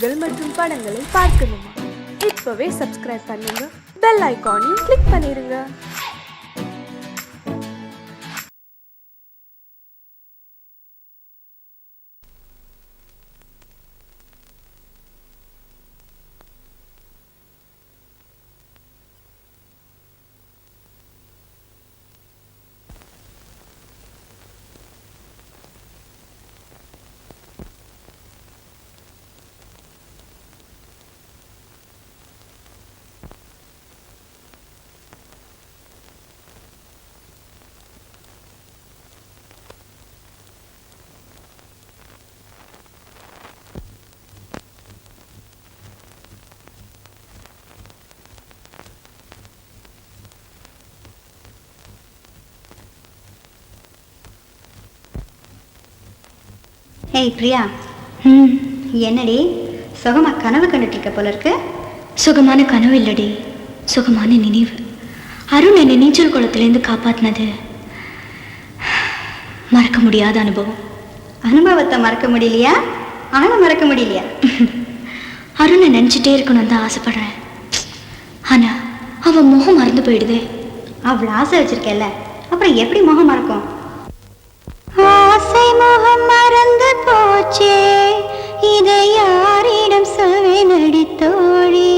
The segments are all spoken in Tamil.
நிகழ்ச்சிகள் மற்றும் படங்களை பார்க்கணுமா? இப்பவே சப்ஸ்கிரைப் பண்ணுங்க, பெல் ஐகானையும் கிளிக் பண்ணிருங்க. ஏய் பிரியா, என்னடி சுகமா கனவு கண்டுட்டு இருக்க போல இருக்கு? சுகமான கனவு இல்லடி, சுகமான நினைவு. அருண் என்னை நீச்சல் குளத்திலேருந்து காப்பாற்றினது மறக்க முடியாத அனுபவம். அனுபவத்தை மறக்க முடியலையா? ஆளை மறக்க முடியலையா? அருணை நினச்சிட்டே இருக்கணும் தான் ஆசைப்படுறேன். ஆனால் அவன் முகம் மறந்து போயிடுதே. அவ்வளோ ஆசை வச்சிருக்கேல்ல, அப்புறம் எப்படி முகம் மறக்கும்? ஆசை முகம் மறந்து போச்சே, இதை யாரிடம் சொல்வேன் அடி தோழி?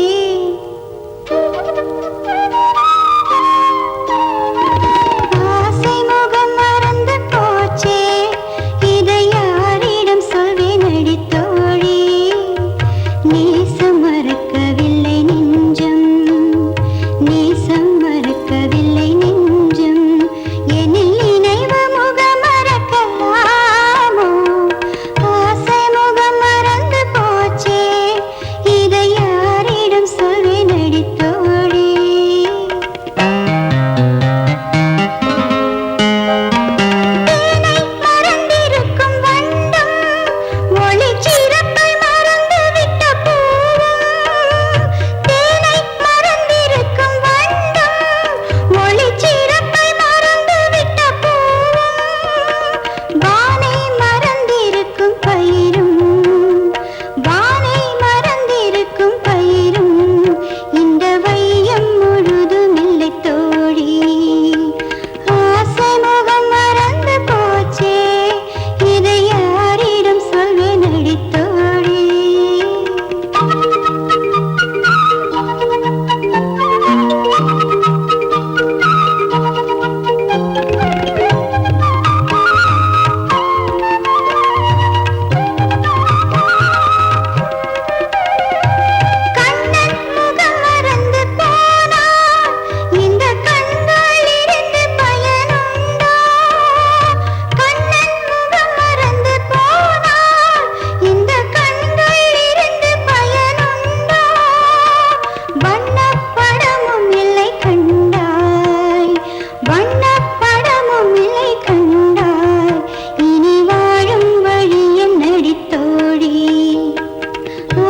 ஆசை முகம் மறந்து போச்சே, இதை யாரிடம் சொல்வேன் அடி தோழி? நேசம் மறக்கவில்லை நெஞ்சம், நேசம் மறக்கவில்லை நெஞ்சம், எனில் நினைவு முகம் மறக்கலாமோ? ஆசை முகம் மறந்து போச்சே, இதை யாரிடம் சொல்வேன் அடி தோழி? தேனை மறந்திருக்கும் வண்டும், ஒளிச்சிறப்பை மறந்து விட்ட பூவும். தேனை மறந்திருக்கும் வண்டும், ஒளிச்சிறப்பை மறந்து விட்ட பூவும். வானை மறந்திருக்கும் பயிரும், வானை மறந்திருக்கும் பயிரும், இந்த வையம் முழுதும் இல்லை தோழி. ஆசை முகம் மறந்து போச்சே, இதை யாரிடம் சொல்வேன் அடி தோழி? கண்ணன் முகம் மறந்து போனான், இந்த கண்களிலிருந்து பயனுண்டோ? கண்ணன் முகம் மறந்து போனான், இந்த கண்களிலிருந்து பயனுண்டோ? வண்ணப்படமும் இல்லை கண்டாய், வண்ணப்படமும் இல்லை கண்டாய், இனி வாழும் வழி என்னடி தோழி?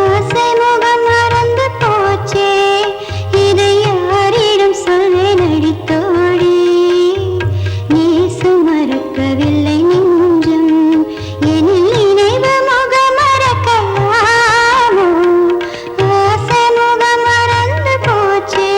ஆசை முகம் மறந்து போச்சே, இதை யாரிடம் சொல்வேன் அடி தோழி? நேசம் மறக்கவில்லை நெஞ்சம், எனில் நினைவு முகம் மறக்கலாமோ? ஆசை முகம் மறந்து போச்சே.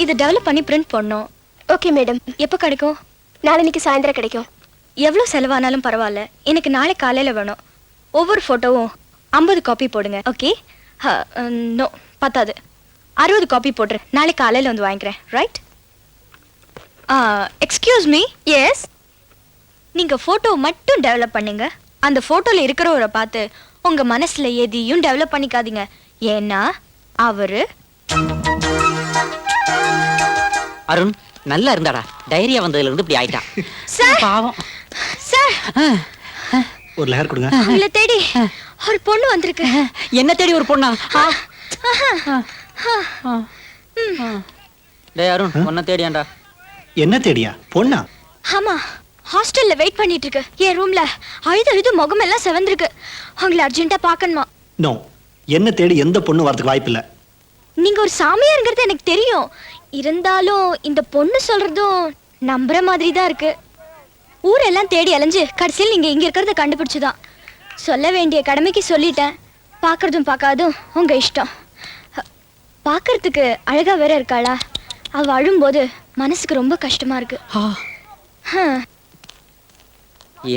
இதை டெவலப் பண்ணி பிரிண்ட் பண்ணோம். Okay madam. எப்போ கிடைக்கும்? நாளைக்கு சாயந்தரம் கிடைக்கும். எவ்வளோ செலவானாலும் பரவாயில்ல, எனக்கு நாளை காலையில் வேணும். ஒவ்வொரு ஃபோட்டோவும் 50 காப்பி போடுங்க. ஓகே? நோ, பத்தாது, 60 காப்பி போட்டுரு. நாளை காலையில் வந்து வாங்கிக்கிறேன். ரைட்? Excuse me. எஸ், நீங்கள் ஃபோட்டோ மட்டும் டெவலப் பண்ணுங்க. அந்த ஃபோட்டோவில் இருக்கிறவரை பார்த்து உங்கள் மனசில் எதையும் டெவலப் பண்ணிக்காதீங்க. ஏன்னா அவரு அருண் நல்லா இருந்தாடா. டைரியா வந்ததுல இருந்து இப்படி ஆயிட்டா. சார், பாவம். சார், ஒரு லேயர் கொடுங்க. உங்களை தேடி ஒரு பொண்ணு வந்திருக்கு. என்ன தேடி ஒரு பொண்ணா? டேய் அருண், உன்னை தேடியாண்டா. என்ன தேடியா? பொண்ணா? ஆமா, ஹாஸ்டல்ல வெயிட் பண்ணிட்டு இருக்கு. என் ரூம்ல அழுது முகமெல்லாம் செவந்திருக்கு. உங்களை அர்ஜென்ட்டா பார்க்கணுமா? நோ, என்ன தேடி எந்த பொண்ணு வரதுக்கு வாய்ப்பு இல்ல. நீங்க ஒரு சாமியாருங்கிறது எனக்கு தெரியும். இருந்தாலும் இந்த பொண்ணு சொல்றதும் நம்புற மாதிரி தான் இருக்கு. ஊரெல்லாம் தேடி அலைஞ்சு கடைசியில் நீங்க இங்க இருக்கிறத கண்டுபிடிச்சுதான். சொல்ல வேண்டிய கடமைக்கு சொல்லிட்டேன். பார்க்கறதும் பார்க்காதும் உங்க இஷ்டம். பார்க்கறதுக்கு அழகா வேற இருக்காளா? அவ அழும்போது மனசுக்கு ரொம்ப கஷ்டமா இருக்கு.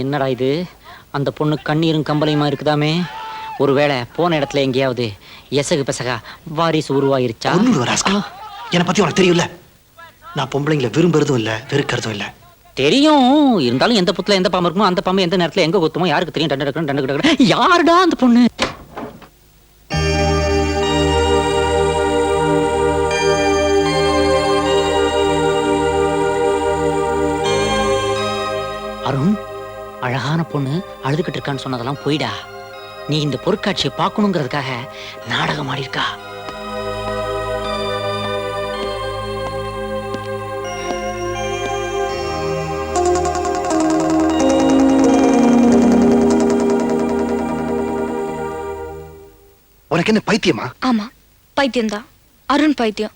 என்னடா இது? அந்த பொண்ணு கண்ணீரும் கம்பளையுமா இருக்குதாமே. ஒருவேளை போன இடத்துல எங்கேயாவது எசகு பெசகா வாரிசு உருவாயிருச்சா? என்னை பத்தி உனக்கு தெரியும்ல. நான் பொம்பளைங்களை விரும்புறதும் இல்ல, வெறுக்கிறதும் இல்ல. தெரியும். இருந்தாலும் எந்த புத்துல எந்த பாம்பு இருக்குமோ அந்த பாம்பு எந்த நேரத்துல எங்க கொத்துமோ யாருக்கு தெரியும்? டண்டு யாருடா அந்த பொண்ணு? அருண், அழகான பொண்ணு அழுதுகிட்டு இருக்கான்னு சொன்னதெல்லாம் போயிடா. நீ இந்த பொருட்காட்சியை பார்க்கணுங்கிறதுக்காக நாடகம் ஆடிருக்கா. உனக்கு என்ன பைத்தியமா? ஆமா, பைத்தியம்தான். அருண் பைத்தியம்.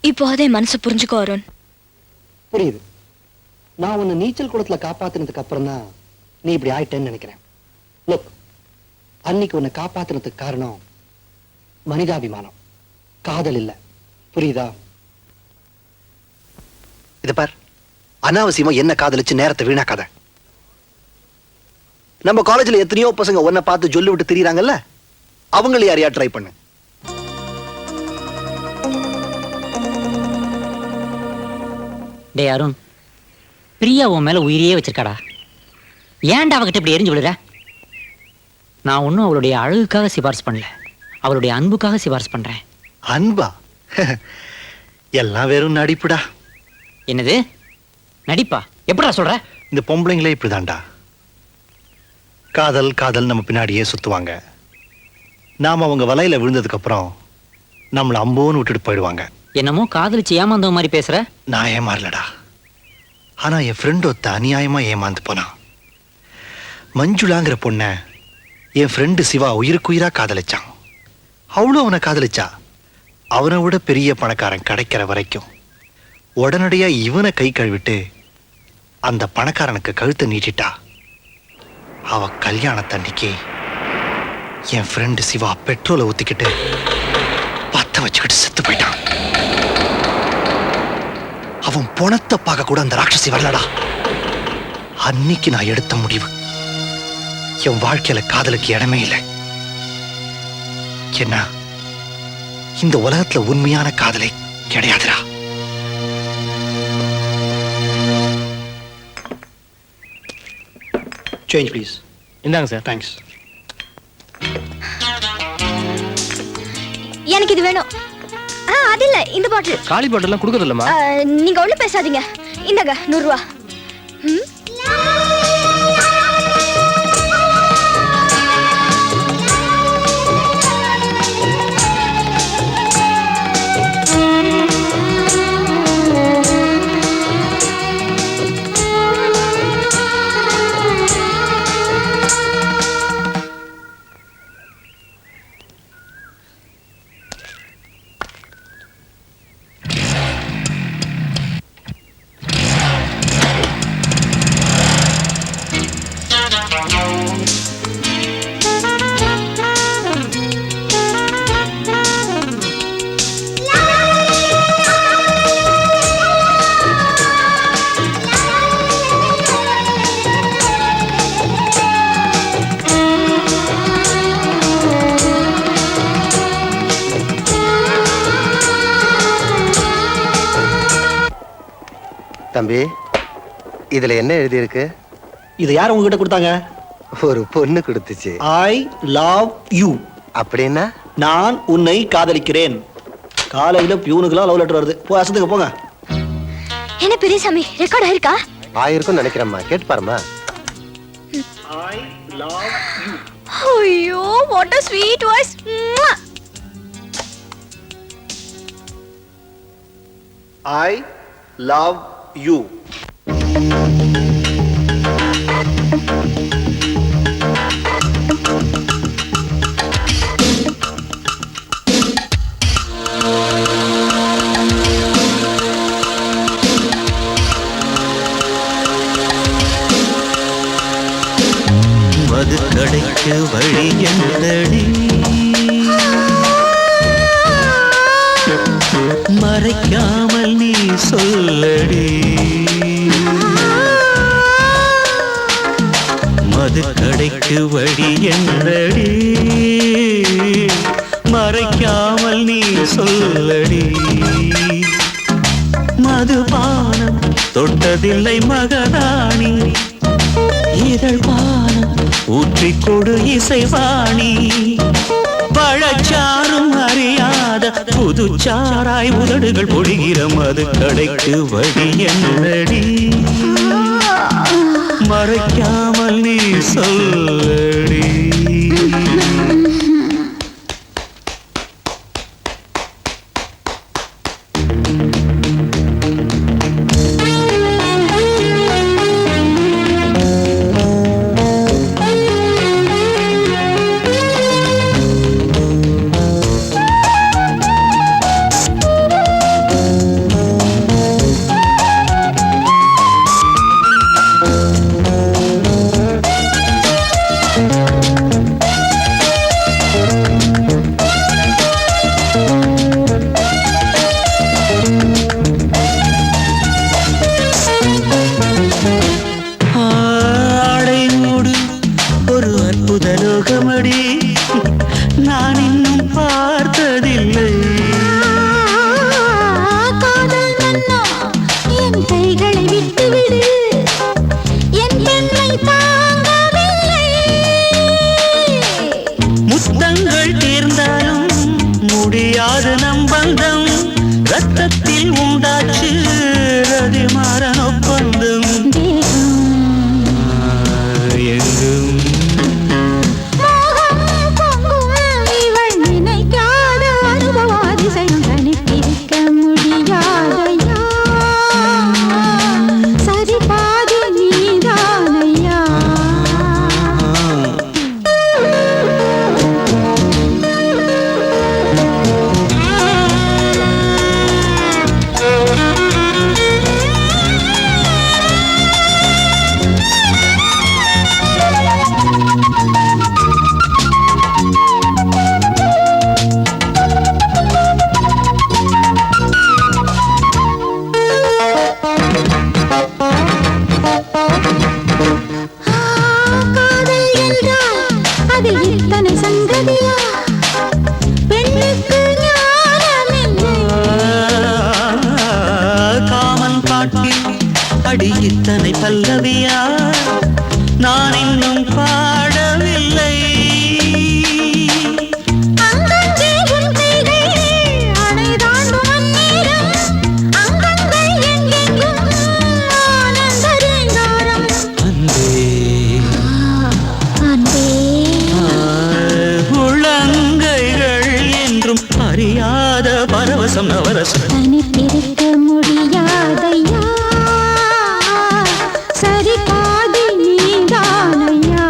இப்போ அதே மனசு புரிஞ்சுக்கோ அருண். புரியுது. நான் உன்னை நீச்சல் குளத்துல காப்பாத்தினதுக்கு அப்புறம் தான் நீ இப்படி ஆயிட்டேன்னு நினைக்கிறேன். லுக், அன்னைக்கு உன்னை காப்பாத்தினதுக்கு காரணம் மனிதாபிமானம், காதல் இல்ல. புரியுதா? இத பார், அனாவசியமா என்ன காதலிச்சு நேரத்தை வீணாக்காத. நம்ம காலேஜ்ல எத்தனையோ பசங்க உன்னை பார்த்து சொல்லி விட்டு திரியறாங்கல்ல, அவங்கள யாரையா ட்ரை பண்ணு. டே அருண், பிரியா உன் மேல உயிரியே வச்சிருக்காடா. ஏன்டா அவகிட்ட இப்படி எரிஞ்சு விடுற? நான் ஒன்னும் அவளுடைய அழகுக்காக சிபாரிசு பண்ணல, அவளுடைய அன்புக்காக சிபாரிசு பண்றேன். அன்பா? எல்லாம் வெறும் நடிப்புடா. என்னது நடிப்பா? எப்படிடா சொல்ற? இந்த பொம்பளைங்களே இப்படிதான்டா. காதல் காதல் நம்ம பின்னாடியே சுத்துவாங்க. நாம அவங்க வலையில விழுந்ததுக்கு அப்புறம் நம்மள அம்போன்னு விட்டுட்டு போயிடுவாங்க. என்னமோ காதலிச்சு ஏமாந்த மாதிரி பேசுற. நான் ஏமாறலடா. ஆனா என் ஃப்ரெண்ட் ஒருத்த அநியாயமா ஏமாந்து போனான். மஞ்சுளாங்கிற பொண்ண என் ஃப்ரெண்டு சிவா உயிருக்குயிரா காதலிச்சான். அவளும் அவனை காதலிச்சா. அவனை விட பெரிய பணக்காரன் கிடைக்கிற வரைக்கும் உடனடியா இவனை கை கழுவிட்டு அந்த பணக்காரனுக்கு கழுத்தை நீட்டிட்டா. அவ கல்யாணத்தன்னைக்கு என் ஃப்ரெண்டு சிவா பெட்ரோலை ஊத்திக்கிட்டு பத்த வச்சுக்கிட்டு செத்து போயிட்டான். அவன் பணத்தை பார்க்க கூட அந்த ராட்சசி வரலடா. அன்னைக்கு நான் எடுத்த முடிவு, என் வாழ்க்கையில காதலுக்கு இடமே இல்லை. என்ன, இந்த உலகத்துல உண்மையான காதலை கிடையாதுடா. Change please. இந்தாங்க சார். தேங்க்ஸ். எனக்கு இது வேணும். அது இல்ல, இந்த பாட்டில். காலி பாட்டெல்லாம் கொடுக்கறது இல்லம்மா. நீங்க ஒண்ணு பேசாதீங்க. இந்தாங்க 100 ரூபா. தம்பி, இதுல என்ன எழுதி இருக்கு? இதை யார் உங்ககிட்ட கொடுத்தாங்க? ஒரு பொண்ணு கொடுத்துச்சு. ஐ லவ் யூ. அப்படின்னா நான் உன்னை காதலிக்கிறேன். காலையில பியூனுக்குலாம் லவ் லெட்டர் வருது. போ அசத்துக்கு போங்க. என்ன பெரியசாமி ரெக்கார்ட் ஆயிருக்கா? ஆயிருக்கும் நினைக்கிறேம்மா, கேட்டு பாருமா. I love you. ஐயோ what a sweet voice. I love you. மது கடைக்கு வழி என்னடி, மறைக்காமல் நீ சொல்லடி. மது கடைக்கு வழி என்னடி, மறைக்காமல் நீ சொல்லடி. மதுபானம் தொட்டதில்லை மகராணி, இதழ் பானம் ஊற்றிக் கொடு இசைவாணி. பழச்சாரும் அறியாத புதுச்சாராய் உதடுகள் பொழிகிற மது கடைக்கு வழி என்னடி, மறைக்காமல் நீ சொல்லடி. நான் இன்னும் பார்த்ததில்லை. காதல் மன்னா என் கைகளை விட்டுவிடு, என் பெண்ணை தாங்கவில்லை. முத்தங்கள் தேர்ந்தாலும் முடியாத நம் பந்தம், ரத்தத்தில் உண்டாச்சு ரதிமாறன் ஒப்பந்தம். எங்கும் அடி இத்தனை பல்லவியா நான் இன்னும் பாடவில்லை. உள்ளங்கைகள் என்றும் அறியாத பரவசம் நவரசம். தனித்திருக்க முடியாதையா, சரி பாதி நீதானையா.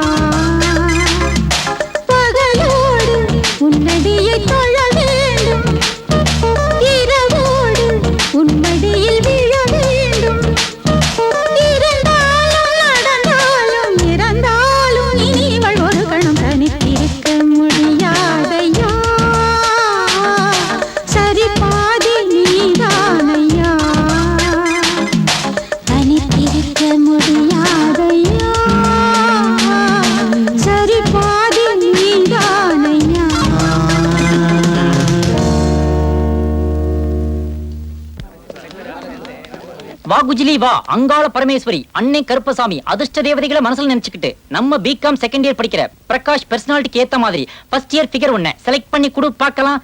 பகலோடு உன்னடியை தொழ வேண்டும், இரவோடு உன்மடியில் விழ வேண்டும். இருந்தாலும் நடந்தாலும் இறந்தாலும் இனிவள் ஒரு கணம் தனித்திருக்க முடியாதையா, சரி பாதி நீதானையா. தனித்திருக்க முடியாதையா, சரி பாதி நீதானையா. வா குஜிலி வா, அங்காள பரமேஸ்வரி, அன்னை கருப்பசாமி, அதிர்ஷ்ட தேவதைகளை மனசுல நினைச்சுக்கிட்டு நம்ம பிகாம் செகண்ட் இயர் படிக்கிற பிரகாஷ் பர்சனாலிட்டிக்கு ஏத்த மாதிரி ஃபர்ஸ்ட் இயர் ஃபிகர் ஒண்ண செலக்ட் பண்ணி கொடு பார்க்கலாம்.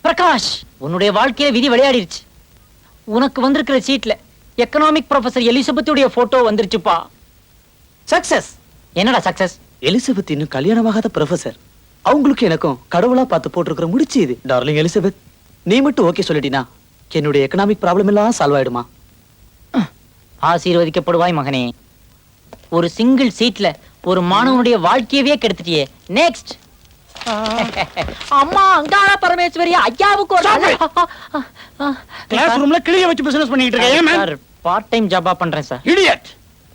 பிரகாஷ், உன்னுடைய வாழ்க்கையில விதி விளையாடிருச்சு. உனக்கு வந்திருக்கிற சீட்ல எக்கனாமிக் ப்ரொஃபசர் எலிசபெத்துடைய போட்டோ வந்துருச்சுப்பா. சக்சஸ். என்னடா சக்சஸ்? எலிசபெத் இன்னும் கல்யாணமாகாத ப்ரொஃபசர். அவங்களுக்கு எனக்கும் கடவுளா பார்த்து போட்டிருக்கிற முடிச்சு இது. டார்லிங் எலிசபெத், நீ மட்டும் ஓகே சொல்லிட்டீனா என்னுடைய எக்கனாமிக் ப்ராப்ளம் எல்லாம் சால்வ் ஆயிடுமா? ஆசீர்வதிக்கப்படுவாய் மகனே. ஒரு சிங்கிள் சீட்ல ஒரு மாணவனுடைய வாழ்க்கையவே கெடுத்துட்டியே. நெக்ஸ்ட். அம்மா அங்காள பரமேஸ்வரி, ஐயாவுக்கு ஒரு கிளாஸ் ரூம்ல கிளிய வச்சு பிசினஸ் பண்ணிட்டு இருக்கேன். சார், பார்ட் டைம் ஜாபா பண்றேன் சார். இடியட்.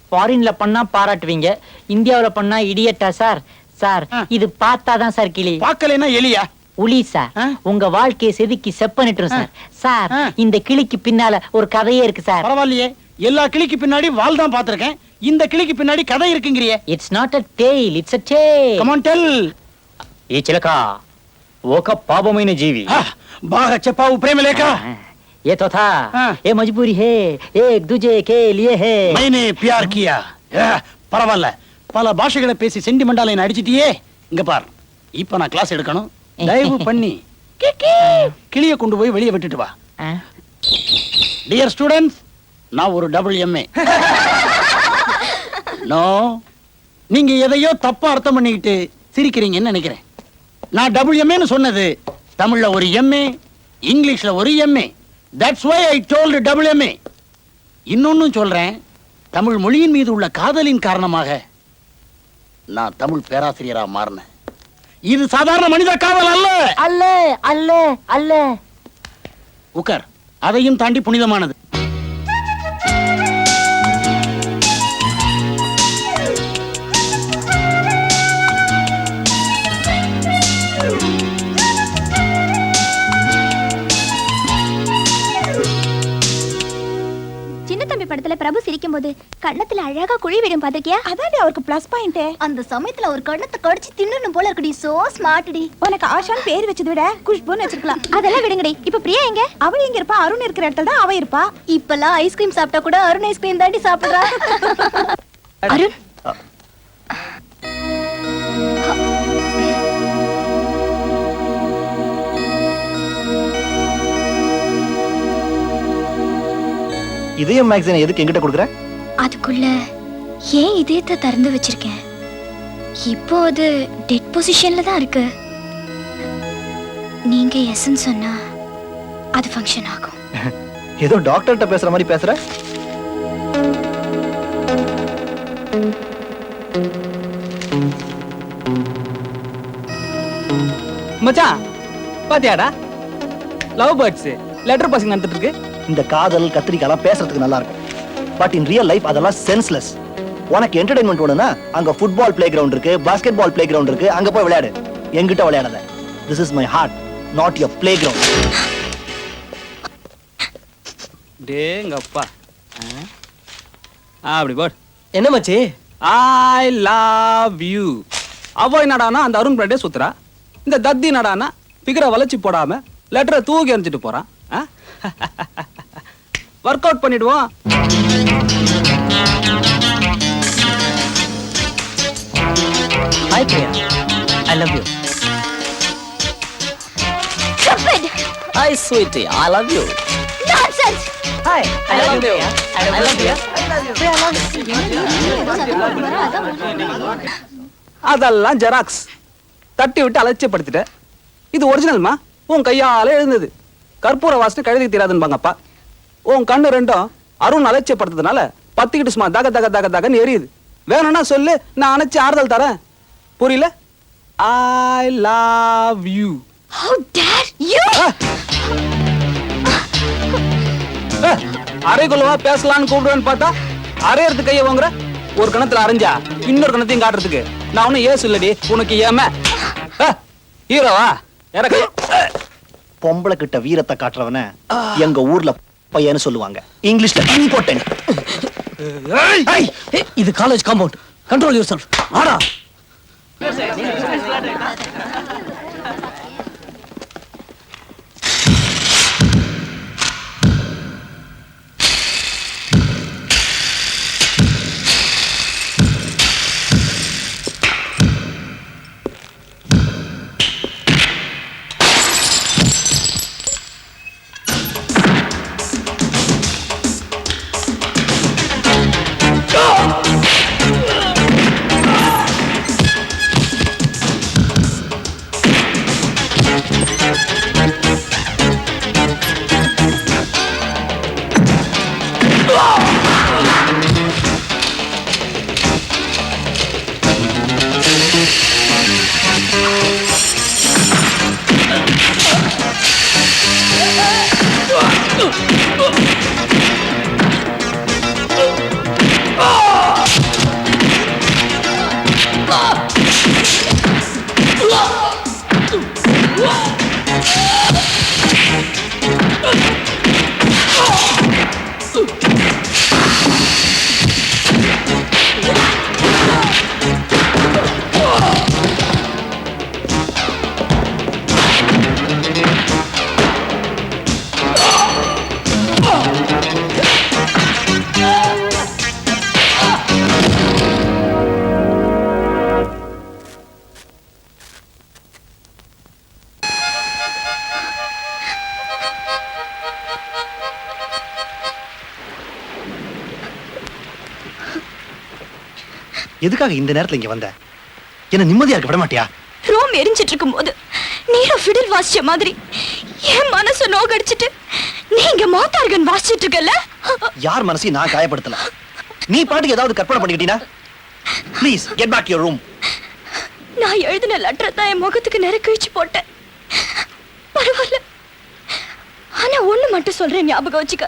ஃபாரின்ல பண்ணா பாராட்டுவீங்க, இந்தியாவுல பண்ணா இடியட்டா சார்? சார், இது பார்த்தாதான் சார் கிளி, பார்க்கலைன்னா எலியா? உளி சார். உங்க வாழ்க்கையை செதுக்கி செப்பனிட்டுரும் சார். சார், இந்த கிளிக்கு பின்னால ஒரு கதையே இருக்கு சார். பரவாயில்லையே, எல்லா கிளிக்கு பின்னாடி வால் தான் பாத்திருக்கேன், இந்த கிளிக்கு பின்னாடி கதை இருக்குங்கறியே. It's not a tale, it's a tale. Come on, tell. ఈ చిలక ఒక పాపమైన జీవి. బాగా చెప్పావు ప్రేమలేఖ. ये तो था, ये मजबूरी है, एक दूजे के लिए है. मैंने प्यार किया. பரவாயில்ல, பல பாஷைகளை பேசி சென்டிமெண்டால என்ன அடிச்சிட்டியே. இங்க பார், இப்ப நான் கிளாஸ் எடுக்கணும். தயவு பண்ணி கிளிய கொண்டு போய் வெளியே விட்டுட்டு வா. டியர் ஸ்டூடெண்ட்ஸ், நான் ஒரு WMA. நோ, நீங்க எதையோ தப்பா அர்த்தம் பண்ணிக்கிட்டு சிரிக்கிறீங்கன்னு நினைக்கிறேன். நான் WMAன்னு சொன்னது தமிழ்ல ஒரு MA, இங்கிலீஷ்ல ஒரு MA. That's why I told WMA. இன்னொன்னும் சொல்றேன், தமிழ் மொழியின் மீது உள்ள காதலின் காரணமாக நான் தமிழ் பேராசிரியரா மாறினேன். இது சாதாரண மனித காதல் அல்ல. அல்ல அல்ல அல்ல. உக்கர், அதையும் தாண்டி புனிதமானது. சின்ன தம்பி படத்துல பிரபு சிரிக்கும் போது கண்ணத்துல அழகா குழி விடும் பாத்திருக்கியா? அதான் அவருக்கு பிளஸ் பாயிண்ட். அந்த சமயத்துல ஒரு கண்ணத்தை கடிச்சு தின்னணும் போல இருக்குடி. So smarty. உனக்கு ஆஷான் பேர் வச்சதை விட குஷ்புன்னு வச்சிருக்கலாம். அதெல்லாம் விடுங்கடி. இப்ப பிரியா எங்க? அவ எங்க இருப்பா? அருண் இருக்கிற இடத்துல தான் அவ இருப்பா. இப்பெல்லாம் ஐஸ்கிரீம் சாப்பிட்டா கூட அருண் ஐஸ்கிரீம் தாண்டி சாப்பிடுறா. அருண், இதயம் மேக்ஸினை எதுக்கு என்கிட்ட கொடுக்குற? அதுக்குள்ள ஏன் இதயத்தை திறந்து வச்சிருக்கேன். இப்போ அது டெட் பொசிஷன்ல தான் இருக்கு. நீங்க எஸ்ன்னு சொன்னா அது ஃபங்க்ஷன் ஆகும். ஏதோ டாக்டர்கிட்ட பேசுற மாதிரி பேசுற. மச்சான், பாத்தியாடா லவ் பேர்ட்ஸ் லெட்டர் பாசிங் நடந்துட்டு இருக்கு. இந்த காதல் கத்திரிக்காலாம் பேசுறதுக்கு நல்லா இருக்கும், பட் இன் ரியல் லைஃப் அதெல்லாம் சென்ஸ்லெஸ். உனக்கு என்டர்டைன்மெண்ட் வேணும்னா அங்க ஃபுட்பால் பிளே கிரவுண்ட் இருக்கு, பாஸ்கெட் பால் பிளே கிரவுண்ட் இருக்கு, அங்க போய் விளையாடு. என்கிட்ட விளையாடாத. This is my heart, not your playground. டேங்கப்பா, அப்படி போட். என்ன மச்சி? I love you. அவ என்னடானா அந்த அருண் பிராண்டே சுத்துறா. இந்த தத்தி நடானா பிகரை வளைச்சு போடாம லெட்டரை தூக்கி எறிஞ்சிட்டு போறான். ஒர்க் அவுட் பண்ணிடுவோம். Hi Priya, I love you. Hi sweetie, I love you. Nonsense. Hi, I love you. I love you. அதெல்லாம் ஜெராக்ஸ். தட்டி விட்டு அலட்சியப்படுத்திட்ட. இது ஒரிஜினல்மா, உன் கையால எழுந்தது. கற்பூர வாசனை கழுதிக்கு தெரியாதுன்பாங்கப்பா. உன் கண்ணு ரெண்டும் அருண் அலட்சியப்படுத்துறதுனால பத்திக்கிட்டு சும்மா தக தக தக தகன்னு எரியுது. வேணும்னா சொல்லு, நான் அணைச்சு ஆறுதல் தரேன். புரியல? ஐ love you. How dare you? அரைக்குள்ளவா பேசலான்னு கூப்பிடுவேன்னு பார்த்தா அரையறதுக்கு கையை வாங்குற. ஒரு கணத்துல அரைஞ்சா இன்னொரு கணத்தையும் காட்டுறதுக்கு நான் ஒன்னும் ஏசு இல்லடி, உனக்கு ஏம ஹீரோவா? பொம்பளை கிட்ட வீரத்தை காட்டுறவன எங்க ஊர்ல பையன்னு சொல்லுவாங்க, இங்கிலீஷ்ல இம்பார்ட்டன்ட். இது college compound, control your self. ஆடா. எதுக்காக இந்த நேரத்துல இங்க வந்த? என்ன நிம்மதியா இருக்க விட மாட்டியா? ரோம் எரிஞ்சிட்டு இருக்கும் போது நீரோ ஃபிடில் வாசிச்ச மாதிரி என் மனசு நோகடிச்சிட்டு நீங்க மோட்டார்கன் வாசிச்சிட்டு இருக்கல. யார் மனசையும் நான் காயப்படுத்தல. நீ பாட்டுக்கு ஏதாவது கற்பனை பண்ணிக்கிட்டீனா? Please get back your room. நான் எழுதின லெட்டர் தான் என் முகத்துக்கு நெருக்கிச்சு போட்டேன். பரவாயில்ல. ஆனா ஒண்ணு மட்டும் சொல்றேன், ஞாபகம் வச்சுக்க.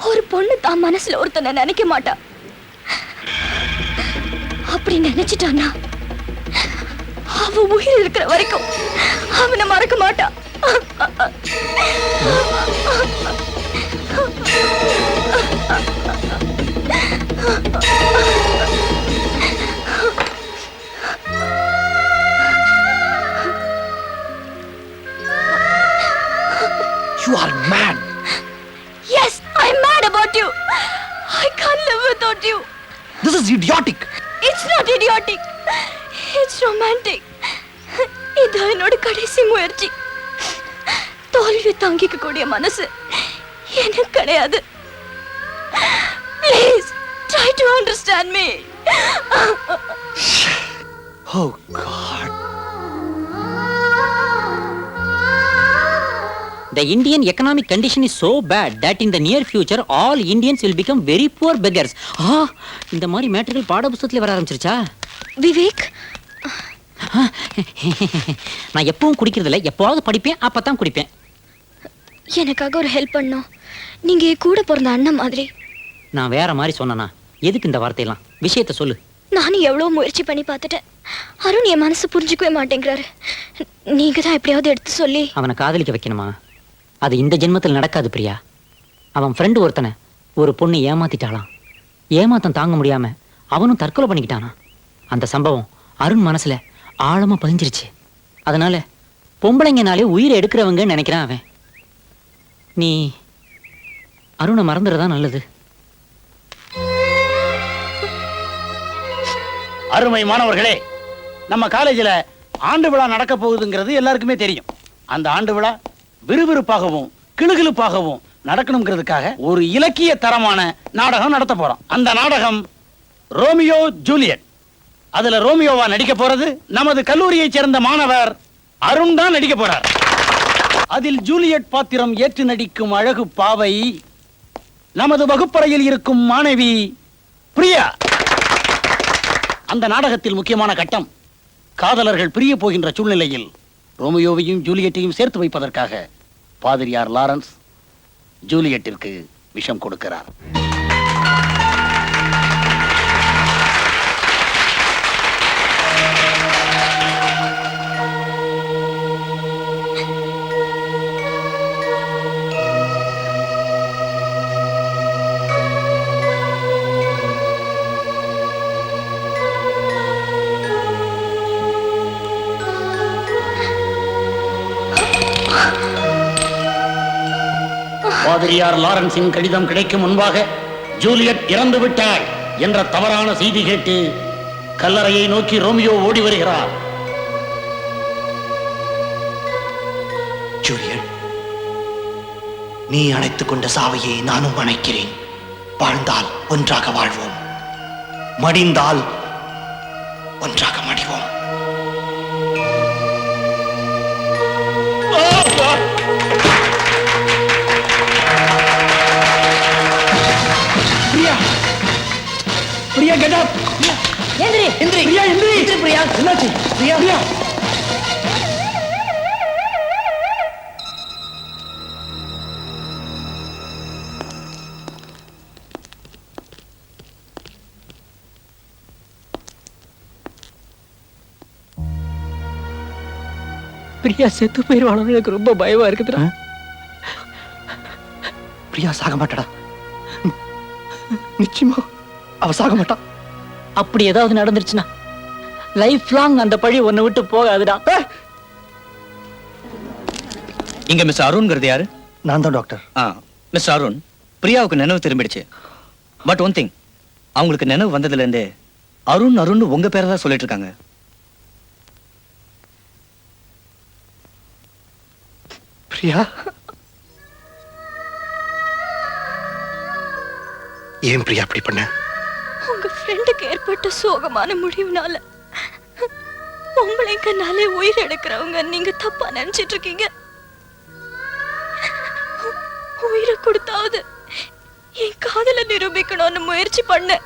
ஒரு பொண்ணு தான் மனசுல ஒருத்தனை நினைக்க மாட்டா. அப்படி நினைச்சிட்டான்னா அவ உயிர் இருக்கிற வரைக்கும் அவனை மறக்க மாட்டா. You are mad. Yes, I'm mad about you. I can't live without you. This is idiotic. It's not idiotic. It's romantic. இது என்னோட கடைசி முயற்சி. தோல்வி தாங்கிக்க கூடிய மனசு எனக்கு கிடையாது. Please try to understand me. Oh God. The Indian economic condition is so bad that in the near future all Indians will become very poor beggars. இந்த மாதிரி மேட்டர்கள் பாட புத்தகத்துல வர ஆரம்பிச்சிருச்சா? விவேக், நான் எப்பவும் குடிக்கிறதில்ல, எப்பவாவது படிப்பேன், அப்பதான் குடிப்பேன். எனக்காக ஒரு ஹெல்ப் பண்ணோம். நீங்க என் கூட பிறந்த அண்ணன் மாதிரி. நான் வேற மாதிரி சொன்னனா? எதுக்கு இந்த வார்த்தையெல்லாம்? விஷயத்த சொல்லு. நானும் எவ்வளவு முயற்சி பண்ணி பார்த்துட்டேன். அருண் என் மனசு புரிஞ்சுக்கவே மாட்டேங்கிறாரு. நீங்க தான் எப்படியாவது எடுத்து சொல்லி அவனை காதலிக்க வைக்கணுமா? அது இந்த ஜென்மத்தில் நடக்காது பிரியா. அவன் ஃப்ரெண்டு ஒருத்தனை ஒரு பொண்ணு ஏமாத்திட்டாளாம். ஏமாத்தம் தாங்க முடியாம அவனும் தற்கொலை பண்ணிக்கிட்டானா. அந்த சம்பவம் அருண் மனசுல ஆழமா பதிஞ்சிருச்சு. அதனால பொம்பளைங்கனாலே உயிரை எடுக்கிறவங்கன்னு நினைக்கிறான் அவன். நீ அருணை மறந்துடுறதா நல்லது. அருமை மாணவர்களே, நம்ம காலேஜில் ஆண்டு விழா நடக்க போகுதுங்கிறது எல்லாருக்குமே தெரியும். அந்த ஆண்டு விழா விறுவிறுப்பாகவும் கிளுகிளுப்பாகவும் நடக்கணுங்கிறதுக்காக ஒரு இலக்கிய தரமான நாடகம் நடத்த போறோம். அந்த நாடகம் ரோமியோ ஜூலியட். அதுல ரோமியோவா நடிக்க போறது நமது கல்லூரியைச் சேர்ந்த மாணவர் அருண் தான் நடிக்க போறார். அதில் ஜூலியட் பாத்திரம் ஏற்று நடிக்கும் அழகு பாவை நமது வகுப்பறையில் இருக்கும் மாணவி பிரியா. அந்த நாடகத்தில் முக்கியமான கட்டம், காதலர்கள் பிரிய போகின்ற சூழ்நிலையில் ரோமியோவையும் ஜூலியட்டையும் சேர்த்து வைப்பதற்காக பாதிரியார் லாரன்ஸ் ஜூலியட்டிற்கு விஷம் கொடுக்கிறார். பாதிரியார் லாரன்ஸின் கடிதம் கிடைக்கும் முன்பாக ஜூலியட் இறந்து விட்டாள் என்ற தவறான செய்தி கேட்டு கல்லறையை நோக்கி ரோமியோ ஓடி வருகிறார். ஜூலியட், நீ அணைத்துக் கொண்ட சாவையை நானும் அணைக்கிறேன். வாழ்ந்தால் ஒன்றாக வாழ்வோம், மடிந்தால் ஒன்றாக மடிவோம். Priya, Priya get up. எந்திரி, எந்திரி. பிரியா, எந்திரி. எந்திரி பிரியா. என்னாச்சு? பிரியா, பிரியா. பிரியா செத்து போயிருவானு எனக்கு ரொம்ப பயமா இருக்குதுடா. பிரியா சாக மாட்டாடா. நிச்சயமா அவ சாக மாட்டா. அப்படி ஏதாவது நடந்துருச்சுன்னா லைஃப் லாங் அந்த பழி ஒன்னை விட்டு போகாதுடா. இங்க மிஸ் அருண்ங்கிறது யாரு? நான் தான் டாக்டர். மிஸ் அருண், பிரியாவுக்கு நினைவு திரும்பிடுச்சு. பட் ஒன் திங், அவங்களுக்கு நினைவு வந்ததுல இருந்தே அருண் அருண் உங்க பேரை தான் சொல்லிட்டு இருக்காங்க. பிரியா, ஏன் பிரியா அப்படி பண்ண? உங்க ஃப்ரெண்டுக்கு ஏற்பட்ட சோகமான முடிவுனால பொம்பளைங்கனாலே உயிர் எடுக்கிறவங்க நீங்க தப்பா நினைச்சிட்டு இருக்கீங்க. உயிரை கொடுத்தாவது என் காதல நிரூபிக்கணும்னு முயற்சி பண்ண.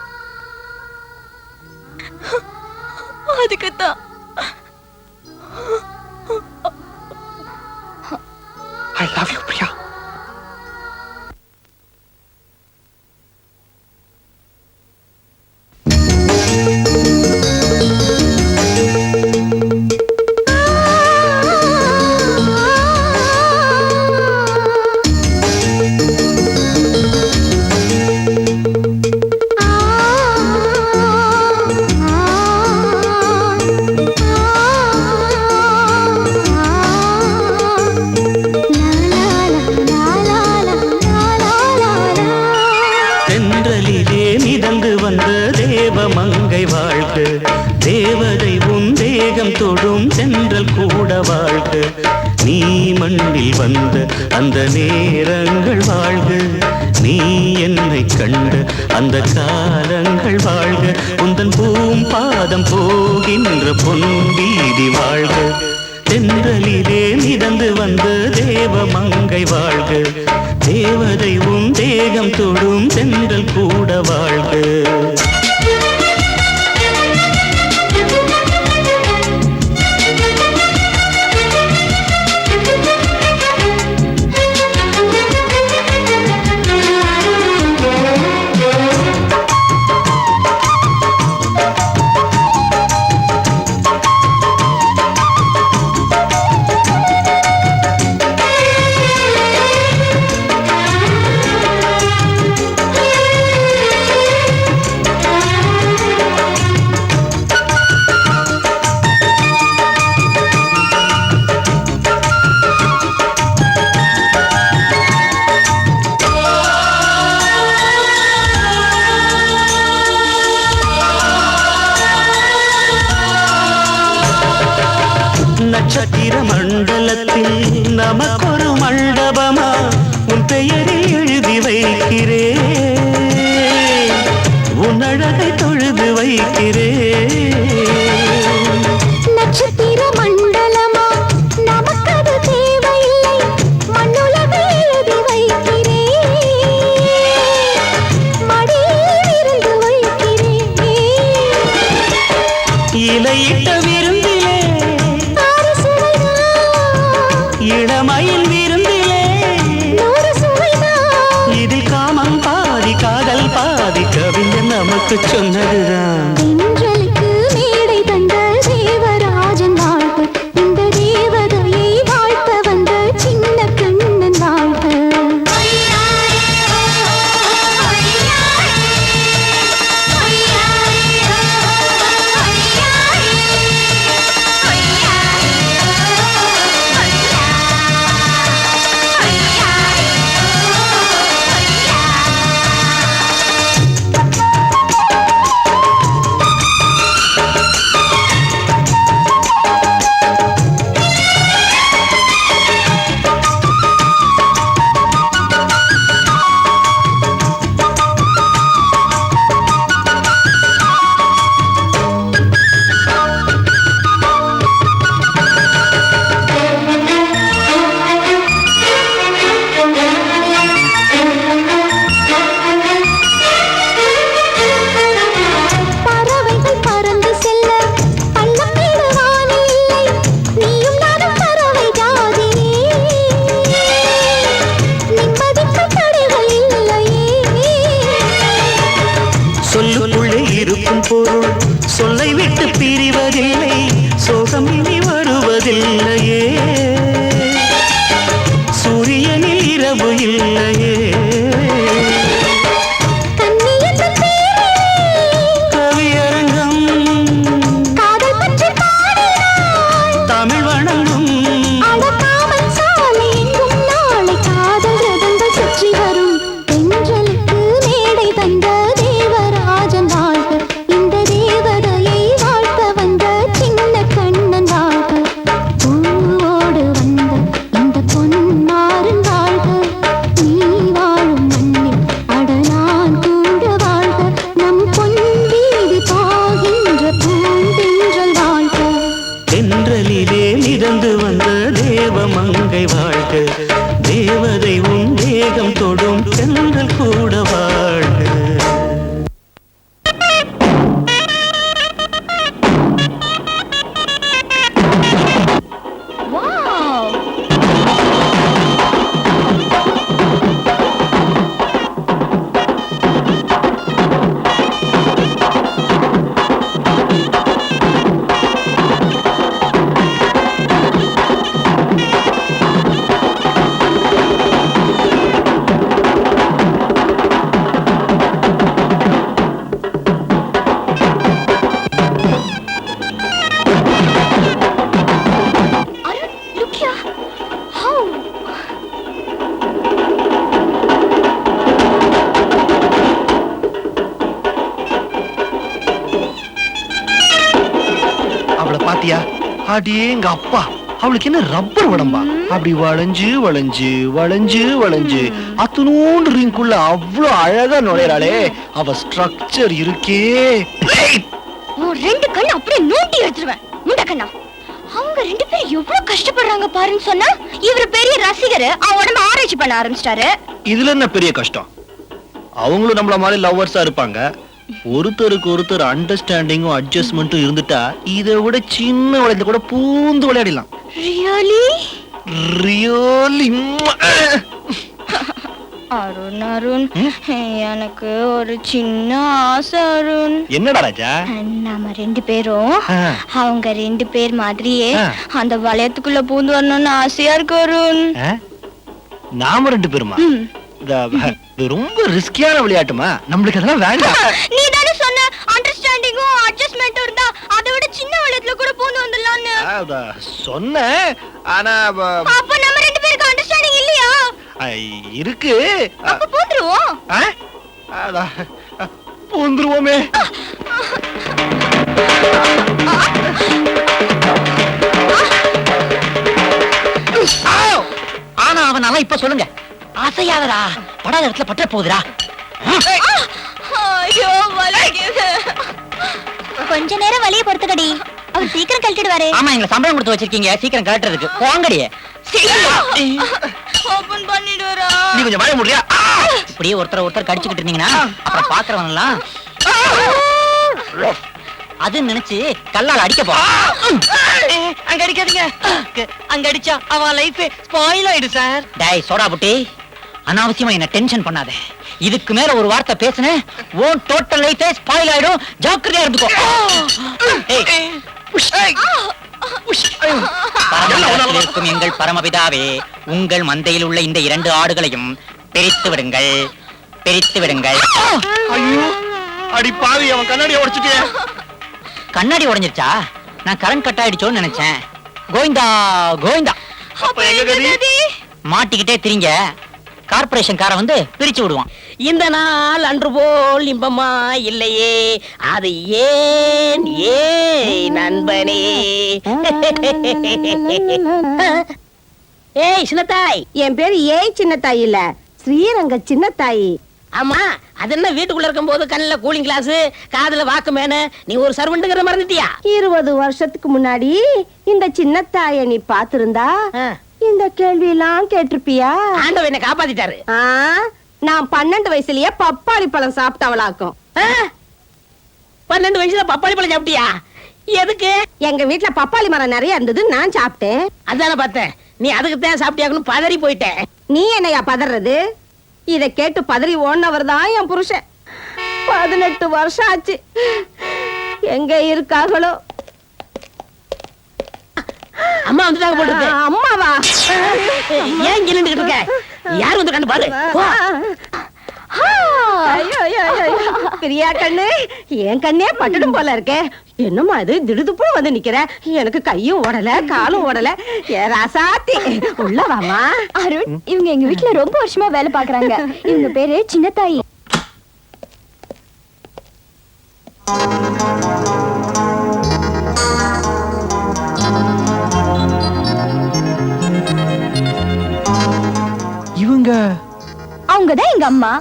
அதுக்குத்தான் I love you, பிரியா. தென்றலிலே மிதந்து வந்த தேவமங்கை வாழ்க, தேவதை உன் தேகம் தொடும் தென்றல் கூட வாழ்க. நீ மண்ணில் வந்த அந்த நேரங்கள் வாழ்க, நீ என்னை கண்ட அந்த காலங்கள் வாழ்க. உந்தன் பூம்பாதம் போகின்ற பொன் வீதி வாழ்க. தென்றலிலே மிதந்து வந்த தேவமங்கை வாழ்க, தேவதை உன் தேகம் தொடும் தென்றல் கூட வாழ்க. நட்சத்திர மண்டலத்தில் நமக்கொரு மண்டபமா உன் பெயரில் எழுதி வைக்கிறேன், உன் அழகை தொழுது வைக்கிறேன். நட்சத்திர மண்டலமா நமக்கது தேவையில்லை, மண்ணுலகை எழுதி வைக்கிறேன், மடியில் இருந்து வைக்கிறேன். இலையிட்ட விருந்திலே இளமயில் விருந்திலே இதில் காமம் பாதி காதல் பாதி கவிஞர் நமக்கு சொன்னதுதான். தென்றலுக்கு மேடை தந்த தேவராஜன் வாழ்க, இந்த தேவதையை வாழ்த்த வந்த சின்ன கண்ணன் வாழ்க. பறவைகள் பறந்து செல்ல பள்ளம் மேடு வானில் இல்லை, நீயும் நானும் பறவை ஜாதியே, நிம்மதிக்கு தடைகள் இல்லையே. சொல்லுக்குள்ளே இருக்கும் பொருள் சொல்லை விட்டு பிரிவதில்லை, சோகம் இனி வருவதில்லையே, சூரியனில் இரவு இல்லையே. கண்ணியத்தின் பேரிலே கவியரங்கம் காதல் பற்றி பாடினாள், தமிழ் வணங்கும் அடக்காமல் சாலை எங்கும் நாளை காதல் ரதங்கள் சுற்றி வரும். தென்றலுக்கு மேடை தந்த தேவராஜன் வாழ்க, இந்த தேவதையை வாழ்த்த வந்த சின்ன கண்ணன் வாழ்க. பாத்தியா? அடேங்க அப்பா, அவளுக்கு என்ன ரப்பர் உடம்பா? அப்படி வளைஞ்சு வளைஞ்சு வளைஞ்சு வளைஞ்சு அத்தனூண்டு ரிங்குள்ள அவ்வளவு அழகா நுழையறாளே, அவ ஸ்ட்ரக்சர் இருக்கே. உன் ரெண்டு கண்ணு அப்படியே நோண்டி எடுத்துருவேன் முண்ட கண்ணா. அவங்க ரெண்டு பேரும் எவ்வளவு கஷ்டப்படுறாங்க பாருன்னு சொன்னா இவரு பெரிய ரசிகர், அவன் உடம்ப ஆராய்ச்சி பண்ண ஆரம்பிச்சிட்டாரு. இதுல என்ன பெரிய கஷ்டம்? அவங்களும் நம்மள மாதிரி லவ்வர்ஸா இருப்பாங்க. ஒருத்தருக்கு ஒருத்தர் அண்டர்ஸ்டாண்டிங்கும் அட்ஜஸ்ட்மெண்ட்டும் இருந்துட்டா இதை விட சின்ன வளையத்துல கூட பூந்து விளையாடலாம். Really really. அருண் அருண், எனக்கு ஒரு சின்ன ஆசை அருண். என்னடா ராஜா? நம்ம ரெண்டு பேரும் அவங்க ரெண்டு பேர் மாதிரியே அந்த வளையத்துக்குள்ள பூந்து வரணும்னு ஆசையா இருக்கு அருண். நாம ரெண்டு பேருமா? இது ரொம்ப ரிஸ்கியான விளையாட்டுமா, நம்மளுக்கு அதெல்லாம் வேண்டாம். நீ தானே சொன்ன அண்டர்ஸ்டாண்டிங்கும் அட்ஜஸ்ட்மெண்ட்டும் இருந்தா அதை விட சின்ன வளையத்துல கூட பூந்து வந்துடலாம்னு. சொன்னேன், ஆனா அப்ப நம்ம ரெண்டு பேருக்கு அண்டர்ஸ்டாண்டிங் இல்லையா? இருக்கு. அப்ப பூந்துருவோம். பூந்துருவோமே. ஆனா அவனால இப்ப சொல்லுங்க, அசையாதடா, படாத இடத்துல பற்ற போகுதுடா. ஐயோ வலிக்குது. கொஞ்ச நேரம் வலிய பொறுத்துக்கடி, அவர் சீக்கிரம் கழட்டிடுவாரு. ஆமா, எங்களை சம்பளம் கொடுத்து வச்சிருக்கீங்க, சீக்கிரம் கழட்டுறதுக்கு. போங்கடியே. ஓபன் பண்ணிடுவாரா? நீ கொஞ்சம் வாய முடியா? இப்படியே ஒருத்தர் கடிச்சுக்கிட்டு இருந்தீங்கன்னா அப்புறம் பாக்குறவங்கலாம் அது நினைச்சு கல்லால் அடிக்க போ. அங்க அடிக்காதீங்க, அங்க அடிச்சா அவன் லைஃப் ஸ்பாயில் ஆயிடும் சார். டேய் சோடா புட்டி, அனாவசியமா என்ன டென்ஷன் பண்ணாத. இதுக்கு மேல ஒரு வார்த்தை பேசுன உன் டோட்டல் லைஃபே ஸ்பாயில் ஆயிடும். ஜாக்கிரதையா இருந்துக்கோ. பரமபிதாவில் இருக்கும் எங்கள் பரமபிதாவே, உங்கள் மந்தையில் உள்ள இந்த 2 ஆடுகளையும் பிரித்து விடுங்கள், பிரித்து விடுங்கள். ஐயோ அடி பாவி, அவன் கண்ணாடியை உடைச்சிட்டே. கண்ணாடி உடைஞ்சிருச்சா? நான் கரண்ட் கட் ஆயிடுச்சோன்னு நினைச்சேன். கோவிந்தா கோவிந்தா. மாட்டிக்கிட்டே திரிங்க, கார்பரேஷன் காரை வந்து பிரிச்சு விடுவான். இந்த நாள் அன்று போல் இன்பமா இல்லையே, அது ஏன் ஏன் நண்பனே. ஏய் சின்னத்தாய். என் பேரு ஏய் சின்னத்தாய் இல்ல, ஸ்ரீரங்க சின்னத்தாய். ஆமா, அது என்ன வீட்டுக்குள்ள இருக்கும் போது கண்ணுல கூலிங் கிளாஸ், காதுல வாக்குமேனு, நீ ஒரு சர்வெண்ட்ங்கிற மறந்துட்டியா? 20 வருஷத்துக்கு முன்னாடி இந்த சின்னத்தாய நீ பாத்திருந்தா இந்த கேள்வி எல்லாம் கேட்டிருப்பியா? ஆண்டவன் என்ன காப்பாத்திட்டாரு. நான் 12 வயசுலயே பப்பாளி பழம் சாப்பிட்டவளாக்கும். 12 வயசுல பப்பாளி பழம் சாப்பிட்டியா? எதுக்கு? எங்க வீட்டுல பப்பாளி மரம் நிறைய இருந்தது, நான் சாப்பிட்டேன். அதான பார்த்தேன், நீ அதுக்கு தான் சாப்பிட்டியாக்கணும் பதறி போயிட்டேன். நீ என்னையா பதறது? இத கேட்டு பதறி ஓடினவர் தான் என் புருஷன். 18 வருஷம் ஆச்சு, எங்க இருக்காங்களோ? அம்மா வந்துட்டாங்க போட்டு. அம்மாவா? ஏன் இங்க நின்னுட்டு இருக்க? யார் வந்து கண்டு பாரு. பிரியா கண்ணு, என் கண்ணே பட்டுடும் போல இருக்கே. என்னமா இது திடுதுப்பு வந்து நிக்கிற? எனக்கு கையும் ஓடல காலும் ஓடல. ராசாத்தி உள்ள வாமா. அருண், இவங்க எங்க வீட்டுல ரொம்ப வருஷமா வேலை பாக்குறாங்க. இவங்க பேரு சின்னத்தாயி. இவங்க அவங்கதான் எங்க அம்மா.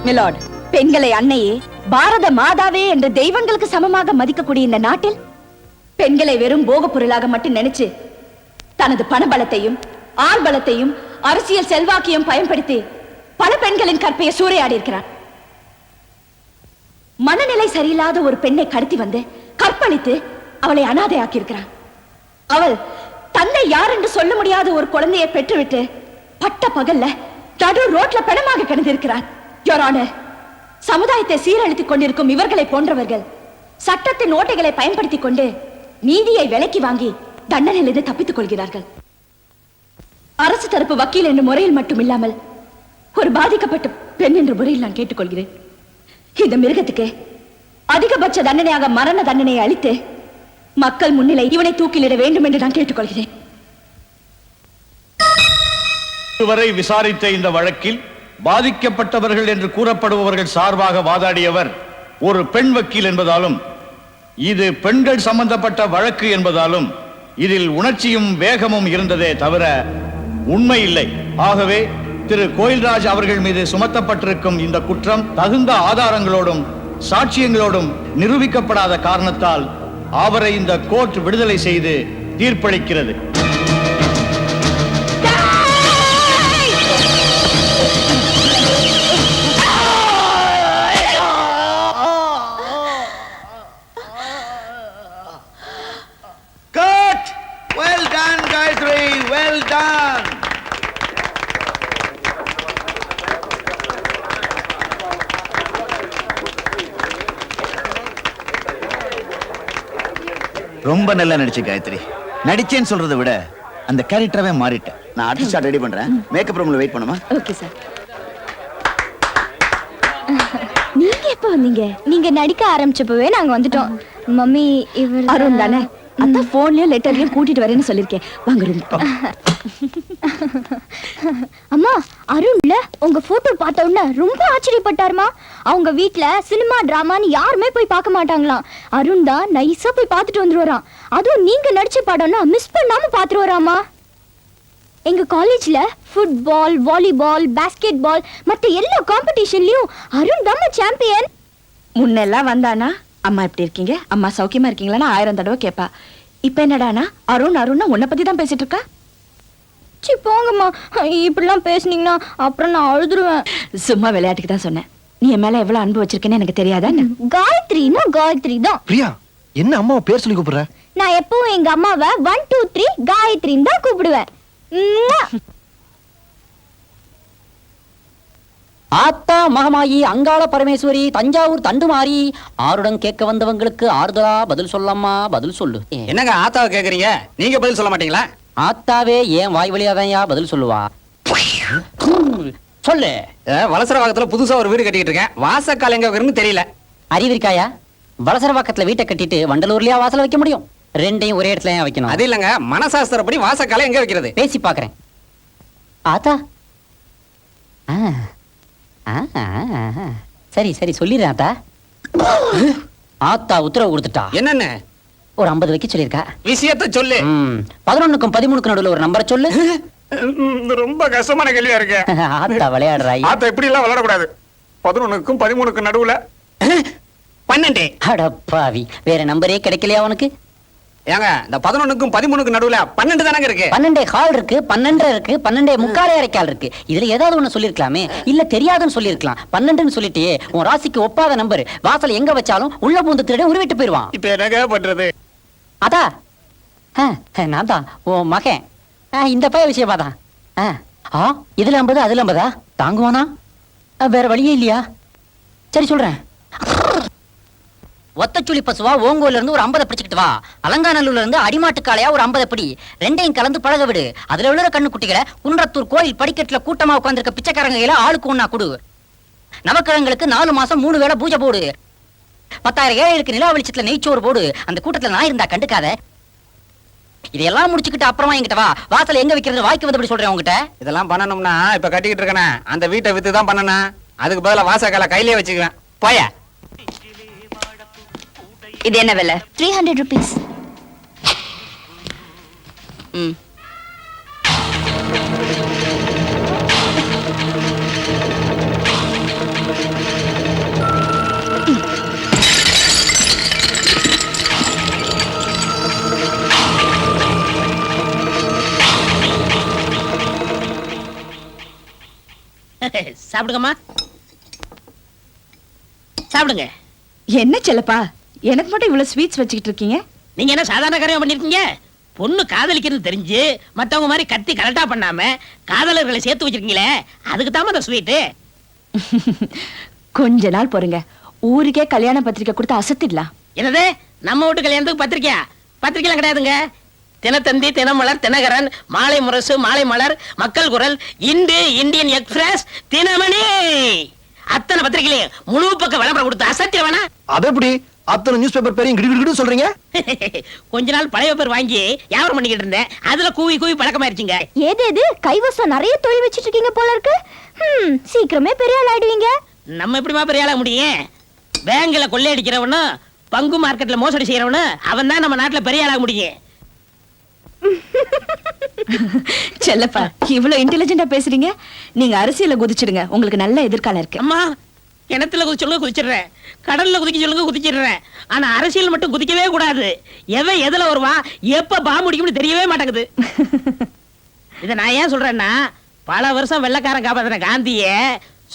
மிலாட், பெண்களை அன்னையே, பாரத மாதாவே என்ற தெய்வங்களுக்கு சமமாக மதிக்கக்கூடிய இந்த நாட்டில் பெண்களை வெறும் போக பொருளாக மட்டும் நினைச்சு தனது பணபலத்தையும் ஆள்பலத்தையும் அரசியல் செல்வாக்கையும் பயன்படுத்தி பல பெண்களின் கற்பையை சூறையாடி இருக்கிறார். மனநிலை சரியில்லாத ஒரு பெண்ணை கடத்தி வந்து கற்பழித்து அவளை அனாதையாக்கி இருக்கிறார். அவள் தன்னை யார் என்று சொல்ல முடியாத ஒரு குழந்தையை பெற்றுவிட்டு பட்ட பகல்ல நடு ரோட்ல பிணமாக கிடந்திருக்கிறார். யுவர் ஆனர், சமுதாயத்தை சீரழித்துக் கொண்டிருக்கும் இவர்களை போன்றவர்கள் சட்டத்தின் ஓட்டைகளை பயன்படுத்திக் கொண்டு நீதியை விலைக்கு வாங்கி தண்டனையிலிருந்து தப்பித்துக் கொள்கிறார்கள். அரசு தரப்பு வக்கீல் என்ற முறையில் மட்டும் இல்லாமல் ஒரு பாதிக்கப்பட்ட பெண் என்ற முறையில் நான் கேட்டுக்கொள்கிறேன். இந்த மிருகத்துக்கு அதிகபட்ச தண்டனையாக மரண தண்டனையை அளித்து மக்கள் முன்னிலை இவனை தூக்கிலிட வேண்டும் என்று நான் கேட்டுக்கொள்கிறேன். இதுவரை விசாரித்த இந்த வழக்கில் பாதிக்கப்பட்டவர்கள் என்று கூறப்படுபவர்கள் சார்பாக வாதாடியவர் ஒரு பெண் வக்கீல் என்பதாலும் இது பெண்கள் சம்பந்தப்பட்ட வழக்கு என்பதாலும் இதில் உணர்ச்சியும் வேகமும் இருந்ததே தவிர உண்மை இல்லை. ஆகவே திரு கோயில்ராஜ் அவர்கள் மீது சுமத்தப்பட்டிருக்கும் இந்த குற்றம் தகுந்த ஆதாரங்களோடும் சாட்சியங்களோடும் நிரூபிக்கப்படாத காரணத்தால் அவரை இந்த கோர்ட் விடுதலை செய்து தீர்ப்பளிக்கிறது. Cut! Well done, Gayatri. Well done. ரொம்ப நல்லா நடிச்சு காயத்ரி. நடிச்சேன்னு சொல்றதை விட அந்த கேரக்டரவே மாறிட்டேன். நான் ஆர்டிஸ்ட் ஷாட் ரெடி பண்றேன். மேக்கப் ரூம்ல வெயிட் பண்ணுமா? Okay sir. நீங்க எப்ப வந்தீங்க? நீங்க நடிக்க ஆரம்பிச்சப்பவே நாங்க வந்துட்டோம். மம்மி இவர் அருண் தானே? அதான் போன்லயும் லெட்டர்லயும் கூட்டிட்டு வரேன்னு சொல்லிருக்கேன். வாங்க ரூம். அம்மா, அருண்ல உங்க போட்டோ பார்த்த உடனே ரொம்ப ஆச்சரியப்பட்டாருமா. அவங்க வீட்ல சினிமா டிராமான்னு யாருமே போய் பார்க்க மாட்டாங்களாம். அருண் தான் நைஸா போய் பார்த்துட்டு வந்துருவாராம். அதுவும் நீங்க நடிச்ச படம்னா மிஸ் பண்ணாம பார்த்துட்டு வராமா. எங்க காலேஜ்ல ஃபுட்பால், வாலிபால், பாஸ்கெட் பால் மத்த எல்லா காம்படிஷன்லயும் அருண் தான் சாம்பியன். முன்னெல்லாம் வந்தானா அம்மா எப்படி இருக்கீங்க, அம்மா சௌக்கியமா இருக்கீங்களான்னு 1000 தடவை கேப்பா. இப்ப என்னடானா அருண் அருண் உன்னை பத்தி தான் பேசிட்டு இருக்கா. சி போங்கம்மா, இப்படிலாம் பேசுனீங்கன்னா அப்புறம் நான் அழுதுருவேன். சும்மா விளையாட்டுக்கு தான் சொன்னேன். நீ என் மேல எவ்வளவு அன்பு வச்சிருக்கேன்னு எனக்கு தெரியாதா? காயத்ரினா காயத்ரி தான். பிரியா, என்ன அம்மாவை பேர் சொல்லி கூப்பிடுற? நான் எப்பவும் எங்க அம்மாவை 1 2 3 காயத்ரின்னு தான் கூப்பிடுவேன். ஆத்தா மகமாயி அங்காள பரமேஸ்வரி தஞ்சாவூர் தண்டுமாரி ஆருடன் கேட்க வந்தவங்களுக்கு ஆறுதலா பதில் சொல்லம்மா, பதில் சொல்லு. என்னங்க ஆத்தாவை கேக்குறீங்க? நீங்க பதில் சொல்ல மாட்டீங்களா? ஆத்தாவே ஏன் வாய் வழியாதான்யா பதில் சொல்லுவா. சொல்லு. வலசரவாக்கத்துல புதுசா ஒரு வீடு கட்டிட்டு இருக்கேன். வாசக்கால் எங்க இருக்குன்னு தெரியல. அறிவிருக்காயா? வலசரவாக்கத்துல வீட்டை கட்டிட்டு வண்டலூர்லயா வாசல் வைக்க முடியும்? ரெண்டையும் ஒரே இடத்துல வைக்கணும். அது இல்லங்க, மனசாஸ்திரப்படி வாசக்கால எங்க வைக்கிறது? பேசி பாக்குறேன். ஆத்தா சரி சரி சொல்லிடுறேன் ஆத்தா. ஆத்தா உத்தரவு கொடுத்துட்டா. என்னன்னு? ஒரு 50 வைக்க சொல்லியிருக்கா. விஷயத்த சொல்லு. 11க்கும் 13க்கும் நடுவுல ஒரு நம்பரை சொல்லு. ரொம்ப கஷ்டமான கேள்வியா இருக்கு. ஆத்தா விளையாடுறாய். ஆத்தா இப்படி எல்லாம் விளையாடக்கூடாது. 11க்கும் 13க்கும் நடுவுல 12. அடப்பாவி, வேற நம்பரே கிடைக்கலையா உனக்கு? ஏங்க, இந்த 11க்கும் 13க்கும் நடுவுல 12 தானங்க இருக்கு. 12 கால் இருக்கு, 12 இருக்கு, 12 முக்காலே அரைக்கால் இருக்கு. இதுல ஏதாவது ஒண்ணு சொல்லிருக்கலாமே. இல்ல தெரியாதுன்னு சொல்லிருக்கலாம். 12ன்னு சொல்லிட்டு உன் ராசிக்கு ஒப்பாத நம்பர். வாசல் எங்க வச்சாலும் உள்ள பூந்து திருட உருவிட்டு போயிருவான். இப்ப என்னங்க பண்றது? அதா நான் தான் உன் மகன். இந்த பைய விஷயமா தான். இதுல 50 அதுல 50 தாங்குவானா? வேற வழியே இல்லையா? சரி சொல்றேன். ஒத்தச்சுளி பசுவா ஓங்கோல இருந்து ஒரு 50 பிடிச்சிக்கிட்டு வா. அலங்காநல்லூர்ல இருந்து அடிமாட்டு காளையா ஒரு 50 பிடி. ரெண்டையும் கலந்து பழக விடு. அதுல விழுற கண்ணு குட்டிகளை குன்றத்தூர் கோயில் படிக்கட்டுல கூட்டமா உட்கார்ந்திருக்க பிச்சைக்காரங்க கையில ஆளுக்கு ஒண்ணா கொடு. நவக்கிழங்களுக்கு 4 மாசம் 3 வேளை பூஜை போடு. 10,000 ஏழைகளுக்கு நிலா வெளிச்சத்துல நெய்ச்சோறு போடு. அந்த கூட்டத்துல நான் இருந்தா கண்டுக்காத. இதெல்லாம் முடிச்சுக்கிட்டு அப்புறமா என்கிட்ட வா. வாசல் எங்க வைக்கிறது வாய்க்கு வந்தபடி சொல்றேன் உங்ககிட்ட. இதெல்லாம் பண்ணணும்னா இப்ப கட்டிக்கிட்டு இருக்கேன். அந்த வீட்டை வித்து தான் பண்ணணும். அதுக்கு பதிலா வாசக்கால கையிலே வச்சுக்குவேன். போய. இது என்ன விலை? 300 rupees. சாப்பிடுங்கம்மா, சாப்பிடுங்க. என்ன செல்லப்பா, எனக்கு மட்டும் இவ்வளவு ஸ்வீட்ஸ் வச்சுக்கிட்டு இருக்கீங்க? நீங்க என்ன சாதாரண காரியம் பண்ணிருக்கீங்க? பொண்ணு காதலிக்கிறது தெரிஞ்சு மத்தவங்க மாதிரி கத்தி கரெக்டா பண்ணாம காதலர்களை சேர்த்து வச்சிருக்கீங்களே, அதுக்கு தான் அந்த ஸ்வீட்டு. கொஞ்ச நாள் பொறுங்க, ஊருக்கே கல்யாண பத்திரிக்கை கொடுத்து அசத்திடலாம். என்னது, நம்ம வீட்டு கல்யாணத்துக்கு பத்திரிக்கையா? பத்திரிக்கைலாம் கிடையாதுங்க. தினத்தந்தி, தினமலர், தினகரன், மாலை முரசு, மாலை மலர், மக்கள் குரல், இந்து, இந்தியன் எக்ஸ்பிரஸ், தினமணி, அத்தனை பத்திரிகையிலையும் முழு பக்க விளம்பரம் கொடுத்து அசத்திர வேணா? அது எப்படி அத்தனை நியூஸ் பேப்பர் பேரையும் கிடு சொல்றீங்க? கொஞ்ச நாள் பழைய பேப்பர் வாங்கி வியாபாரம் பண்ணிக்கிட்டு இருந்தேன். அதுல கூவி கூவி பழக்கமாயிருச்சுங்க. ஏது கைவசம் நிறைய தொழில் வச்சிட்டு இருக்கீங்க போல இருக்கு. சீக்கிரமே பெரிய ஆள் ஆயிடுவீங்க. நம்ம எப்படிமா பெரிய ஆள முடியும்? பேங்க்ல கொள்ளையடிக்கிறவனும் பங்கு மார்க்கெட்ல மோசடி செய்யறவனு அவன் தான் நம்ம நாட்டுல பெரிய ஆளாக முடியும். செல்லப்பா, இவ்வளவு இன்டெலிஜென்ட்டா பேசுறீங்க. நீங்க அரசியல குதிச்சிடுங்க, உங்களுக்கு நல்ல எதிர்காலம் இருக்கு. அம்மா, கிணத்துல குதிச்சு சொல்லுங்க குதிச்சிடுறேன், கடல்ல குதிக்க சொல்லுங்க குதிச்சிடுறேன். ஆனா அரசியல் மட்டும் குதிக்கவே கூடாது. எவன் எதுல வருவான், எப்ப பாம்பு முடிக்கும்னு தெரியவே மாட்டேங்குது. இத நான் ஏன் சொல்றேன்னா, பல வருஷம் வெள்ளக்காரன் காப்பாத்தின காந்திய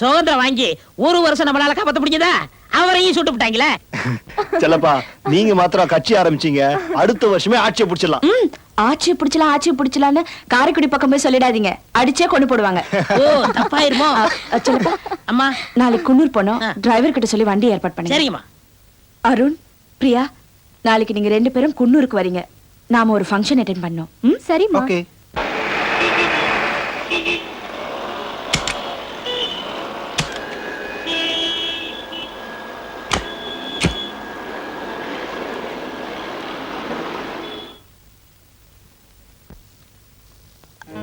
சுதந்திரம் வாங்கி ஒரு வருஷம் நம்மளால காப்பாத்த முடியுதா? அவரையும் சுட்டு விட்டாங்களே. செல்லப்பா, நீங்க மாத்திரம் கட்சி ஆரம்பிச்சீங்க, அடுத்த வருஷமே ஆட்சியை பிடிச்சிடலாம். ஆட்சி பிடிச்சலான்னு காரைக்குடி பக்கம் போய் சொல்லிடாதீங்க, அடிச்சே கொண்டு போடுவாங்க. ஓ, தப்பாயிருமோ? செல்லப்பா, அம்மா, நாளைக்கு குன்னூர் போனோம், டிரைவர் கிட்ட சொல்லி வண்டி ஏற்பாடு பண்ணுங்க. சரிங்கம்மா. அருண், பிரியா, நாளைக்கு நீங்க 2 பேரும் குன்னூருக்கு வரீங்க. நாம ஒரு ஃபங்க்ஷன் அட்டெண்ட் பண்ணோம். சரிம்மா. ஓகே.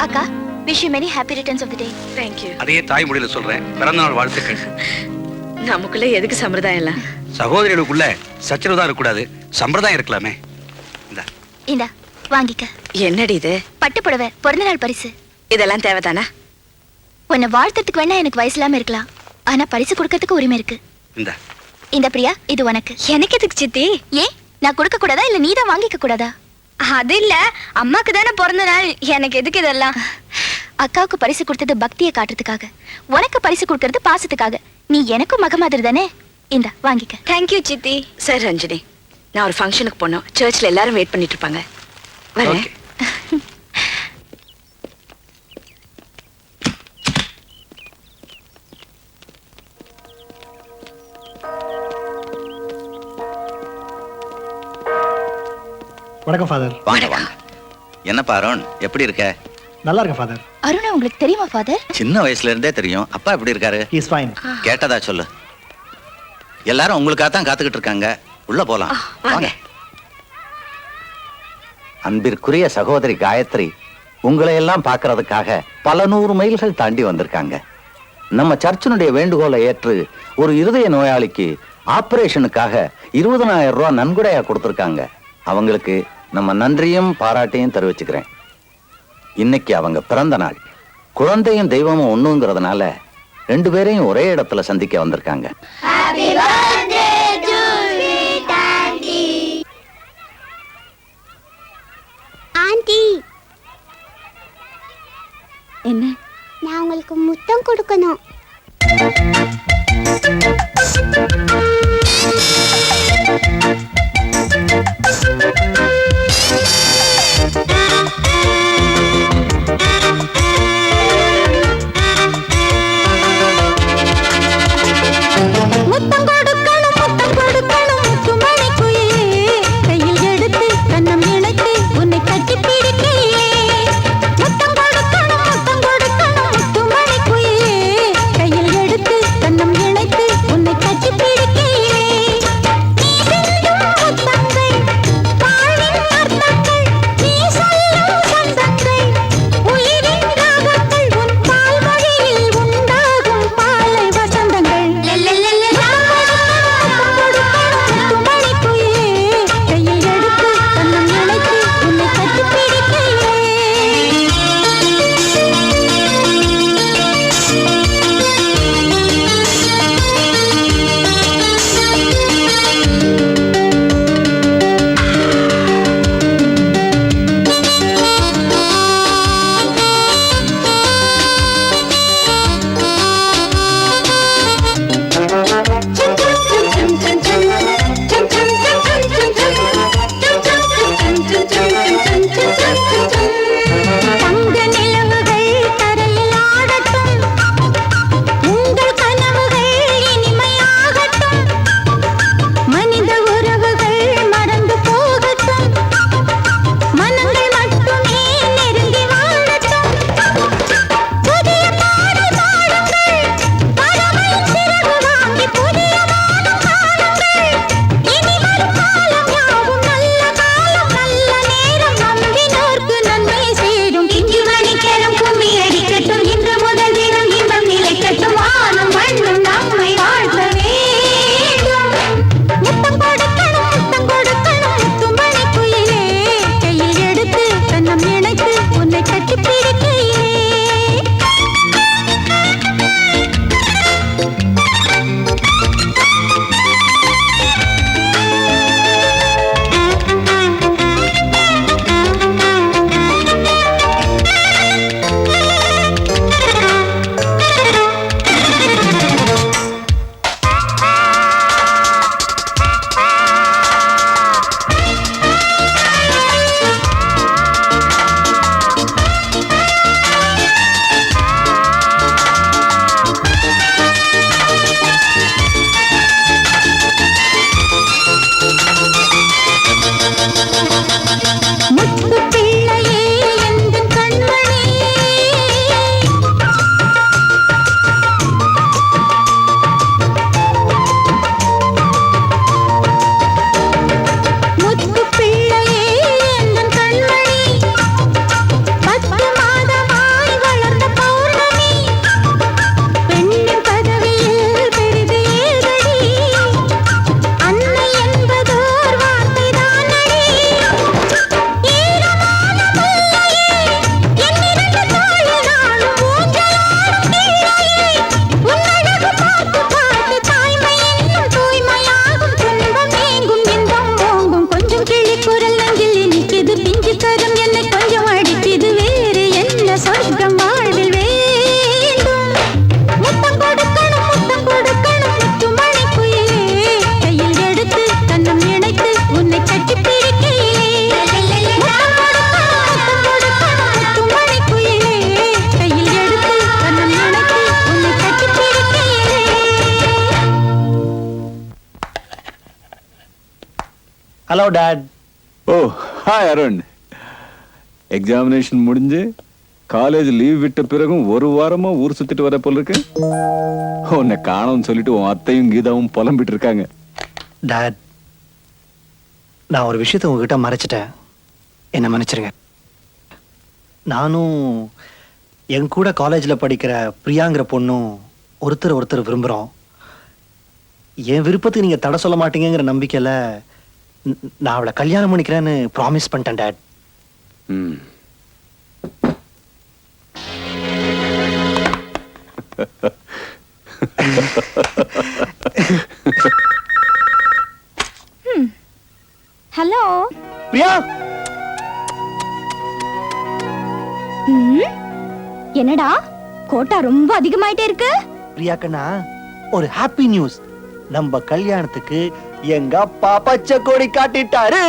அக்கா, wish you many happy returns of the day. Thank you. அதையே தாய்மொழியில சொல்றேன். பிறந்தநாள் வாழ்த்துக்கள். நமக்குள்ள எதுக்கு சம்பிரதாயம் இல்ல? சகோதரிகளுக்குள்ள சச்சரவு தான் இருக்கக்கூடாது, சம்பிரதாயம் இருக்கலாமே. இந்தா வாங்கிக்க. என்னடி இது? பட்டு புடவை, பிறந்தநாள் பரிசு. இதெல்லாம் தேவைதானா? உன்னை வாழ்த்துறதுக்கு வேணா எனக்கு வயசு இல்லாம இருக்கலாம், ஆனா பரிசு கொடுக்கறதுக்கு உரிமை இருக்கு. இந்த பிரியா, இது உனக்கு. எனக்கு எதுக்கு சித்தி? ஏன் நான் கொடுக்க கூடாதா இல்ல நீ தான் வாங்கிக்க கூடாதா? அது இல்ல, அம்மாக்கு தானே பிறந்த நாள், எனக்கு எதுக்கு இதெல்லாம்? அக்காவுக்கு பரிசு கொடுத்தது பக்தியை காட்டுறதுக்காக, உனக்கு பரிசு கொடுக்கறது பாசத்துக்காக. நீ எனக்கும் மக மாதிரி தானே. இந்தா வாங்கிக்க. தேங்க்யூ சித்தி. சரி ரஞ்சினி, நான் ஒரு ஃபங்க்ஷனுக்கு போனோம், சர்ச்ல எல்லாரும் வெயிட் பண்ணிட்டு இருப்பாங்க. வரேன். வணக்கம் ஃபாதர். வாங்க வாங்க. என்னப்பா அருண், எப்படி இருக்க? நல்லா இருக்கேன் ஃபாதர். அருணா உங்களுக்கு தெரியுமா ஃபாதர்? சின்ன வயசுல இருந்தே தெரியும். அப்பா எப்படி இருக்காரு? He is fine. கேட்டதா சொல்லு. எல்லாரும் உங்களுக்காக தான் காத்துக்கிட்டு இருக்காங்க. உள்ள போலாம். வாங்க. அன்பிற்குரிய சகோதரி காயத்ரி உங்களை எல்லாம் பார்க்கறதுக்காக பல 100 மைல்கள் தாண்டி வந்திருக்காங்க. நம்ம சர்ச்சினுடைய வேண்டுகோளை ஏற்று ஒரு இருதய நோயாளிக்கு ஆபரேஷனுக்காக 20,000 ரூபாய் நன்கொடையா கொடுத்திருக்காங்க. அவங்களுக்கு நம்ம நன்றியும் பாராட்டையும் தெரிவிச்சுக்கிறேன். இன்னைக்கு அவங்க பிறந்த நாள். குழந்தையும் தெய்வமும் ஒண்ணுங்கிறதுனால 2 பேரையும் ஒரே இடத்துல சந்திக்க வந்திருக்காங்க. ஆண்டி, என்ன? நான் உங்களுக்கு முத்தம் கொடுக்கணும். முத்தம் கொடுக்கணும், முத்தம் கொடுக்கணும், முத்துமணி குயிலே, கையில் எடுத்து கண்ணம் இணைத்து உன்னை கட்டி பிடிக்கையே. முத்தம் கொடுக்கணும், முத்தம் கொடுக்கணும், முத்துமணி குயிலே, கையில் எடுத்து கண்ணம் இணைத்து உன்னை கட்டி பிடிக்க ஹலோ டாட். ஓ ஹாய் அருண். எக்ஸாமினேஷன் முடிஞ்சு காலேஜ் லீவ் விட்ட பிறகும் ஒரு வாரமா ஊர் சுத்திட்டு வர போல இருக்கு. உன்னை காணோம்னு சொல்லிட்டு உன் அத்தையும் கீதாவும் புலம்பிட்டு இருக்காங்க. டாட், நான் ஒரு விஷயத்த உங்ககிட்ட மறைச்சிட்டேன், என்ன மன்னிச்சிருங்க. நானும் என் கூட காலேஜில் படிக்கிற பிரியாங்கிற பொண்ணும் ஒருத்தர் விரும்புகிறோம். என் விருப்பத்துக்கு நீங்கள் தடை சொல்ல மாட்டீங்கிற நம்பிக்கையில் நான் அவளை கல்யாணம் பண்ணிக்கிறேன்னு ப்ராமிஸ் பண்ணிட்டேன் டாட். ஹலோ பிரியா. என்னடா கோட்டா ரொம்ப அதிகமாயிட்டே இருக்கு. பிரியா கண்ணா, ஒரு ஹாப்பி நியூஸ். நம்ம கல்யாணத்துக்கு எங்க அப்பா பச்சை கொடி காட்டிட்டாரு.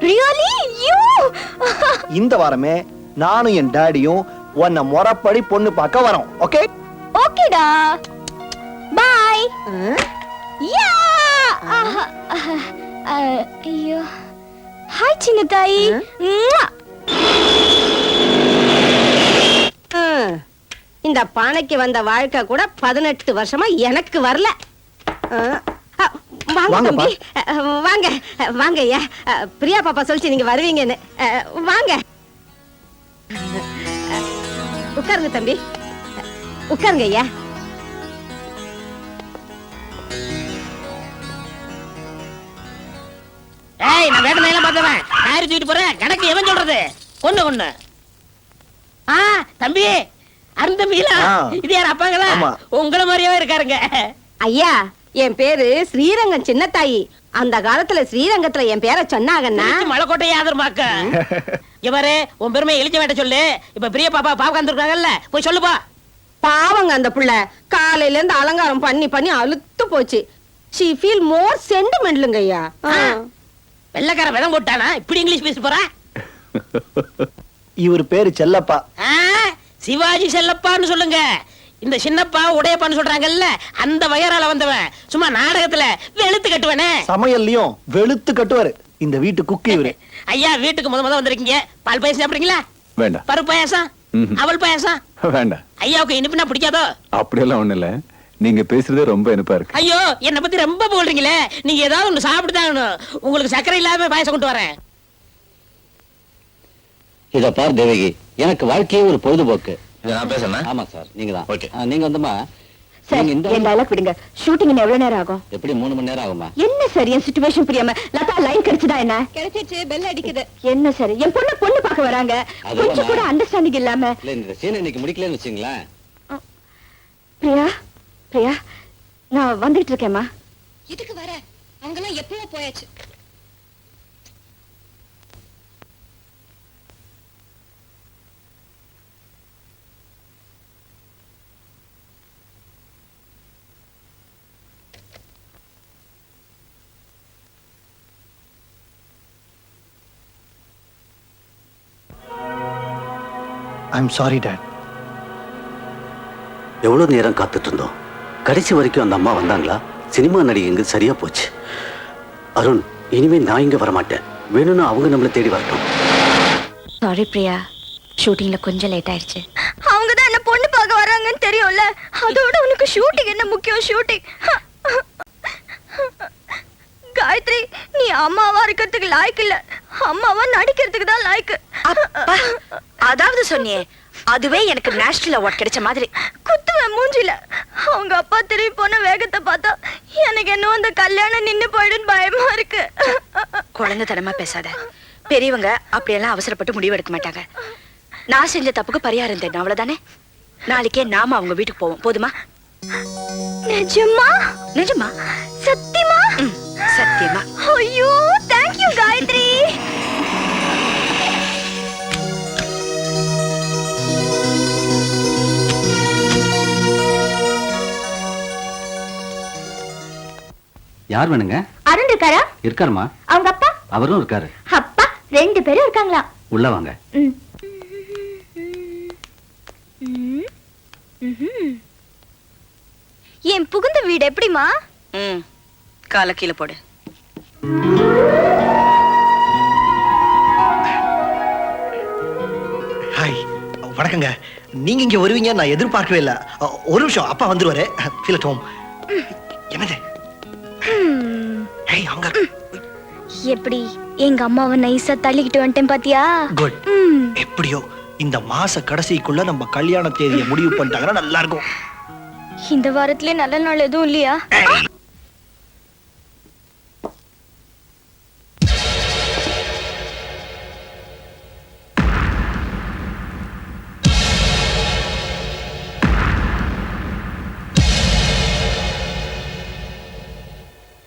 ரியலி? யூ இந்த வாரமே நானும் என் டாடியும் உன்னை முறைப்படி பொண்ணு பார்க்க வரோம். ஓகே? ஓகேடா. பை. யா. ஐயோ. ஹாய் சின்ன தாய். இந்த பானைக்கு வந்த வாழ்க்கை கூட 18 வருஷமா எனக்கு வரல. வாங்க தம்பி, வாங்க வாங்க ஐயா. பிரியா பாப்பா சொல்லிச்சு நீங்க வருவீங்கன்னு. வாங்க உட்காருங்க தம்பி, உட்காருங்க ஐயா. ஏய், நான் வேட்டை எல்லாம் பார்த்தவன். காரி தூக்கிட்டு போறேன். கணக்கு எவன் சொல்றது? ஒண்ணு தம்பி, அருந்தம்பிங்களா? இது யார் அப்பாங்களா? உங்களை மாதிரியே இருக்காருங்க. ஐயா, என் பேரு ஸ்ரீரங்கம் சின்னத்தாயி. அந்த காலத்துல ஸ்ரீரங்கத்துல என் பேரை சொன்னாங்கன்னா மலைக்கோட்டையை ஆதரமாக்க. இவரு உன் பெருமை எழுச்ச வேட்ட சொல்லு. இப்ப பிரிய பாப்பா பாப்பா வந்திருக்காங்கல்ல, போய் சொல்லுப்பா. பாவங்க அந்த புள்ள காலையில இருந்து அலங்காரம் பண்ணி பண்ணி அழுத்து போச்சு. she feel more sentimental ஐயா. வெள்ளக்கார விதம் போட்டானா இப்படி இங்கிலீஷ் பேச போறா? இவர் பேரு செல்லப்பா. சிவாஜி செல்லப்பான்னு சொல்லுங்க. இந்த சின்னப்பா உடையப்பான்னு சொல்றாங்கல்ல, அந்த வயரால வந்தவன். சும்மா நாடகத்துல வெளுத்து கட்டுவனே, சமையல்லையும் வெளுத்து கட்டுவாரு. இந்த வீட்டு குக்கு இவரு. ஐயா, வீட்டுக்கு முத வந்திருக்கீங்க. பால் பாயசம் சாப்பிடுறீங்களா? வேண்டாம். பருப்பு பாயசம், அவல் பாயசம் வேண்டாம். ஐயாவுக்கு இனிப்புனா பிடிக்காதோ? அப்படியெல்லாம் ஒண்ணு இல்ல, நீங்க பேசுறதே ரொம்ப இனிப்பா இருக்கு. ஐயோ, என்ன பத்தி ரொம்ப போடுறீங்களே. நீங்க ஏதாவது ஒண்ணு சாப்பிட்டுதான். உங்களுக்கு சர்க்கரை இல்லாம பாயசம் கொண்டு வரேன். இத பார் தேவகி, எனக்கு வாழ்க்கையே ஒரு பொழுதுபோக்கு. நான் பேசுறேன். ஆமா சார், நீங்க தான். நீங்க வந்துமா சார், என் டயலாக் விடுங்க. ஷூட்டிங் எவ்வளவு நேரம் ஆகும்? எப்படி 3 மணி நேரம் ஆகுமா? என்ன சார் என் சிச்சுவேஷன் புரியாம? லதா லைன் கிடைச்சதா? என்ன கிடைச்சிச்சு, பெல் அடிக்குது. என்ன சார், என் பொண்ணு பார்க்க வராங்க. கொஞ்சம் கூட அண்டர்ஸ்டாண்டிங் இல்லாம. இல்ல, இந்த சீன் இன்னைக்கு முடிக்கலன்னு வச்சுங்களேன். பிரியா, பிரியா, நான் வந்துட்டு இருக்கேம்மா. இதுக்கு வர அங்கெல்லாம் எப்பவோ போயாச்சு. I'm sorry dad. எவ்வளவு நேரம் காத்துட்டு இருந்தோம். கடைசி வரைக்கும் அந்த அம்மா வந்தாங்களா? சினிமா நடிகை இங்க சரியா போச்சு. அருண், இனிமே நான் இங்க வரமாட்டேன். வேணும்னா அவங்க நம்மளை தேடி வரட்டும். சாரி பிரியா, ஷூட்டிங்ல கொஞ்சம் லேட் ஆயிடுச்சு. அவங்க தான் என்ன பொண்ணு பார்க்க வராங்கன்னு தெரியும்ல, அதோட உனக்கு ஷூட்டிங் என்ன முக்கியம்? ஷூட்டிங். காயத்ரி, நீ அம்மாவா இருக்கிறதுக்கு லாய்க்கு இல்ல, அம்மாவா நடிக்கிறதுக்கு தான் லாய்க்கு. அதாவது சொன்னியே, அதுவே எனக்கு நேஷனல் அவார்ட் கிடைச்ச மாதிரி. குத்துவேன் மூஞ்சில. அவங்க அப்பா திரும்பி போன வேகத்தை பார்த்தா எனக்கு இன்னும் அந்த கல்யாணம் நின்னு போயிடுன்னு பயமா இருக்கு. குழந்தைத்தனமா பேசாத. பெரியவங்க அப்படியெல்லாம் அவசரப்பட்டு முடிவெடுக்க மாட்டாங்க. நான் செஞ்ச தப்புக்கு பரிகாரம் தேடணும், அவ்வளவுதானே? நாளைக்கே நாம அவங்க வீட்டுக்கு போவோம், போதுமா? நிஜமா? நிஜமா? சத்தியமா? சத்தியமா. ஐயோ, தேங்க் யூ காயத்ரி. யார் வேணுங்க? அருண் இருக்காரா? இருக்காருமா. அவங்க அப்பா? அவரும் இருக்காரு. அப்பா 2 பேரும் இருக்காங்களா? உள்ள வாங்க. என் புகுந்த வீடு எப்படிமா? கால கீழே போடு. வணக்கங்க. நீங்க இங்க வருவீங்க நான் எதிர்பார்க்கவே இல்ல. ஒரு நிமிஷம், அப்பா வந்துருவாரு. Feel at home. என்னது? ஏய் அங்க எப்படி எங்க அம்மாவை நைஸா தள்ளிக்கிட்டு வந்துட்டேன் பாத்தியா? குட். எப்படியோ இந்த மாச கடைசிக்குள்ள நம்ம கல்யாண தேதியை முடிவு பண்ணிட்டாங்கன்னா நல்லா இருக்கும். இந்த வாரத்திலே நல்ல நாள் எதுவும் இல்லையா?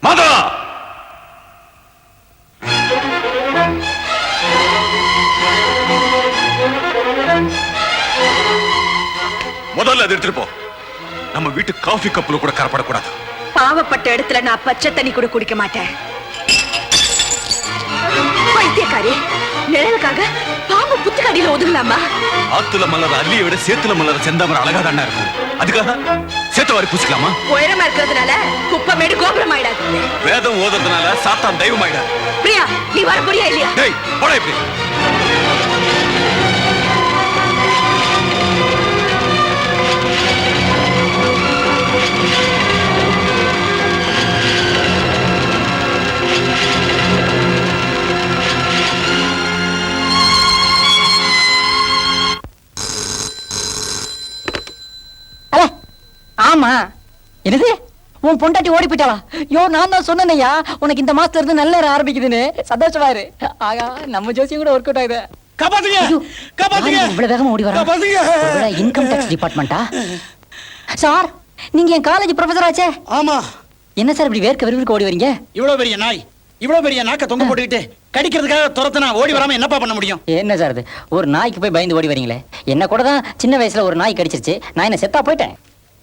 மாதா, முதல்ல அதை எடுத்துட்டு போ. நம்ம வீட்டு காஃபி கப்புல கூட கரப்படக்கூடாது. பாவப்பட்ட இடத்துல நான் பச்சை தண்ணி கூட குடிக்க மாட்டேன். பைத்தியக்காரி, நிழலுக்காக பாம்பு புத்துக்கடியில ஒதுங்கலாமா? ஆத்துல மலர அள்ளியை விட சேத்துல மலர செந்தாமரை அழகா தானே இருக்கும். அதுக்காக சேத்தவாரி பூசிக்கலாமா? உயரமா இருக்கிறதுனால குப்பமேடு கோபுரம் ஆயிடாது. வேதம் ஓதுறதுனால சாத்தான் தெய்வம் ஆயிடாது. பிரியா, நீ வர முடியா இல்லையா? டேய் போடா இப்படி. ஆமா, என்னது உன் பொண்டாட்டி ஓடி போயிட்டாளா? யோ, நான் தான் சொன்னேன்யா உனக்கு இந்த மாசத்துல இருந்து நல்ல நேரம் ஆரம்பிக்குதுன்னு. சந்தோஷமா இரு. ஆகா, நம்ம ஜோசியம் கூட ஒர்க் அவுட் ஆகுது. காப்பாத்துங்க, காப்பாத்துங்க. இவ்வளவு வேகமா ஓடி வரா? காப்பாத்துங்க. Income tax டிபார்ட்மெண்டா? சார், நீங்க என் காலேஜ் ப்ரொஃபசர் ஆச்சே? ஆமா. என்ன சார் இப்படி வேர்க்க விறுவிறுக்க ஓடி வரீங்க? இவ்வளவு பெரிய நாய், இவ்வளவு பெரிய நாக்க தொங்க போட்டுக்கிட்டு கடிக்கிறதுக்காக துரத்துனா ஓடி வராம என்னப்பா பண்ண முடியும்? என்ன சார் இது, ஒரு நாய்க்கு போய் பயந்து ஓடி வரீங்களே? என்ன கூட தான் சின்ன வயசுல ஒரு நாய் கடிச்சிருச்சு, நான் என்ன செத்தா போயிட்டேன்.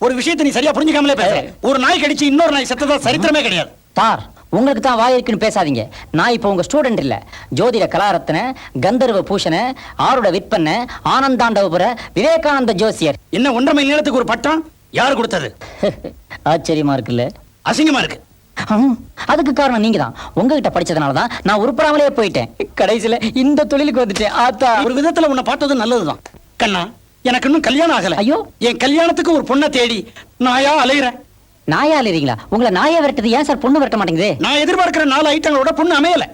ஒரு விஷயத்தை நீ சரியா புரிஞ்சுக்காமலே பேசுற. ஒரு நாய் கடிச்சு இன்னொரு நாய் செத்ததா சரித்திரமே கிடையாது. சார், உங்களுக்கு தான் வாய் இருக்குன்னு பேசாதீங்க. நான் இப்போ உங்க ஸ்டூடெண்ட் இல்ல. ஜோதிட கலாரத்ன, கந்தர்வ பூஷண, ஆருட விற்பன, ஆனந்தாண்டவபுர, விவேகானந்த ஜோசியர். என்ன 1.5 மைல் நீளத்துக்கு ஒரு பட்டம் யாரு கொடுத்தது? ஆச்சரியமா இருக்குல்ல? அசிங்கமா இருக்கு. அதுக்கு காரணம் நீங்க தான். உங்ககிட்ட படிச்சதுனால தான் நான் உருப்படாமலே போயிட்டேன். கடைசியில இந்த தொழிலுக்கு வந்துட்டேன். ஆத்தா, ஒரு விதத்துல உன்னை பார்த்தது நல்லதுதான். கண்ணா, எனக்கு இன்னும் கல்யாணம் ஆகல. ஐயோ, என் கல்யாணத்துக்கு ஒரு பொண்ணை தேடி நாயா அலையிறேன். நாயா அலைறீங்களா? உங்களை நாயா விரட்டது ஏன் சார் பொண்ணு விரட்ட மாட்டேங்குது? நான் எதிர்பார்க்கிற 4 ஐட்டங்களோட பொண்ணு அமையல.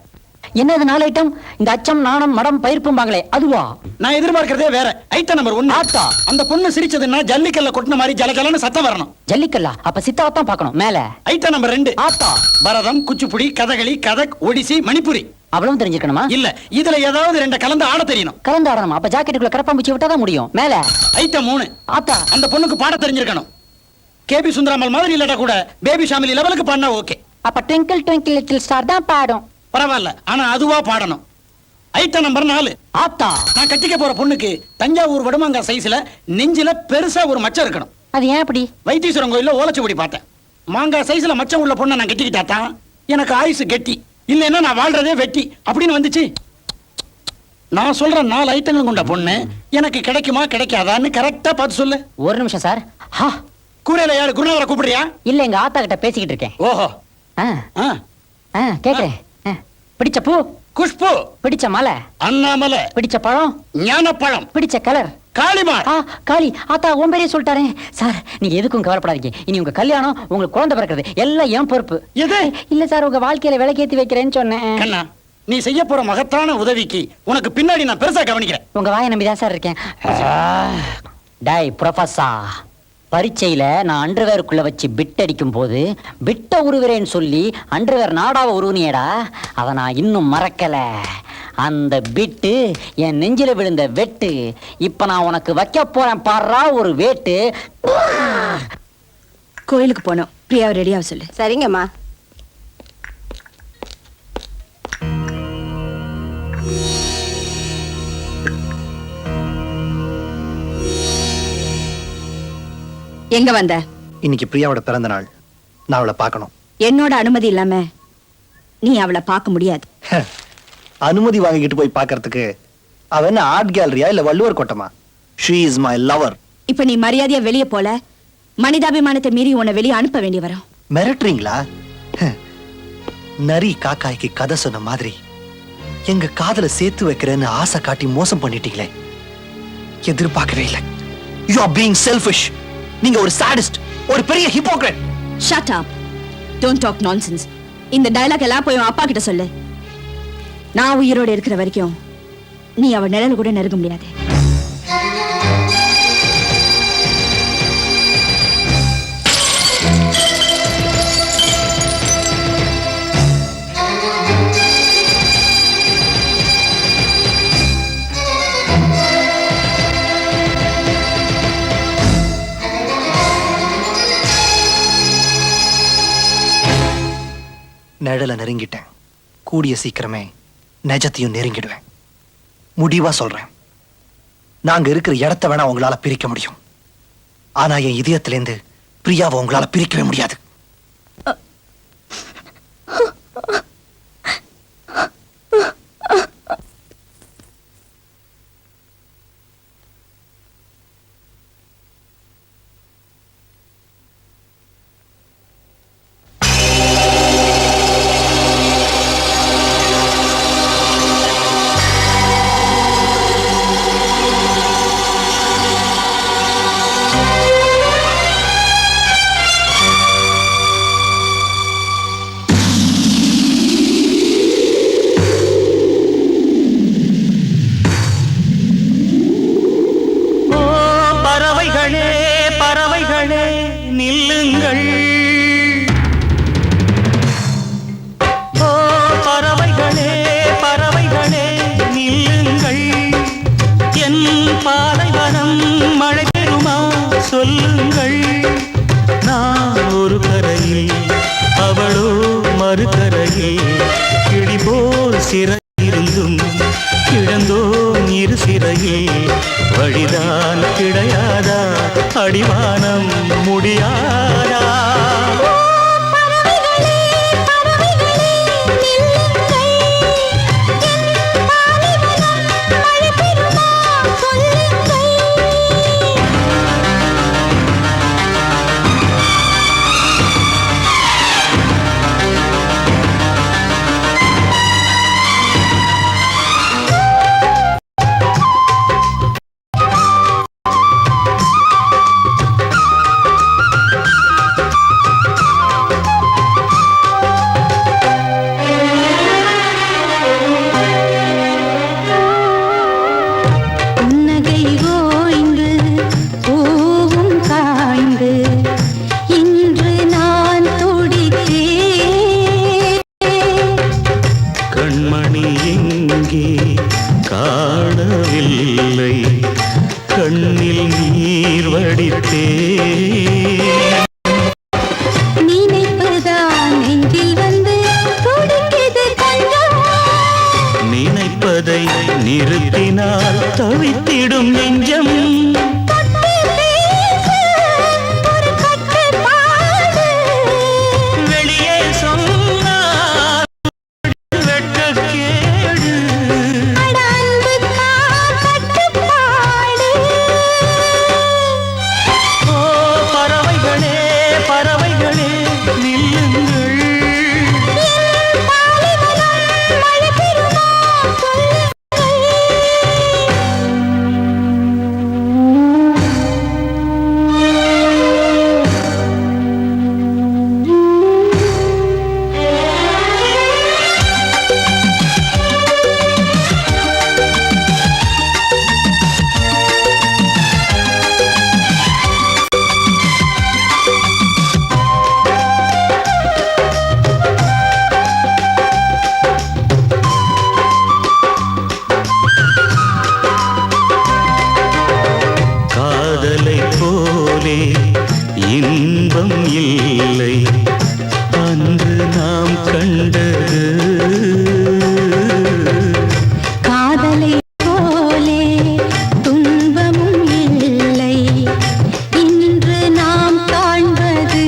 என்னது 4 ஐட்டம்? இந்த அச்சம், நாணம், மடம், பயிர்ப்பும்பாங்களே அதுவா? நான் எதிர்பார்க்கிறதே வேற. Item number 1. ஆத்தா, அந்த பொண்ணு சிரிச்சதுன்னா ஜல்லிக்கல்ல கொட்டின மாதிரி ஜலஜலன்னு சத்தம் வரணும். ஜல்லிக்கல்லா? அப்ப சித்தாவத்தான் பார்க்கணும். மேல ஐட்டம் நம்பர் 2. ஆத்தா, பரதம், குச்சிப்புடி, கதகளி, கதக், ஒடிசி, மணிப்புரி. அவ்வளவு தெரிஞ்சுக்கணுமா? இல்ல, இதுல ஏதாவது 2 கலந்து ஆட தெரியணும். கலந்து ஆடணுமா? அப்ப ஜாக்கெட்டுக்குள்ள கரப்பாம்பூச்சி விட்டாதான் முடியும். மேல ஐட்டம் 3. ஆத்தா, அந்த பொண்ணுக்கு பாட தெரிஞ்சிருக்கணும். கேபி சுந்தராமல் மாதிரி இல்லாட்டா கூட பேபி ஷாமிலி லெவலுக்கு பாடினா ஓகே. அப்ப ட்விங்கிள் ட்விங்கிள் லிட்டில் ஸ்டார் தான் பாடும். பரவாயில்ல, ஆனா அதுவா பாடணும். Item number 4. ஆத்தா, நான் கட்டிக்க போற பொண்ணுக்கு தஞ்சாவூர் வடுமாங்கா சைஸ்ல நெஞ்சில பெருசா ஒரு மச்சம் இருக்கணும். அது ஏன் அப்படி? வைத்தீஸ்வரன் கோயில்ல ஓலைச்சுவடி பார்த்தேன். மாங்கா சைஸ்ல மச்சம் உள்ள பொண்ணை நான் கட்டிக்கிட்டாதான் எனக்கு ஆயுசு கெட்டி, இல்லைன்னா நான் வாழ்றதே வெட்டி அப்படின்னு வந்துச்சு. நான் சொல்ற 4 ஐட்டங்கள் கொண்ட பொண்ணு எனக்கு கிடைக்குமா கிடைக்காதான்னு கரெக்டா பார்த்து சொல்லு. ஒரு நிமிஷம் சார். கூரையில யாரு குருநாதரை கூப்பிடுறியா? இல்ல, எங்க ஆத்தா கிட்ட பேசிக்கிட்டு இருக்கேன். ஓஹோ. கேக்குறேன். பிடிச்ச பூ குஷ்பு, பிடிச்ச மலை அண்ணாமலை, பிடிச்ச பழம் ஞானப்பழம், பிடிச்ச கலர் காளிமா. காளி. ஆத்தா, உன் பேரே சொல்லிட்டாரே சார். நீங்க எதுக்கும் கவலைப்படாதீங்க. இனி உங்க கல்யாணம், உங்களுக்கு குழந்தை பிறக்கிறது எல்லாம் என் பொறுப்பு. எது? இல்ல சார், உங்க வாழ்க்கையில விளக்கேத்தி வைக்கிறேன்னு சொன்னேன். கண்ணா, நீ செய்ய போற மகத்தான உதவிக்கு உனக்கு பின்னாடி நான் பெருசா கவனிக்கிறேன். உங்க வாயை நம்பிதான் சார் இருக்கேன். டேய் ப்ரொஃபசர், பரீட்சையில நான் அண்டர்வேருக்குள்ள வச்சு பிட் அடிக்கும் போது பிட்ட உருவுறேன்னு சொல்லி அண்டர்வேர் நாடாவை உருவினியடா. அதை நான் இன்னும் மறக்கல. அந்த பிட்டு என் நெஞ்சில விழுந்த வெட்டு. இப்ப நான் உனக்கு வைக்க போறேன் பாடுறா ஒரு வேட்டு. கோயிலுக்கு போனோம். பிரியாவை ரெடியாக சொல்லு. சரிங்கம்மா. எங்க வந்த? இன்னைக்கு பிரியாவோட பிறந்த நாள். நான் அவளை பார்க்கணும். என்னோட அனுமதி இல்லாம நீ அவளை பார்க்க முடியாது. அனுமதி வாங்கிக்கிட்டு போய் பார்க்கறதுக்கு அவ என்ன ஆர்ட் கேலரியா இல்ல வள்ளுவர் கோட்டமா? She is my lover. இப்ப நீ மரியாதையா வெளியே போல, மனிதாபிமானத்தை மீறி உன்னை வெளியே அனுப்ப வேண்டி வரும். மிரட்டுறீங்களா? நரி காக்காய்க்கு கதை சொன்ன மாதிரி எங்க காதல சேர்த்து வைக்கிறேன்னு ஆசை காட்டி மோசம் பண்ணிட்டீங்களே. எதிர்பார்க்கவே இல்லை. You are being selfish. நீங்க ஒரு சாடிஸ்ட், ஒரு பெரிய hypocrite. Shut up. Don't talk nonsense. இந்த டயலாக் எல்லாம் போய் அப்பா கிட்ட சொல்லு. நான் உயிரோட இருக்கிற வரைக்கும் நீ அவ நிழல கூட நெருங்க முடியாது. நிழல நெருங்கிட்டேன். கூடிய சீக்கிரமே நெஜத்தையும் நெருங்கிடுவேன். முடிவா சொல்றேன், நாங்க இருக்கிற இடத்த வேணா உங்களால பிரிக்க முடியும். ஆனா என் இதயத்திலேருந்து பிரியாவை உங்களால பிரிக்கவே முடியாது. நில்லுங்கள். ஓ பறவைகளே பறவைகளே நில்லுங்கள். என் பாலைவனம் மழை பெறுமா சொல்லுங்கள். நான் ஒரு கரையில் அவளோ மறுகரையில் கிளி போல் சிறையிருந்தும் கிடந்தோம் இரு சிறையில். வழிதான் கிடையாதா அடிவானம் முடியாதா? காணவில்லை கண்ணில் நீர் வடித்தே. நினைப்பதான் நெஞ்சில் வந்து துடிக்குது கொஞ்சம். நினைப்பதை நிறுத்தினால் தவித்திடும் நெஞ்சம். வெளியே சொன்னால் வெட்கக்கேடு. ஓ பறவைகளே பறவைகளே நில்லுங்கள். காதலை போலே இன்பம் இல்லை அன்று நாம் கண்டது. காதலை போலே துன்பமும் இல்லை இன்று நாம் காண்பது.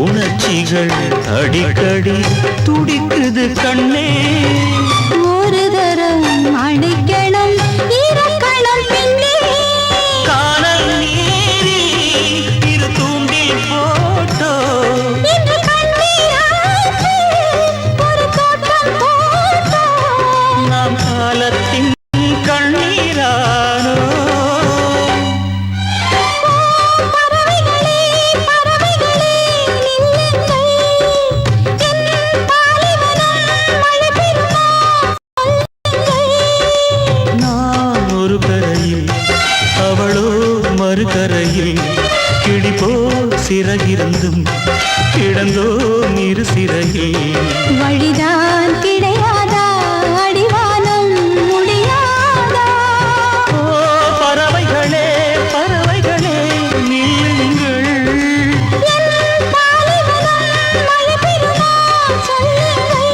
உணர்ச்சிகள் அடிக்கடி துடிக்குது கண்ணே. ஒரு தரம் அணைக்கணும் இறக்கணும் பின்னே. காணல் நீரி இரு தூண்டில் போட்டோ. இன்று கண்ணீராச்சு ஒரு தோட்டம் போட்டோ. நாம் காலத்தின் போல் சிறகிருந்தும் கிடந்தோம் இரு சிறையில். வழிதான் கிடையாதா அடிவானம் முடியாதா? ஓ பறவைகளே பறவைகளே நில்லுங்கள். என் பாலைவனம் மழை பெறுமா சொல்லுங்கள்.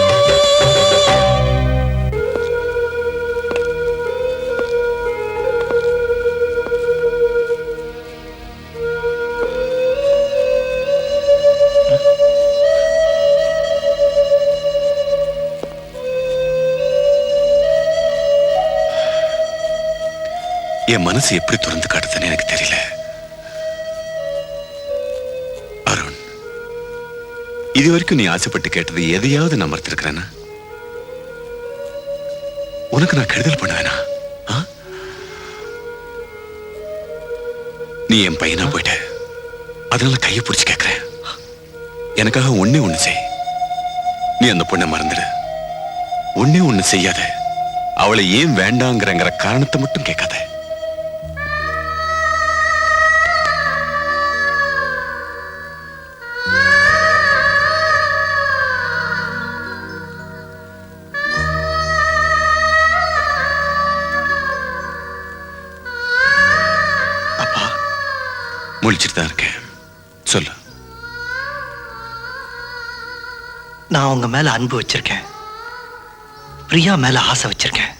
என் மனசு எப்படி திறந்து காட்டுதுன்னு எனக்கு தெரியல. அருண், இது வரைக்கும் நீ ஆசைப்பட்டு கேட்டது எதையாவது நான் மறுத்திருக்கிறேன்னா? உனக்கு நான் கெடுதல் பண்ணுவேனா? நீ என் பையனா போயிட்ட, அதனால கையை பிடிச்சு கேட்கிறேன். எனக்காக ஒண்ணே ஒண்ணு செய். நீ அந்த பொண்ணை மறந்துடு. ஒண்ணே ஒண்ணு செய்யாத. அவளை ஏன் வேண்டாங்கிற காரணத்தை மட்டும் கேட்காத. முழிச்சிட்டு தான் இருக்கேன். சொல்லு. நான் உங்க மேல அன்பு வச்சிருக்கேன். பிரியா மேல ஆசை வச்சிருக்கேன்.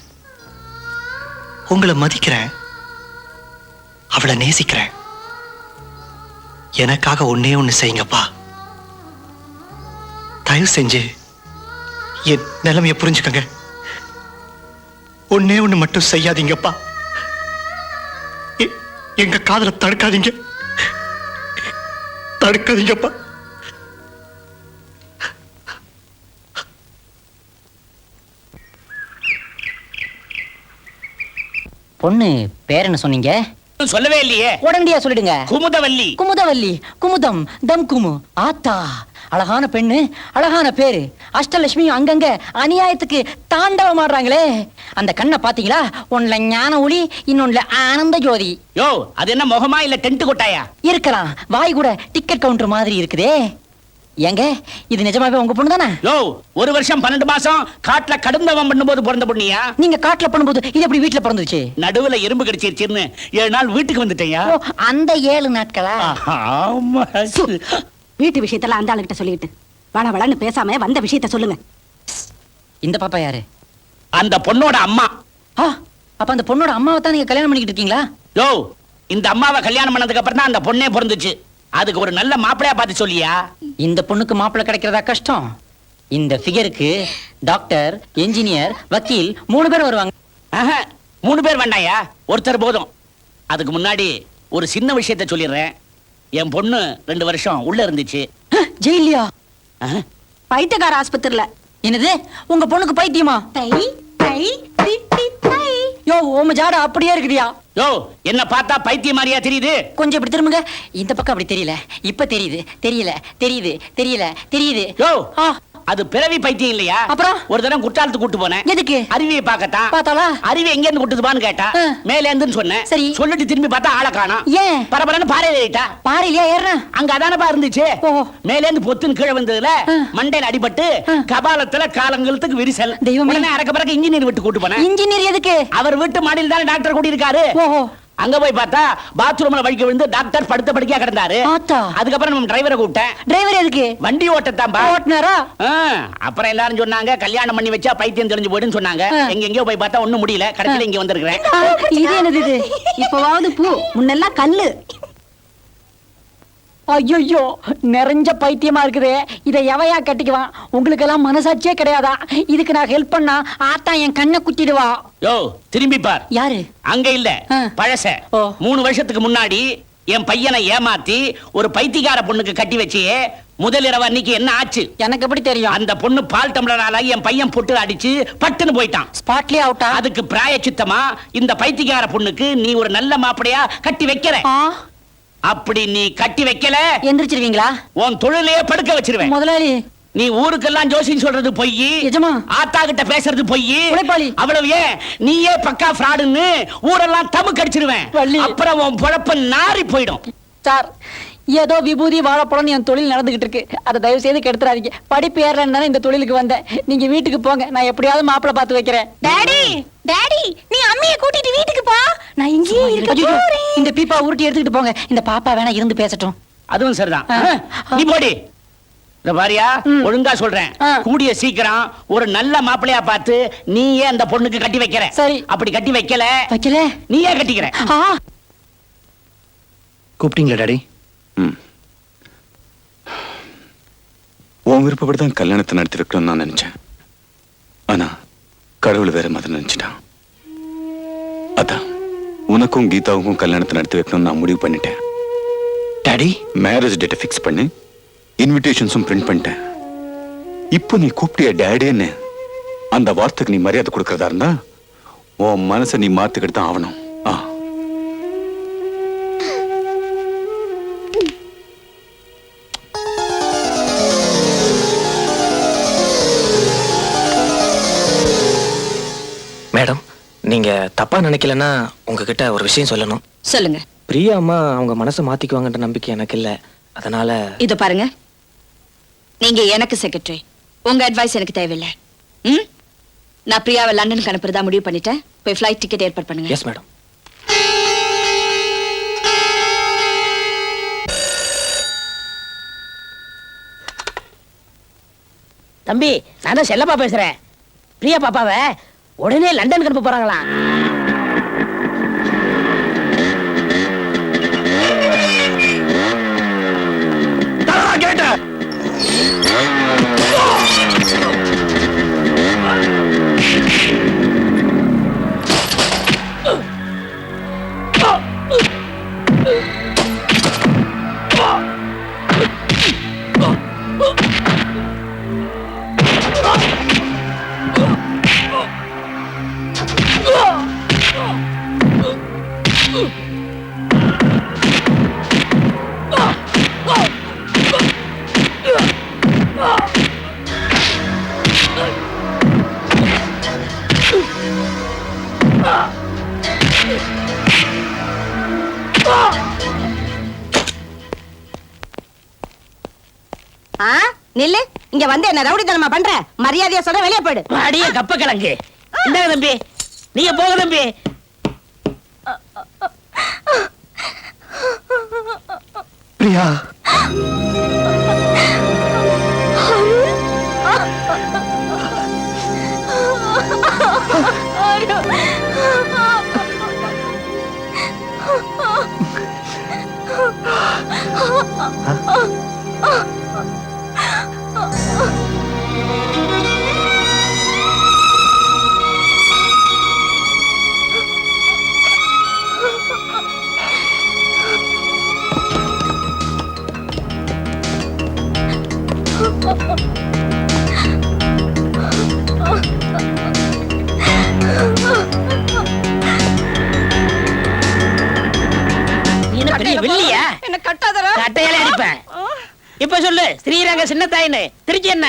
உங்களை மதிக்கிறேன். அவளை நேசிக்கிறேன். எனக்காக ஒண்ணே ஒண்ணு செய்யுங்கப்பா. தயவு செஞ்சு என் நிலைமைய புரிஞ்சுக்கங்க. ஒண்ணே ஒண்ணு மட்டும் செய்யாதீங்கப்பா. எங்க காதலை தடுக்காதீங்க. தடுக்காதீங்கப்பா. பொண்ணு பேர் என்ன சொன்னீங்க? சொல்லவே இல்லையே. உடனடியா சொல்லிடுங்க. குமுதவல்லி. குமுதவல்லி. குமுதம் தம் குமு. ஆத்தா, அழகான பெண்ணு, அழகான பேரு. அஷ்டலட்சுமியும் அங்கங்க அநியாயத்துக்கு தாண்டவம் ஆடுறாங்களே. அந்த கண்ணை பாத்தீங்களா? ஒன்னுல ஞான ஒளி, இன்னொன்னுல ஆனந்த ஜோதி. யோ, அது என்ன முகமா இல்ல டென்ட் கொட்டாயா? இருக்கலாம். வாய் கூட டிக்கெட் கவுண்டர் மாதிரி இருக்குதே. ஏங்க, இது நிஜமாவே உங்க பொண்ணு தானே? யோ, 1 வருஷம் 12 மாசம் காட்டுல கடுந்தவம் பண்ணும்போது பிறந்த பொண்ணியா? நீங்க காட்டுல பண்ணும்போது இது எப்படி வீட்டுல பிறந்துச்சு? நடுவுல எறும்பு கடிச்சிருச்சுன்னு 7 நாள் வீட்டுக்கு வந்துட்டேயா? அந்த 7 நாட்களா? ஆமா. வீட்டு விஷயத்தெல்லாம் அந்த ஆளுகிட்ட சொல்லிட்டு வள வளன்னு பேசாம வந்த விஷயத்த சொல்லுங்க. இந்த பாப்பா யாரு? அந்த பொண்ணோட அம்மா. அப்ப அந்த பொண்ணோட அம்மாவை தான் நீங்க கல்யாணம் பண்ணிக்கிட்டு இருக்கீங்களா? யோ, இந்த அம்மாவை கல்யாணம் பண்ணதுக்கு அப்புறம் தான் அந்த பொண்ணே பிறந்துச்சு. அதுக்கு ஒரு நல்ல மாப்பிளையா பார்த்து சொல்லியா? இந்த பொண்ணுக்கு மாப்பிள்ளை கிடைக்கிறதா கஷ்டம். இந்த ஃபிகருக்கு டாக்டர், என்ஜினியர், வக்கீல் 3 பேர் வருவாங்க. 3 பேர் வேண்டாயா, ஒருத்தர் போதும். அதுக்கு முன்னாடி ஒரு சின்ன விஷயத்த சொல்லிடுறேன். என் பொண்ணு 2 வருஷம் உள்ள இருந்துச்சு. ஜெயிலியா? பைத்தியக்கார ஆஸ்பத்திரியில. என்னது, உங்க பொண்ணுக்கு பைத்தியமா? தை தை திட்டி தை. யோ, ஓம ஜாட அப்படியே இருக்குடியா? யோ, என்ன பார்த்தா பைத்தியம் மாதிரியா தெரியுது? கொஞ்சம் இப்படி திரும்புங்க. இந்த பக்கம் அப்படி தெரியல, இப்ப தெரியுது. தெரியல, தெரியுது, தெரியல, தெரியுது. யோ, அது பிறவி பைத்தியம் இல்லையா? அப்புறம் ஒரு தடவை குற்றாலத்துக்கு கூட்டு போனேன். எதுக்கு? அருவியை பார்க்கத்தான். பார்த்தாளா? அருவி எங்க இருந்து கூட்டுதுபான்னு கேட்டா, மேல இருந்துன்னு சொன்னேன். சரி. சொல்லிட்டு திரும்பி பார்த்தா ஆளை காணோம். ஏன்? பரபரன்னு பாறையில ஏறிட்டா. பாறையிலயா ஏறணும்? அங்க அதானப்பா இருந்துச்சு. மேல இருந்து பொத்துன்னு கீழே வந்ததுல மண்டையில அடிபட்டு கபாலத்துல காலங்களுக்கு விரிசல். உடனே அறக்க பறக்க இன்ஜினியர் விட்டு கூட்டு போனேன். இன்ஜினியர் எதுக்கு? அவர் வீட்டு மாடியில் தானே டாக்டர் கூட்டி இருக்காரு. அங்க போய் பார்த்தா பாத்ரூம்ல வழிக்க விழுந்து டாக்டர் படுத்த படுக்கையா கிடந்தாரு. அதுக்கப்புறம் நம்ம டிரைவரை கூப்பிட்டேன். டிரைவர் எதுக்கு? வண்டி ஓட்டத்தாம்பா. ஓட்டுனாரா? அப்புறம் எல்லாரும் சொன்னாங்க கல்யாணம் பண்ணி வச்சா பைத்தியம் தெரிஞ்சு போயிடுன்னு சொன்னாங்க. எங்கெங்கயோ போய் பார்த்தா ஒண்ணும் முடியல. கடைசியில இங்க வந்திருக்கிறேன். இது என்னது இது? இப்பவாவது பூ, முன்னெல்லாம் கல்லு. ஐயோ, நிறைஞ்ச பைத்தியமா இருக்குதே. இதை எவையா கட்டிக்குவான்? உங்களுக்கு எல்லாம் மனசாட்சியே கிடையாதா? இதுக்கு நான் ஹெல்ப் பண்ணா ஆத்தா என் கண்ணை குத்திடுவா. யோ, திரும்பி பார். யாரு? அங்க இல்ல, பழச. 3 வருஷத்துக்கு முன்னாடி என் பையனை ஏமாத்தி ஒரு பைத்தியக்கார பொண்ணுக்கு கட்டி வச்சியே, முதல் இரவு அன்னைக்கு என்ன ஆச்சு? எனக்கு எப்படி தெரியும்? அந்த பொண்ணு பால் டம்ளரால என் பையன் பொட்டு அடிச்சு பட்டுன்னு போயிட்டான். ஸ்பாட்லயே அவுட்டா? அதுக்கு பிராயச்சித்தமா இந்த பைத்தியக்கார பொண்ணுக்கு நீ ஒரு நல்ல மாப்பிளையா கட்டி வைக்கிற. அப்படி நீ கட்டி வைக்கல, எந்திரிச்சிருவீங்களா? உன் தொழிலையே படுக்க வச்சிருவேன். முதலாளி, நீ ஊருக்கெல்லாம் ஜோசியம் சொல்றது பொய். ஆத்தா கிட்ட பேசுறது பொய். அவ்வளவு ஏன், நீயே பக்கா ஃப்ராடுன்னு ஊரெல்லாம் தமுக்கு அடிச்சிருவேன். அப்புறம் உன் பொழப்பு நாரி போயிடும். சார், ஏதோ விபூதி வாழைப்பழம் என் தொழில் நடந்துகிட்டு இருக்கு. அதை தயவு செய்து கெடுத்துறாதீங்க. படிப்பு ஏறலன்னு இந்த தொழிலுக்கு வந்தேன். நீங்க வீட்டுக்கு போங்க, நான் எப்படியாவது மாப்பிள்ளை பார்த்து வைக்கிறேன். டாடி டாடி நீ அம்மியை கூட்டிட்டு வீட்டுக்கு போ, நான் இங்கேயே இருக்க போறேன். இந்த பீப்பா உருட்டி எடுத்துக்கிட்டு போங்க. இந்த பாப்பா வேணா இருந்து பேசட்டும். அதுவும் சரிதான். நீ போடி. இந்த பாரியா, ஒழுங்கா சொல்றேன், கூடிய சீக்கிரம் ஒரு நல்ல மாப்பிள்ளையா பார்த்து நீயே அந்த பொண்ணுக்கு கட்டி வைக்கிற. சரி. அப்படி கட்டி வைக்கல நீயே கட்டிக்கிற. கூப்பிட்டீங்களா டாடி? உன் விருப்பப்படி தான் கல்யாணத்தை நடத்தி வைக்கணும்னு நான் நினைச்சேன். ஆனா கடவுள் வேற மாதிரி நினைச்சிட்டான். அதான் உனக்கும் கீதாவுக்கும் கல்யாணத்தை நடத்தி வைக்கணும்னு நான் முடிவு பண்ணிட்டேன். டாடி, மேரேஜ் டேட்டை ஃபிக்ஸ் பண்ணி இன்விடேஷன்ஸும் பிரிண்ட் பண்ணிட்டேன். இப்போ நீ கூப்பிட்டிய டேடின்னு அந்த வார்த்தைக்கு நீ மரியாதை கொடுக்கறதா இருந்தா உன் மனசை நீ மாத்திக்கிட்டு தான் ஆகணும். மேடம், நீங்க தப்பா நினைக்கலன்னா உங்ககிட்ட ஒரு விஷயம் சொல்லணும். சொல்லுங்க. பிரியா அம்மா அவங்க மனசை மாத்திக்குவாங்கன்ற நம்பிக்கை எனக்கு இல்ல. அதனால இது பாருங்க, நீங்க எனக்கு செக்ரட்டரி, உங்க அட்வைஸ் எனக்கு தேவையில்லை. நான் பிரியாவை லண்டனுக்கு அனுப்புறதா முடிவு பண்ணிட்டேன். போய் ஃப்ளைட் டிக்கெட் ஏற்பாடு பண்ணுங்க. Yes madam. தம்பி, நான் தான் செல்லப்பா பேசுறேன். பிரியா பாப்பாவை உடனே லண்டனுக்கு அனுப்ப போறாங்களா? நில்லு, இங்க வந்து என்ன ரவுடித்தனமா பண்ற? மரியாதையா சொல்ற, வெளியே போயிடு. அடியே கப்ப கிழங்கு. இந்தாங்க தம்பி, நீங்க போக தம்பி. பிரியா, என்ன கட்டாதரா? கட்டையால அடிப்பேன். இப்ப சொல்லு, ஸ்ரீரங்க சின்னத்தாயின்னு திருச்சி என்ன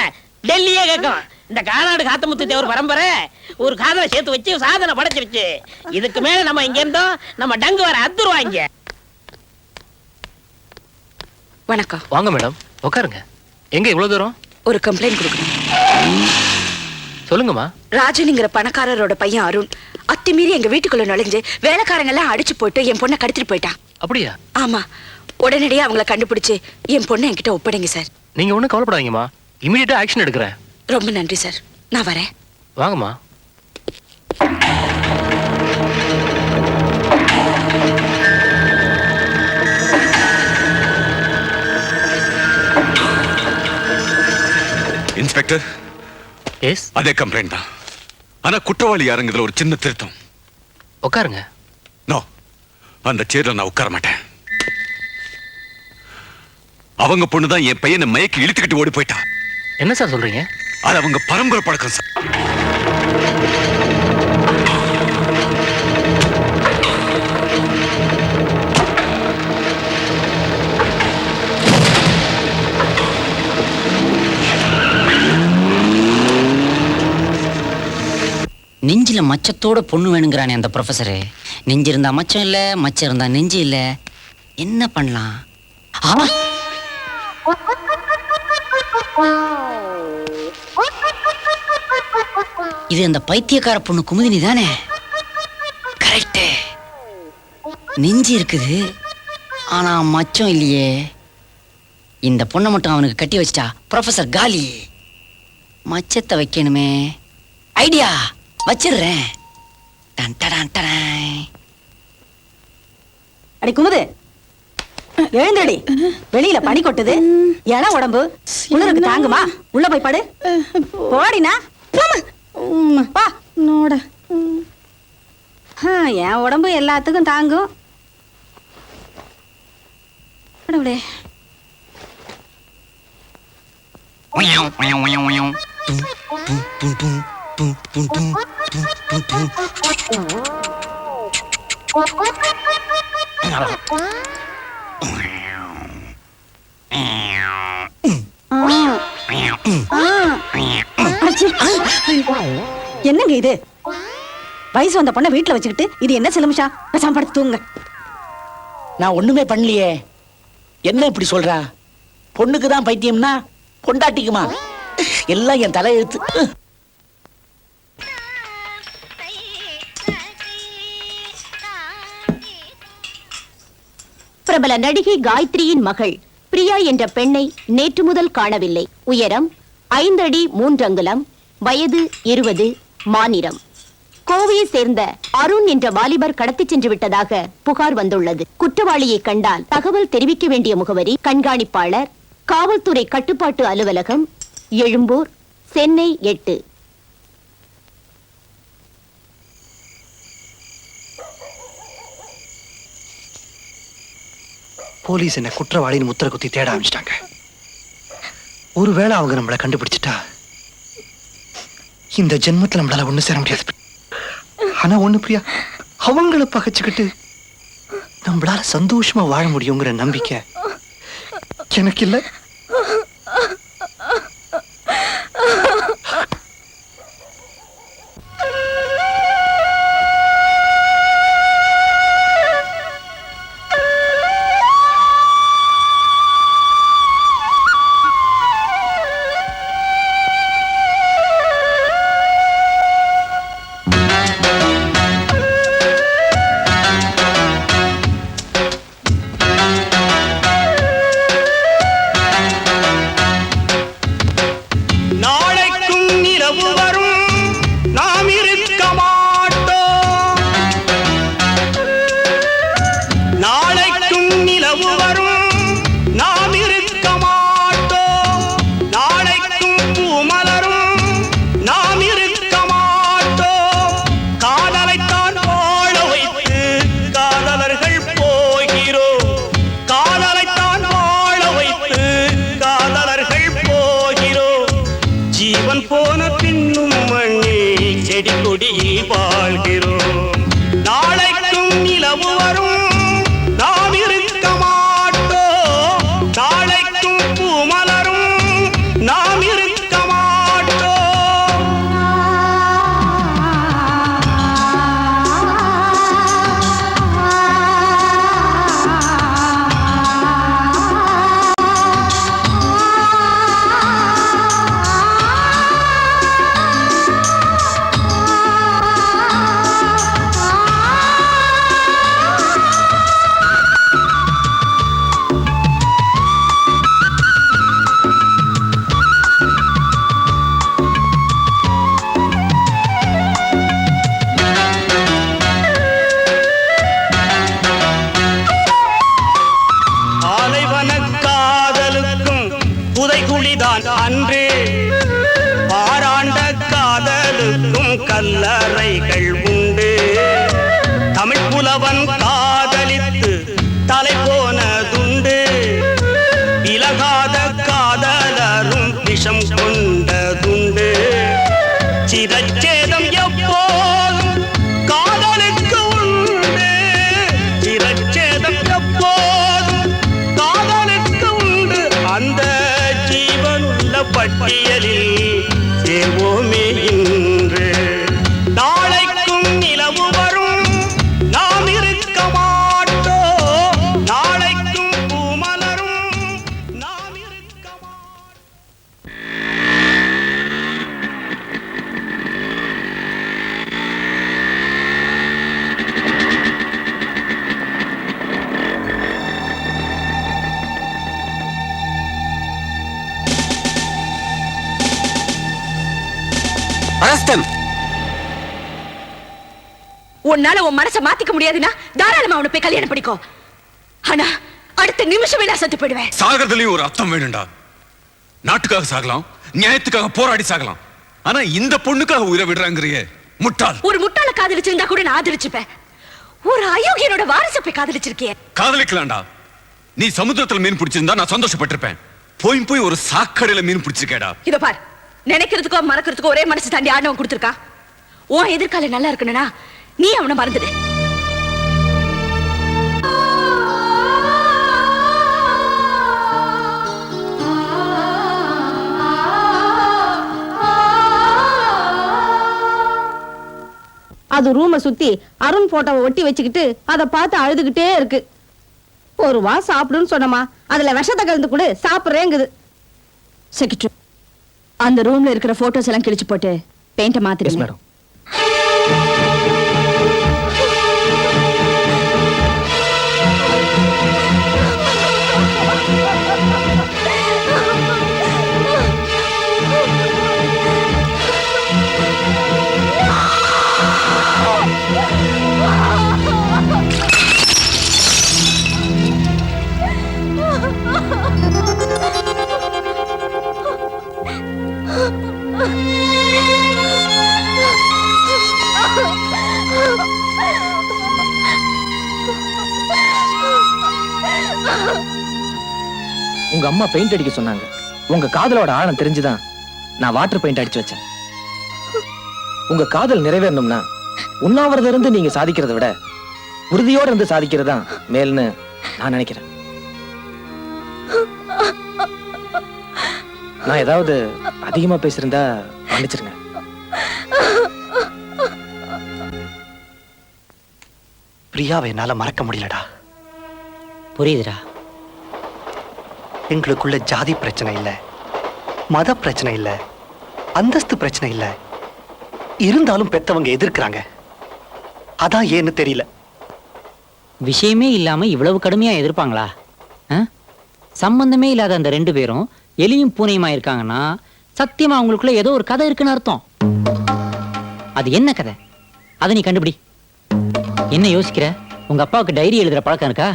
டெல்லியே கேட்கும். இந்த கானாடு காத்தமுத்து தேவர் பரம்பரை ஒரு காதலை சேர்த்து வச்சு சாதனை படைச்சிருச்சு. இதுக்கு மேல நம்ம இங்க இருந்தோம் நம்ம டங்கு வர அத்துருவாங்க. வணக்கம். வாங்க மேடம், உட்காருங்க. எங்க இவ்வளவு தூரம்? ஒரு கம்ப்ளைண்ட் கொடுக்கணும். சொல்லுங்கம்மா. ராஜனுங்கிற பணக்காரரோட பையன் அருண் அத்துமீறி எங்க வீட்டுக்குள்ள நுழைஞ்சு வேலைக்காரங்க எல்லாம் அடிச்சு போட்டு என் பொண்ணை கடத்திட்டு போயிட்டான். அப்படியா? ஆமா, உடனடியா அவங்கள கண்டுபிடிச்சு என் பொண்ணை என்கிட்ட ஒப்படைங்க சார். நீங்க ஒண்ணும் கவலைப்படாதீங்கம்மா, இமிடியேட்டா ஆக்ஷன் எடுக்கிறேன். ரொம்ப நன்றி சார், நான் வரேன். வாங்கம்மா. இன்ஸ்பெக்டர், எஸ், அதே கம்ப்ளைண்ட் தான். ஆனா குற்றவாளி யாருங்கிறதுல ஒரு சின்ன திருத்தம். உட்காருங்க. நோ, அந்த சேர்ல நான் உட்கார மாட்டேன். அவங்க பொண்ணுதான் என் பையனை மயக்கி இழுத்துக்கிட்டு ஓடி போயிட்டா. என்ன சார் சொல்றீங்க? அது அவங்க பரம்பரை பழக்கம் சார். நெஞ்சில மச்சத்தோட பொண்ணு வேணுங்கிறானே அந்த ப்ரொஃபஸரு. நெஞ்சு இருந்தா மச்சம் இல்ல, மச்சம் இருந்தா நெஞ்சு இல்ல. என்ன பண்ணலாம்? இது அந்த பைத்தியக்கார பொண்ணு குமுதினி தானே? கரெக்ட். நெஞ்சு இருக்குது, ஆனா மச்சம் இல்லையே. இந்த பொண்ணை மட்டும் அவனுக்கு கட்டி வச்சிட்டா ப்ரொஃபசர் காலி. மச்சத்தை வைக்கணுமே. ஐடியா, வச்சிடுறேன். அடி குமுது, எழுந்தடி. வெளியில பனி கொட்டுது, என உடம்பு குளிருக்கு தாங்குமா? உள்ள போய் படு. போடினா பா நோட. என் உடம்பு எல்லாத்துக்கும் தாங்கும். கடவுளே. என்னங்க இது? வயசு வந்த பொண்ணை வீட்டுல வச்சுக்கிட்டு இது என்ன சிலமிஷா? பேசாம படுத்து தூங்க. நான் ஒண்ணுமே பண்ணலையே. என்ன இப்படி சொல்றா? பொண்ணுக்கு தான் பைத்தியம்னா பொண்டாட்டிக்குமா? எல்லாம் என் தலையெழுத்து. பிரபல நடிகை காயத்ரியின் மகள் பிரியா என்ற பெண்ணை நேற்று முதல் காணவில்லை. உயரம் 5 அடி 3 அங்குலம், வயது 20, மாநிலம் கோவையை சேர்ந்த அருண் என்ற வாலிபர் கடத்தி சென்று விட்டதாக புகார் வந்துள்ளது. குற்றவாளியை கண்டால் தகவல் தெரிவிக்க வேண்டிய முகவரி: கண்காணிப்பாளர், காவல்துறை கட்டுப்பாட்டு அலுவலகம், எழும்பூர், சென்னை 8. போலீஸ் என்ன குற்றவாளின்னு முத்திர குத்தி தேட ஆரம்பிச்சிட்டாங்க. ஒருவேளை அவங்க நம்மளை கண்டுபிடிச்சிட்டா இந்த ஜென்மத்துல நம்மளால ஒண்ணு சேர முடியாது. ஆனா ஒண்ணு பிரியா, அவங்கள பகைச்சுக்கிட்டு நம்மளால சந்தோஷமா வாழ முடியுங்கிற நம்பிக்கை எனக்கு இல்ல. கல்லறைகள் உண்டு. தமிழ் புலவன் காதலித்து தலை போனதுண்டு. விலகாத காதலரும் விஷம் கொண்டதுண்டு. சிரச்சேதம் எப்போதும் காதலுக்கு உண்டு. சிரச்சேதம் எப்போதும் காதலுக்கு உண்டு. அந்த ஜீவனுள்ள பட்டியலில் சேர்வோமே இன்று. நாளைக்கும் நிலவு வரும், நாம் இருக்க மாட்டோம். நாளைக்கும் பூமலரும், Arrest him. உன்னால உன் மனசை மாத்திக்க முடியாதுன்னா தாராளமா அவனை போய் கல்யாணம் பண்ணிக்கோ. ஆனா அடுத்த நிமிஷமே நான் செத்து போயிடுவேன். சாகிறதுலயும் ஒரு அர்த்தம் வேணும்டா. நாட்டுக்காக சாகலாம், நியாயத்துக்காக போராடி சாகலாம். ஆனா இந்த பொண்ணுக்காக உயிரை விடுறாங்கறியே முட்டாள். ஒரு முட்டாள காதலிச்சிருந்தா கூட நான் ஆதரிச்சுப்பேன். ஒரு அயோக்கியனோட வாரிசை போய் காதலிச்சிருக்கியே. காதலிக்கலாம்டா. நீ சமுத்திரத்துல மீன் பிடிச்சிருந்தா நான் சந்தோஷப்பட்டிருப்பேன். போய் ஒரு சாக்கடையில மீன் பிடிச்சிருக்கேடா. இதோ பார், நினைக்கிறதுக்கோ மறக்கிறதுக்கோ ஒரே மனசு தாண்டி ஆண்டவன் கொடுத்திருக்கா. உன் எதிர்காலம் நல்லா இருக்கணும்னா நீ அவனை மறந்துடு. அது ரூமை சுத்தி அருண் போட்டோவை ஒட்டி வச்சுக்கிட்டு அதை பார்த்து அழுதுகிட்டே இருக்கு. ஒரு வா சாப்பிடுன்னு சொன்னமா, அதுல விஷத்தை கலந்து கூட சாப்பிடுறேங்குது. செக்ரட்டரி, அந்த ரூம்ல இருக்கிற போட்டோஸ் எல்லாம் கிழிச்சு போட்டு பெயிண்ட மாத்திடுங்க. மேடம். உங்க அம்மா பெயிண்ட் அடிக்க சொன்னாங்க. உங்க காதலோட ஆழம் தெரிஞ்சுதான் நான் வாட்டர் பெயிண்ட் அடிச்சு வச்சேன். உங்க காதல் நிறைவேறணும்னா உண்ணாவிரதம் இருந்து நீங்க சாதிக்கிறத விட உறுதியோட இருந்து சாதிக்கிறதா மேல்னு நான் நினைக்கிறேன். நான் ஏதாவது அதிகமா பேசியிருந்தா மன்னிச்சிருங்க. பிரியாவை என்னால மறக்க முடியலடா. புரியுதுடா. எங்களுக்குள்ள ஜாதி பிரச்சனை இல்ல, மத பிரச்சனை இல்ல, அந்தஸ்து பிரச்சனை இல்ல. இருந்தாலும் பெத்தவங்க எதிர்க்கிறாங்க. அதான் ஏன்னு தெரியல. விஷயமே இல்லாம இவ்வளவு கடுமையா எதிர்ப்பாங்களா? சம்பந்தமே இல்லாத அந்த ரெண்டு பேரும் எலியும் பூனையுமா இருக்காங்கன்னா சத்தியமா அவங்களுக்குள்ள ஏதோ ஒரு கதை இருக்குன்னு அர்த்தம். அது என்ன கதை? அதை நீ கண்டுபிடி. என்ன யோசிக்கிற? உங்க அப்பாவுக்கு டைரி எழுதுற பழக்கம் இருக்கா?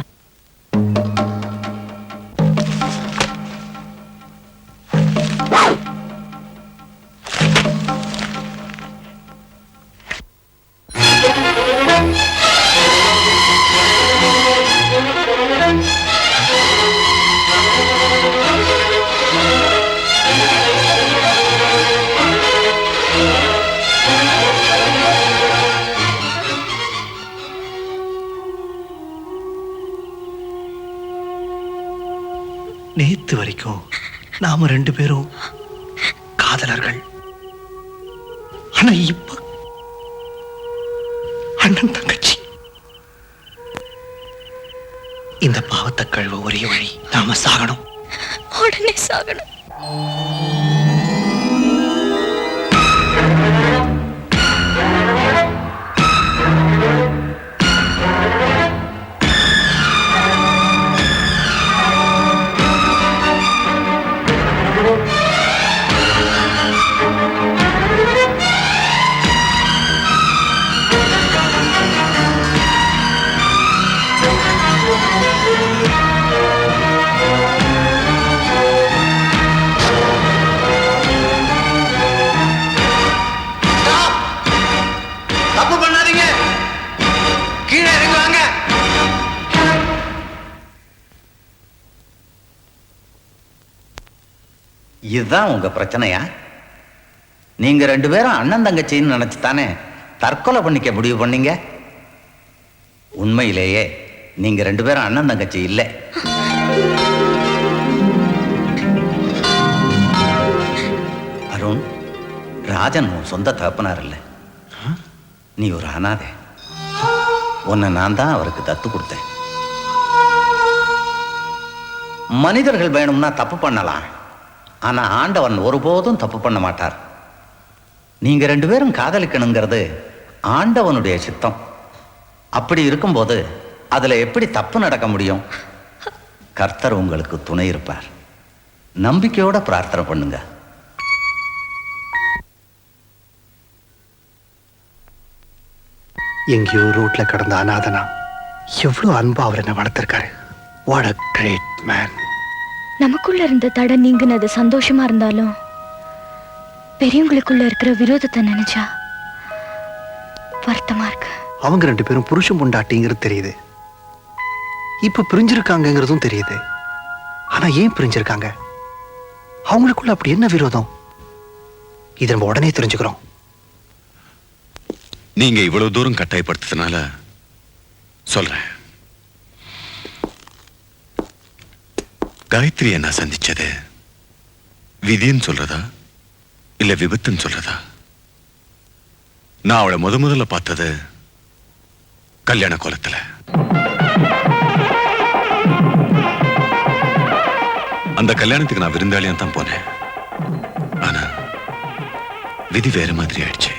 நேத்து வரைக்கும் நாம ரெண்டு பேரும் காதலர்கள். ஆனா இப்ப அண்ணன் தங்கச்சி. இந்த பாவத்தை கழுவ ஒரே வழி, நாம சாகணும். உடனே சாகணும். தப்பு பண்ணாதீங்க, கீழே இறங்குவாங்க. இதுதான் உங்க பிரச்சனையா? நீங்க ரெண்டு பேரும் அண்ணன் தங்கச்சின்னு நினைச்சுதானே தற்கொலை பண்ணிக்க முடிவு பண்ணீங்க? உண்மையிலேயே நீங்க ரெண்டு பேரும் அண்ணன் தங்கச்சி இல்லை. அருண், ராஜன் உன் சொந்த தகப்பனார் இல்லை. நீ ஒரு அனாதை. உன்னை நான் தான் அவருக்கு தத்து கொடுத்தேன். மனிதர்கள் வேணும்னா தப்பு பண்ணலாம், ஆனா ஆண்டவன் ஒருபோதும் தப்பு பண்ண மாட்டார். நீங்க ரெண்டு பேரும் காதலிக்கணுங்கிறது ஆண்டவனுடைய சித்தம். அப்படி இருக்கும்போது அதுல எப்படி தப்பு நடக்க முடியும்? கர்த்தர் உங்களுக்கு துணை இருப்பார். நம்பிக்கையோட பிரார்த்தனை பண்ணுங்க. எங்கேயோ ரோட்ல கடந்த அநாதனா எவ்வளவு அன்பா அவர் என்ன வளர்த்திருக்காரு. What a great man. நமக்குள்ள இருந்த தடை நீங்கினது சந்தோஷமா இருந்தாலும் பெரியவங்களுக்குள்ள இருக்கிற விரோதத்தை நினைச்சா வருத்தமா இருக்கு. அவங்க 2 பேரும் புருஷன் பொண்டாட்டிங்கிறது தெரியுது, இப்ப பிரிஞ்சிருக்காங்கிறதும் தெரியுது. ஆனா ஏன் பிரிஞ்சிருக்காங்க? அவங்களுக்குள்ள அப்படி என்ன விரோதம்? இதை நம்ம உடனே தெரிஞ்சுக்கிறோம். நீங்க இவ்வளவு தூரம் கட்டாயப்படுத்ததுனால சொல்றேன். காயத்ரியை நான் சந்திச்சது விதின்னு சொல்றதா இல்ல விபத்துன்னு சொல்றதா? நான் அவளை முதல்ல பார்த்தது கல்யாண கோலத்துல. அந்த கல்யாணத்துக்கு நான் விருந்தாளியா தான் போனேன். ஆனா விதி வேற மாதிரி ஆயிடுச்சு.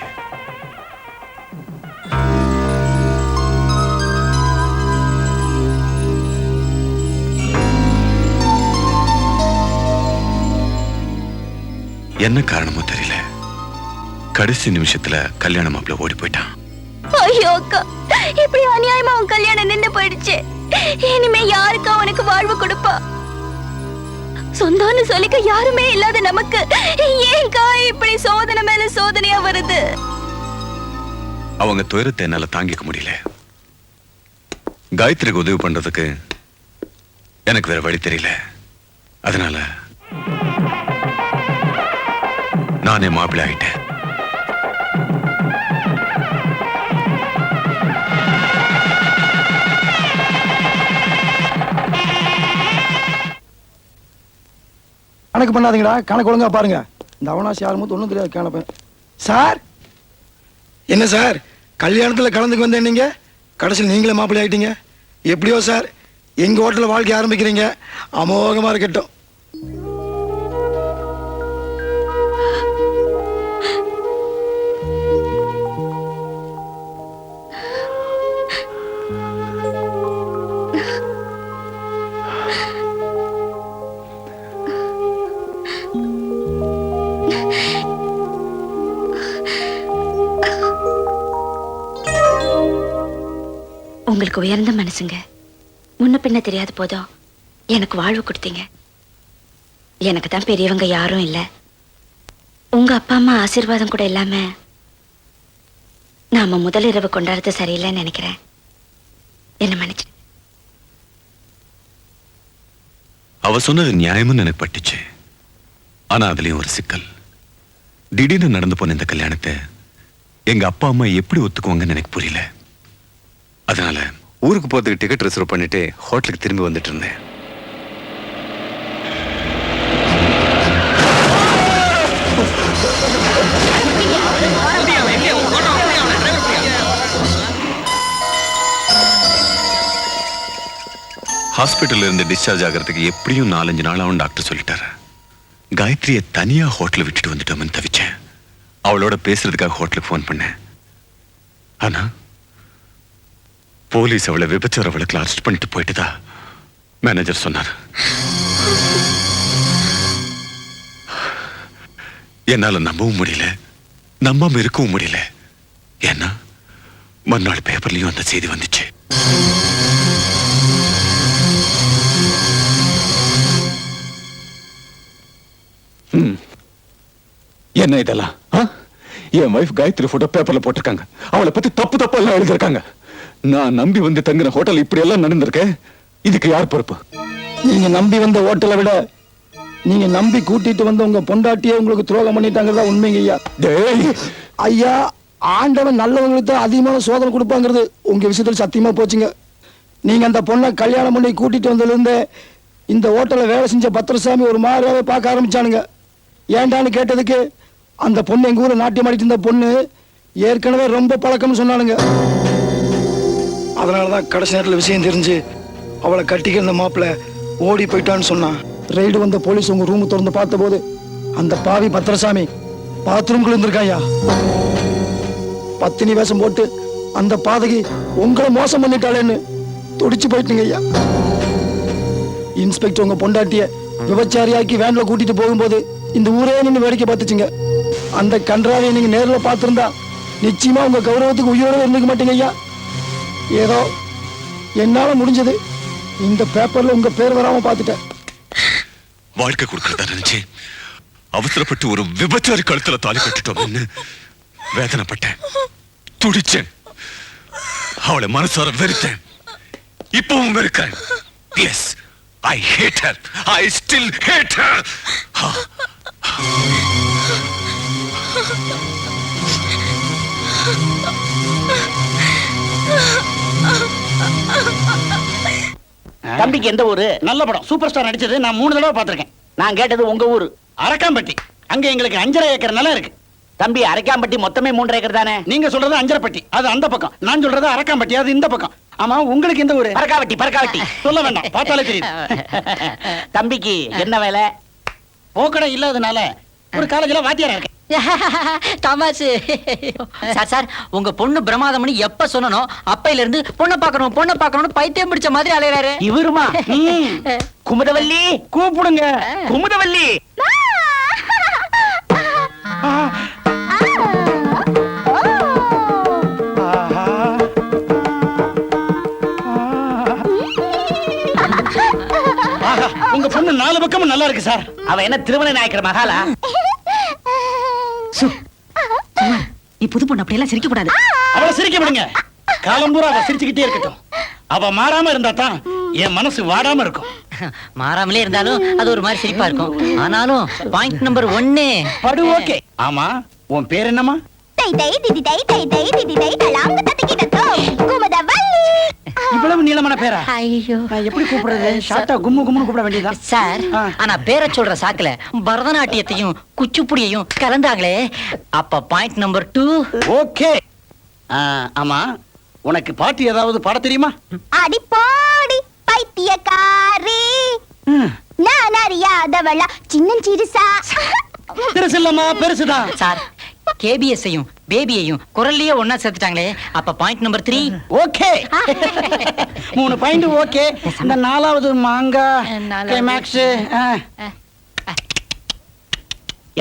என்ன காரணமோ தெரியல, கடைசி நிமிஷத்துல கல்யாண மாப்பிள்ள ஓடி போயிட்டான். ஐயோ அக்கா, இப்படி அநியாயமா உன் கல்யாணம் நின்னு போயிடுச்சு. இனிமே யாருக்கா உனக்கு வாழ்வு கொடுப்பா? சொந்தம்னு சொல்லிக்க யாருமே இல்லாத நமக்கு ஏன்கா இப்படி சோதனை மேல சோதனையா வருது? அவங்க துயரத்தை என்னால தாங்கிக்க முடியல. காயத்ரிக்கு உதவி பண்றதுக்கு எனக்கு வேற வழி தெரியல. அதனால நானே மாப்பிள்ளை ஆயிட்டேன். கணக்கு பண்ணாதீங்கடா, கணக்கு ஒழுங்கா பாருங்க. இந்த அவனாசி ஆரம்பத்து ஒன்றும் தெரியாது கணப்பேன். சார் என்ன சார், கல்யாணத்துல கலந்துக்கு வந்தேன், நீங்க கடைசியில் நீங்களே மாப்பிள்ளை ஆயிட்டீங்க. எப்படியோ சார், எங்க ஹோட்டல்ல வாழ்க்கை ஆரம்பிக்கிறீங்க, அமோகமா இருக்கட்டும். உங்களுக்கு உயர்ந்த மனசுங்க. முன்ன பின்ன தெரியாத போதும் எனக்கு வாழ்வு கொடுத்தீங்க. எனக்கு தான் பெரியவங்க யாரும் இல்ல. உங்க அப்பா அம்மா ஆசீர்வாதம் கூட இல்லாம நாம முதல் இரவு கொண்டாடுறது சரியில்லைன்னு நினைக்கிறேன். என்ன மன்னிச்சு. அவ சொன்னது நியாயம்னு எனக்கு பட்டுச்சு. ஆனா அதுலயும் ஒரு சிக்கல். திடீர்னு நடந்து போன இந்த கல்யாணத்தை எங்க அப்பா அம்மா எப்படி ஒத்துக்குவாங்கன்னு எனக்கு புரியல. அதனால ஊருக்கு போறதுக்கு டிக்கெட் ரிசர்வ் பண்ணிட்டு ஹோட்டலுக்கு திரும்பி வந்துட்டு இருந்தேன். ஹாஸ்பிட்டல்ல இருந்து டிஸ்சார்ஜ் ஆகிறதுக்கு எப்படியும் 4-5 நாள் ஆகும் டாக்டர் சொல்லிட்டாரு. காயத்ரியை தனியா ஹோட்டல் விட்டுட்டு வந்துட்டோம்னு தவிச்சேன். அவளோட பேசுறதுக்காக ஹோட்டலுக்கு போன் பண்ணேன். ஆனா போலீஸ் அவளை விபச்சார வழக்குல அரெஸ்ட் பண்ணிட்டு போயிட்டுதா மேனேஜர் சொன்னார். என்னால நம்பவும் முடியல, நம்பாம இருக்கவும் முடியல. ஏன்னா மறுநாள் பேப்பர்லயும் அந்த செய்தி வந்துச்சு. என்ன இதெல்லாம்? என் வைஃப் காயத்ரி போட்டோ பேப்பர்ல போட்டிருக்காங்க. அவளை பத்தி தப்பு தப்பா எல்லாம் எழுதிருக்காங்க. நான் நம்பி வந்து தங்கின ஹோட்டல் இப்படி எல்லாம் நடந்திருக்கேன். இதுக்கு யார் பொறுப்பு? நீங்க நம்பி வந்த ஹோட்டலை விட நீங்க நம்பி கூட்டிட்டு வந்த உங்க பொண்டாட்டியே உங்களுக்கு துரோகம் பண்ணிட்டாங்கிறதா உண்மைங்க ஐயா. ஐயா, ஆண்டவன் நல்லவங்களுக்கு தான் அதிகமான சோதனை கொடுப்பாங்கிறது உங்க விஷயத்துல சத்தியமா போச்சுங்க. நீங்க அந்த பொண்ணை கல்யாணம் பண்ணி கூட்டிட்டு வந்ததுல இருந்தே இந்த ஹோட்டல்ல வேலை செஞ்ச பத்திரசாமி ஒரு மாதிரியாவே பார்க்க ஆரம்பிச்சானுங்க. ஏண்டான்னு கேட்டதுக்கு அந்த பொண்ணு எங்க ஊர்ல நாட்டியம் ஆடிட்டு இருந்த பொண்ணு ஏற்கனவே ரொம்ப பழக்கம்னு சொன்னானுங்க. அதனாலதான் கடைசி நேரத்தில் விஷயம் தெரிஞ்சு அவளை கட்டிக்கிற மாப்பிள்ள ஓடி போயிட்டான்னு சொன்னான். ரைடு வந்த போலீஸ் உங்க ரூம் திறந்து பார்த்த போது அந்த பாவி பத்திரசாமி பாத்ரூம்குள்ள இருந்திருக்காயா. பத்தினி வேஷம் போட்டு அந்த பாதகி உங்களை மோசம் பண்ணிட்டாளேன்னு துடிச்சு போயிட்டுங்க ஐயா. இன்ஸ்பெக்டர் உங்க பொண்டாட்டிய விபச்சாரியாக்கி வேன்ல கூட்டிட்டு போகும்போது இந்த ஊரே நின்று வேடிக்கை பார்த்துச்சுங்க. அந்த கன்றாவை நீங்க நேரில் பார்த்திருந்தா நிச்சயமா உங்க கௌரவத்துக்கு உயிரோட இருந்துக்க மாட்டீங்க ஐயா. ஏதோ என்னால முடிஞ்சது இந்த பேப்பர்ல உங்க பேர் வராம பார்த்துட்டேன். வாழ்க்கை கொடுக்கறதா நினைச்சு அவசரப்பட்டு ஒரு விபச்சாரி கழுத்துல தாலி கட்டிட்டோம்னு வேதனைப்பட்டேன், துடிச்சேன், அவளை மனசார வெறுத்தேன், இப்பவும் வெறுக்கிறேன். Yes, I hate her. I still hate her. தம்பிக்கு எந்த ஊரு? நல்ல படம், சூப்பர் ஸ்டார் நடிச்சது. நான் 3 தடவை பார்த்திருக்கேன். நான் கேட்டது உங்க ஊரு. அரக்காம்பட்டி. அங்க எங்களுக்கு 5.5 ஏக்கர் நிலம் இருக்கு. தம்பி, அரக்காம்பட்டி மொத்தமே 3 ஏக்கர் தானே? நீங்க சொல்றது அஞ்சரைப்பட்டி, அது அந்த பக்கம். நான் சொல்றது அரக்காம்பட்டி, அது இந்த பக்கம். ஆமா, உங்களுக்கு எந்த ஊரு? பரக்காவட்டி. பரக்காவட்டி சொல்ல வேண்டாம், பார்த்தாலே தெரியுது. தம்பிக்கு என்ன வேலை? போக்கடை இல்லாதனால ஒரு காலேஜ்ல வாத்தியாரா இருக்கேன். தமாசு. சார் சார், உங்க பொண்ணு பிரமாதம்னு எப்ப சொன்னனோ அப்பையில இருந்து பொண்ணை பார்க்கணும்னு பைத்தியம் பிடிச்ச மாதிரி அலையறாரு. இவருமா? குமுதவல்லி கூப்பிடுங்க. குமுதவல்லி. உங்க பொண்ணு 4 பக்கமும் நல்லா இருக்கு சார். அவ என்ன திருமண நாயக்கர் மகாலா? நீ புது பொண்ணு அப்படியெல்லாம் சிரிக்க கூடாது. அவளை சிரிக்க விடுங்க. காலம்பூரா அவ சிரிச்சுக்கிட்டே இருக்கட்டும். அவ மாறாம இருந்தா தான் என் மனசு வாடாம இருக்கும். மாறாமலே இருந்தாலும் அது ஒரு மாதிரி சிரிப்பா இருக்கும். ஆனாலும் பாயிண்ட் நம்பர் 1 படு ஓகே. ஆமா, உன் பேர் என்னம்மா? இவ்வளவு நீளமான பேரா? ஐயோ, எப்படி கூப்பிடுறது? ஷார்ட்டா கும்மு கும்முன்னு கூப்பிட வேண்டியதா சார்? ஆனா பேரை சொல்ற சாக்குல பரதநாட்டியத்தையும் குச்சிப்புடியையும் கலந்தாங்களே, அப்ப பாயிண்ட் நம்பர் 2 ஓகே. ஆமா, உனக்கு பாட்டு ஏதாவது பாட தெரியுமா? அடி போடி பைத்தியக்காரி, நான் அறியாதவளா சின்னஞ்சிறுசா. பெருசு இல்லம்மா, பெருசுதான். சார், கேபிஎஸ்ஸையும் பேபியையும் குரல்லயே ஒன்னா சேர்த்துட்டாங்களே, அப்ப point number 3 okay. 3 point okay. இந்த 4வது மாங்கா கிளைமாக்ஸ்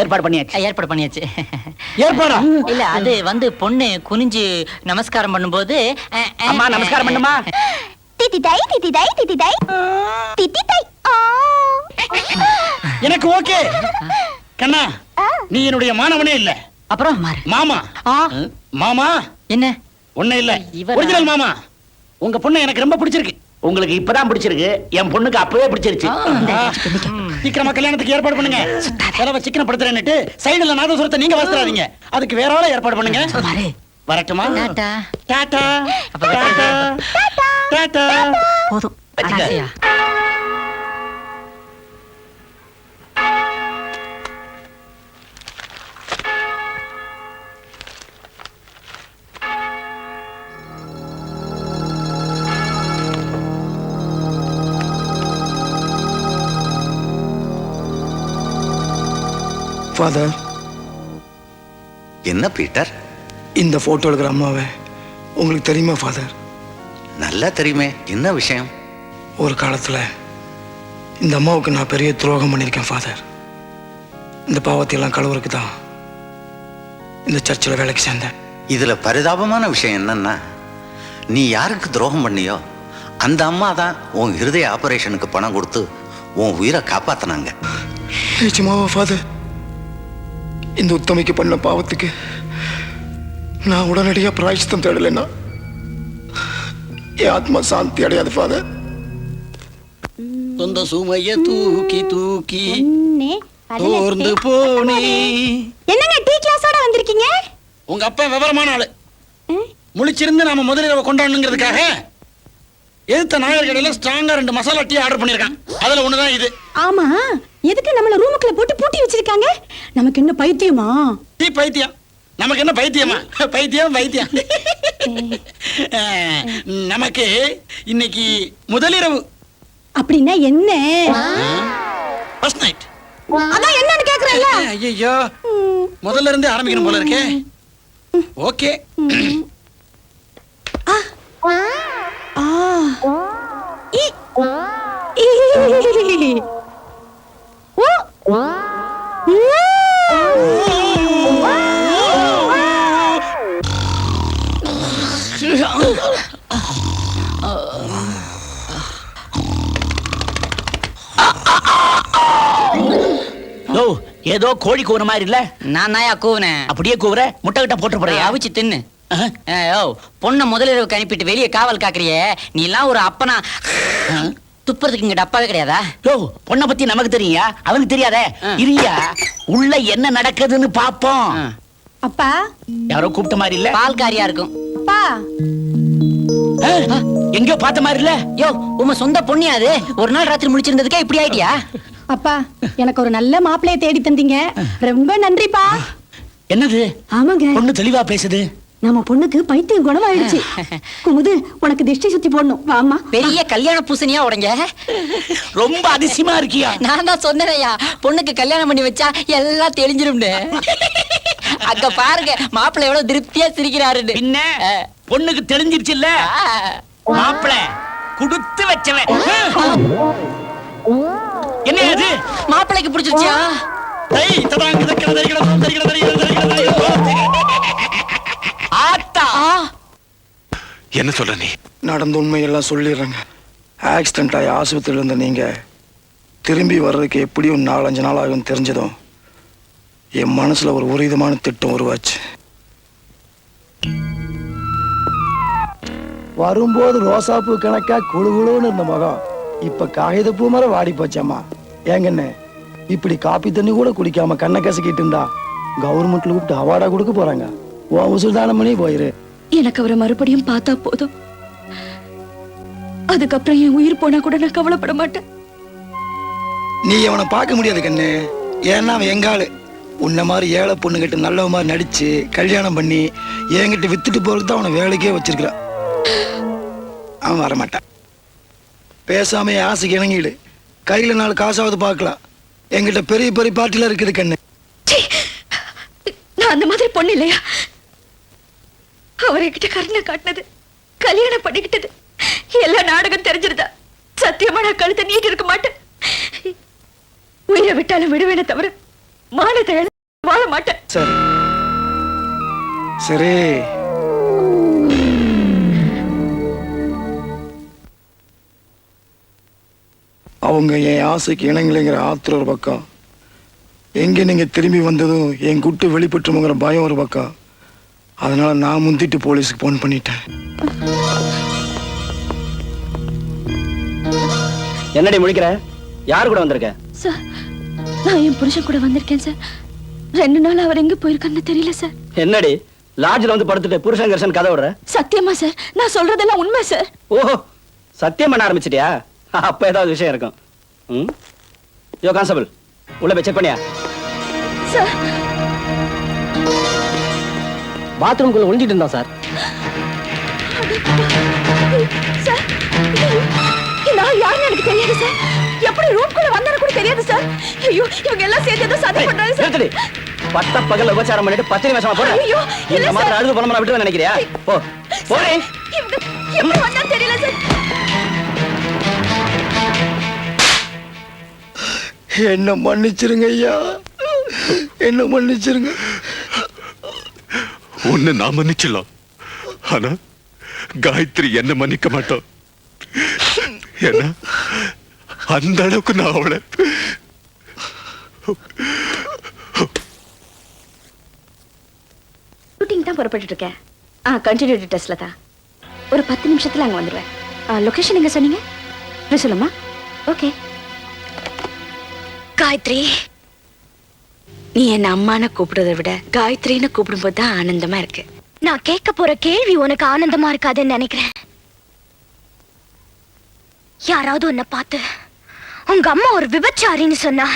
ஏற்பாடு பண்ணியாச்சு. ஏற்பாடா? இல்ல, அது வந்து பொண்ணு குனிஞ்சு நமஸ்காரம் பண்ணும்போது அம்மா நமஸ்காரம் பண்ணுமா? திதிதை திதிதை திதிதை திதிதை. எனக்கு ஓகே. கண்ணா, நீ என்னுடைய மாணவனே இல்ல. அப்புறம் மாமா. மாமா என்ன? ஒண்ணு இல்ல, ஒரிஜினல் மாமா. உங்க பொண்ணு எனக்கு ரொம்ப பிடிச்சிருக்கு. உங்களுக்கு இப்பதான் பிடிச்சிருக்கு, என் பொண்ணுக்கு அப்பவே பிடிச்சிருச்சு. சீக்கிரமா கல்யாணத்துக்கு ஏற்பாடு பண்ணுங்க. செலவை சிக்கனப்படுத்துறேன்னுட்டு சைடுல நாதஸ்வரத்தை நீங்க வாசிறாதீங்க. அதுக்கு வேற ஆள ஏற்பாடு பண்ணுங்க. வரட்டுமா? டாடா டாடா டாடா டாடா. போதும். ஆசையா? ஃபாதர். என்ன பீட்டர்? இந்த போட்டோ எடுக்கிற அம்மாவை உங்களுக்கு தெரியுமா ஃபாதர்? நல்லா தெரியுமே. என்ன விஷயம்? ஒரு காலத்துல இந்த அம்மாவுக்கு நான் பெரிய துரோகம் பண்ணியிருக்கேன் ஃபாதர். இந்த பாவத்தை எல்லாம் கழுவுறதுக்கு தான் இந்த சர்ச்சில் வேலைக்கு சேர்ந்தேன். இதுல பரிதாபமான விஷயம் என்னன்னா, நீ யாருக்கு துரோகம் பண்ணியோ அந்த அம்மா தான் உன் இருதய ஆபரேஷனுக்கு பணம் கொடுத்து உன் உயிரை காப்பாத்தினாங்க. நிஜமாவா ஃபாதர்? இந்த உத்தமைக்கு பண்ண பாவத்துக்கு நான் உடனடியா பிராயச்சித்தம் தேடலைன்னா என் ஆத்மா சாந்தி அடையாது ஃபாதர். சொந்த சுமைய தூக்கி தூக்கி தோர்ந்து போனே. என்னங்க டீ கிளாஸோட வந்திருக்கீங்க? உங்க அப்பா விவரமான ஆளு. முழிச்சிருந்து நாம முதலிரவை கொண்டாடணுங்கிறதுக்காக எதிர்த்த நாயர் கடையில ஸ்ட்ராங்கா 2 மசாலா டீ ஆர்டர் பண்ணிருக்கான். அதுல ஒண்ணுதான் இது. ஆமா, எதுக்கு நம்மள ரூமுக்குள்ள போட்டு பூட்டி வச்சிருக்காங்க? நமக்கு என்ன பைத்தியமா? டீ பைத்தியம். நமக்கு என்ன பைத்தியமா? பைத்தியம் பைத்தியம். நமக்கு இன்னைக்கு முதலிரவு. அப்படின்னா என்ன? First night. அதான் என்னன்னு கேக்குறேன்ல. ஐயோ, முதல்ல இருந்து ஆரம்பிக்கணும் போல இருக்கே. ஓகே. ஏதோ கோழி கூவுற மாதிரி இல்ல? நான் தாயா கூவுனேன். அப்படியே கூவுற? முட்டை கிட்ட போட்டு போறியா? அவிச்சு தின்னு. ஓ பொண்ணை முதலிரவுக்கு அனுப்பிட்டு வெளியே காவல் காக்குறியே, நீ எல்லாம் ஒரு அப்பனா? துப்புறதுக்கு இங்க டப்பாவே கிடையாதா? யோ, பொண்ணை பத்தி நமக்கு தெரியா? அவனுக்கு தெரியாதே. இருயா, உள்ள என்ன நடக்குதுன்னு பாப்போம். அப்பா யாரோ கூப்பிட்ட மாதிரி இல்ல? பால்காரியா இருக்கும். அப்பா எங்கயோ பார்த்த மாதிரி இல்ல? யோ, உங்க சொந்த பொண்ணியா அது? ஒரு நாள் ராத்திரி முடிச்சிருந்ததுக்கே இப்படி ஆயிட்டியா? அப்பா எனக்கு ஒரு நல்ல மாப்பிளைய தேடி தந்தீங்க, ரொம்ப நன்றிப்பா. என்னது? ஆமாங்க, பொண்ணு தெளிவா பேசுது. நம்ம பொண்ணுக்கு பைத்தியம் குணமாயிடுச்சு. குமுது, உனக்கு திஷ்டி சுத்தி போடணும், வாமா. பெரிய கல்யாண பூசணியா உடங்க. ரொம்ப அதிசயமா இருக்கியா? நான் தான் சொன்னேயா, பொண்ணுக்கு கல்யாணம் பண்ணி வச்சா எல்லாம் தெளிஞ்சிரும்னு. அங்க பாருங்க மாப்பிள்ளை எவ்வளவு திருப்தியா சிரிக்கிறாருன்னு. என்ன பொண்ணுக்கு தெரிஞ்சிருச்சு இல்ல? மாப்பிள்ளை குடுத்து வச்சவன். என்ன அது? மாப்பிள்ளைக்கு பிடிச்சிருச்சியா? ஆத்தா, என்ன சொல்ற நீ? நடந்த உண்மையெல்லாம் சொல்லிடுறேங்க. ஆக்சிடென்ட் ஆகி ஆஸ்பத்திரியில் இருந்த நீங்க திரும்பி வர்றதுக்கு எப்படியும் 4-5 நாள் ஆகும் தெரிஞ்சதும் என் மனசுல ஒரு விதமான திட்டம் உருவாச்சு. வரும்போது ரோசாப்பூ கணக்கா குழுகுழுன்னு இருந்த முகம் இப்ப காகிதப்பூ மர வாடி போச்சாமா. ஏங்கண்ணே, இப்படி காப்பி தண்ணி கூட குடிக்காம கண்ணை கசக்கிட்டு இருந்தா கவர்மெண்ட்ல கூப்பிட்டு அவார்டா கொடுக்க போறாங்க. உன் உசுல் தானம் பண்ணி போயிரு. எனக்கு அவரை மறுபடியும் பார்த்தா போதும். அதுக்கப்புறம் என் உயிர் போனா கூட நான் கவலைப்பட மாட்டேன். நீ அவனை பார்க்க முடியாது கண்ணு, ஏன்னா அவன் எங்காளு. உன்ன மாதிரி ஏழை பொண்ணுகிட்ட நல்லவ மாதிரி நடிச்சு கல்யாணம் பண்ணி என்கிட்ட வித்துட்டு போறதுக்கு தான் அவனை வேலைக்கே வச்சிருக்கிறான். அவன் வரமாட்டான். பேசாம ஆசைக்கு இணங்கிடு. கையில 4 காசாவது பார்க்கலாம். என்கிட்ட பெரிய பெரிய பார்ட்டில இருக்குது கண்ணு. நான் அந்த மாதிரி பொண்ணு இல்லையா? அவர் என்கிட்ட கருணை காட்டினது, கல்யாணம் பண்ணிக்கிட்டது எல்லா நாடகம் தெரிஞ்சிருந்தா சத்தியமா நான் கழுத்தை நீட்டி இருக்க மாட்டேன். உயிரை விட்டாலும் விடுவேனே தவிர மானத்தை வாழ மாட்டேன். சரி சரி, அவங்க என் ஆசைக்கு இணங்கலைங்கிற ஆத்திரம் ஒரு பக்கம், எங்க நீங்க திரும்பி வந்ததும் என் குட்டு வெளிப்பட்டுங்கிற பயம் ஒரு பக்கம். அதனால நான் முந்திட்டு போலீஸுக்கு போன் பண்ணிட்டேன். என்னடி முடிக்கிற? யார் கூட வந்திருக்க? சார், நான் என் புருஷன் கூட வந்திருக்கேன் சார். 2 நாள் அவர் எங்க போயிருக்கான்னு தெரியல சார். என்னடி லாட்ஜ்ல வந்து படுத்துட்டு புருஷன் கர்ஷன் கதை விடுற? சத்தியமா சார், நான் சொல்றதெல்லாம் உண்மை சார். ஓஹோ, சத்தியம் பண்ண ஆரம்பிச்சிட்டியா? அப்ப ஏதாவது விஷயம் இருக்கும். யோ கான்ஸ்டபிள், உள்ள போய் செக் பண்ணியா? சார், பாத்ரூம்குள்ள ஒளிஞ்சிட்டு இருந்தான் சார். சார், இந்த ஆள் யாருன்னு எனக்கு தெரியாது சார். எப்படி ரூம்குள்ள வந்தாரு கூட தெரியாது சார். ஐயோ, இவங்க எல்லாம் சேர்ந்து ஏதோ சதி பண்றாங்க சார். நிறுத்தடி. பட்ட பகல்ல உபச்சாரம் பண்ணிட்டு பத்தினி வேஷமா போற. ஐயோ, இல்ல இந்த மாதிரி சார். அழுது பணமா விட்டு நினைக்கிறியா? போ போறே. இவங்க எப்படி வந்தா தெரியல சார். என்ன மன்னிச்சிருங்க ஐயா, என்ன மன்னிச்சிருங்க. உன்னை நான் மன்னிச்சிடலாம், ஆனா காயத்ரி என்ன மன்னிக்க மாட்டோம். ஏன்னா அந்த அளவுக்கு நான் அவளை ஷூட்டிங் தான் புறப்பட்டு இருக்கேன். கண்டினியூட்டி டெஸ்ட்ல தான். ஒரு 10 நிமிஷத்துல அங்க வந்துருவேன். லொகேஷன் எங்க சொன்னீங்க? சொல்லுமா? ஓகே. காயத்ரி, நீ என்ன அம்மான்னு கூப்பிடுறதை விட காயத்ரின்னு கூப்பிடும்போது தான் ஆனந்தமா இருக்கு. நான் கேட்க போற கேள்வி உனக்கு ஆனந்தமா இருக்காதுன்னு நினைக்கிறேன். யாராவது உன்னை பார்த்து உங்க அம்மா ஒரு விபச்சாரின்னு சொன்னா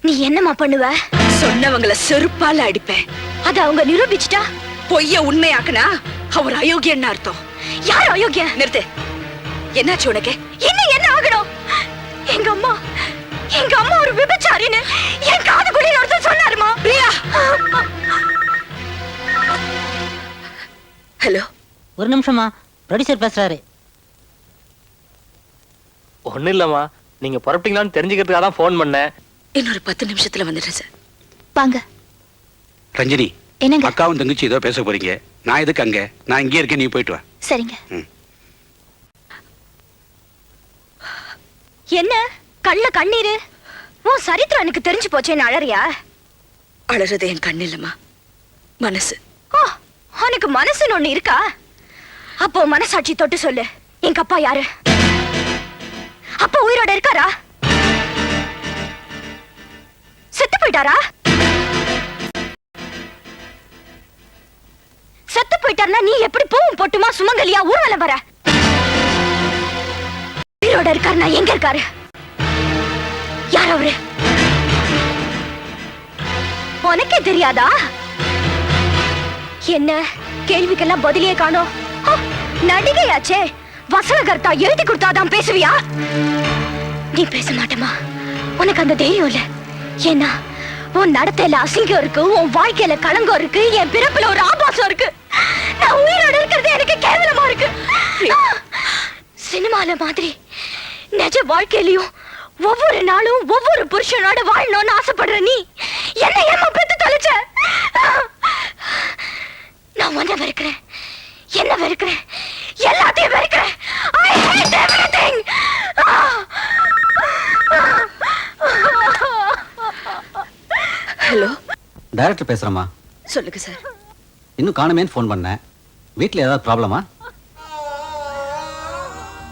நீ என்னமா பண்ணுவ? சொன்னவங்கள செருப்பால அடிப்பேன். அத அவங்க நிரூபிச்சுட்டா பொய்ய உண்மையாக்குனா அவர் அயோக்கியன்னு அர்த்தம். யார் அயோக்கிய? நிறுத்து. என்னாச்சு உனக்கு? இன்னும் என்ன ஆகணும்? எங்க அம்மா ஒரு விபச்சாரின்னு என் காதுக்குள்ளே ஒருத்தர் சொன்னாருமா? பிரியா, ஹலோ. ஒரு நிமிஷமா, ப்ரொடியூசர் பேசுறாரு. ஒண்ணும் இல்லம்மா, நீங்க புறப்பட்டீங்களான்னு தெரிஞ்சுக்கிறதுக்காக தான் ஃபோன் பண்ணேன். இன்னொரு 10 நிமிஷத்துல வந்துடுறேன் சார். வாங்க. ரஞ்சினி, என்னங்க? அக்காவும் தங்கச்சி ஏதோ பேச போறீங்க. நான் எதுக்கு அங்க? நான் இங்கே இருக்கேன், நீ போயிட்டு வா. சரிங்க. என்ன கண்ணுல கண்ணீரு? உன் சரித்திரம் எனக்கு தெரிஞ்சு போச்சேன்னு அழறியா? அழறது என் கண்ணு இல்லம்மா, மனசு. ஓ, உனக்கு மனசுன்னு ஒண்ணு இருக்கா? அப்போ மனசாட்சி தொட்டு சொல்லு, எங்க அப்பா யாரு? அப்பா உயிரோட இருக்காரா? செத்து போயிட்டாரா? செத்து போயிட்டாருன்னா நீ எப்படி பூவும் போட்டுமா சுமங்கலியா ஊர்வலம் வர? உயிரோட இருக்காருன்னா எங்க இருக்காரு? யார் அவரு? உனக்கே தெரியாதா? என்ன கேள்விக்கெல்லாம் பதிலே காணோம். நடிகையாச்சே, வசனகர்த்தா எழுதி கொடுத்தாதான் பேசுவியா? நீ பேச மாட்டமா? உனக்கு அந்த தைரியம் இல்ல. ஏன்னா உன் நடத்தையில அசிங்கம் இருக்கு, உன் வாழ்க்கையில களங்கம் இருக்கு, என் பிறப்புல ஒரு ஆபாசம் இருக்கு. நான் உயிரோட இருக்கிறது எனக்கு கேவலமா இருக்கு. சினிமால மாதிரி நிஜ வாழ்க்கையிலயும் ஒவ்வொரு நாளும் ஒவ்வொரு புருஷனோட வாழணும்னு ஆசைப்படுற நீ என்ன ஏமா பெத்து தொலைச்ச? நான் உன்னை வெறுக்கிறேன், என்ன வெறுக்கிறேன், எல்லாத்தையும் வெறுக்கிறேன். I hate everything. Hello, director பேசுறேம்மா. சொல்லுங்க சார். இன்னும் காணுமேன்னு ஃபோன் பண்ணேன். வீட்டில் ஏதாவது ப்ராப்ளமா?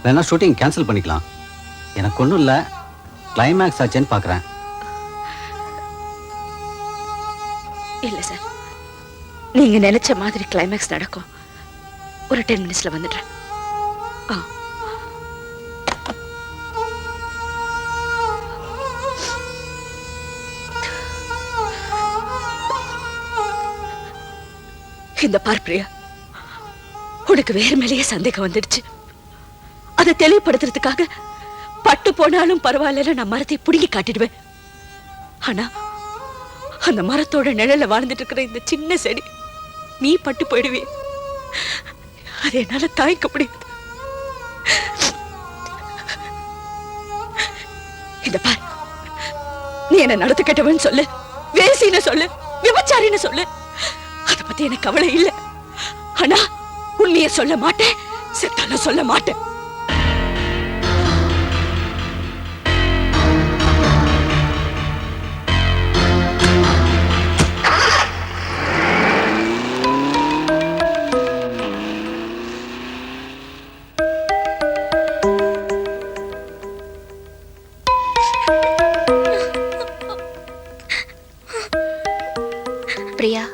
வேணா ஷூட்டிங் கேன்சல் பண்ணிக்கலாம். எனக்கு ஒன்றும் இல்லை, கிளைமேக்ஸ் ஆச்சேன்னு பார்க்குறேன். இல்ல சார், நீங்க நினைச்ச மாதிரி கிளைமேக்ஸ் நடக்கும். ஒரு 10 மினிட்ஸ்ல வந்துடுறேன். இந்த பார் பிரியா, உனக்கு வேற மேலேயே சந்தேகம் வந்துடுச்சு. அதை தெளிவுபடுத்துறதுக்காக பட்டு போனாலும் பரவாயில்ல, நான் மரத்தை புடுங்கி காட்டிடுவேன். ஆனா அந்த மரத்தோட நிழல்ல வாழ்ந்துட்டு இருக்கிற இந்த சின்ன செடி நீ பட்டு போயிடுவே. அதை என்னால தாய்க்க முடியாது. இந்த பார், நீ என்ன நடத்து கெட்டவன்னு சொல்லு, வேசின்னு சொல்லு, விபச்சாரின்னு சொல்லு, அதை பத்தி எனக்கு கவலை இல்லை. ஆனா உண்மையை சொல்ல மாட்டேன், செத்தாலும் சொல்ல மாட்டேன். பிரியா,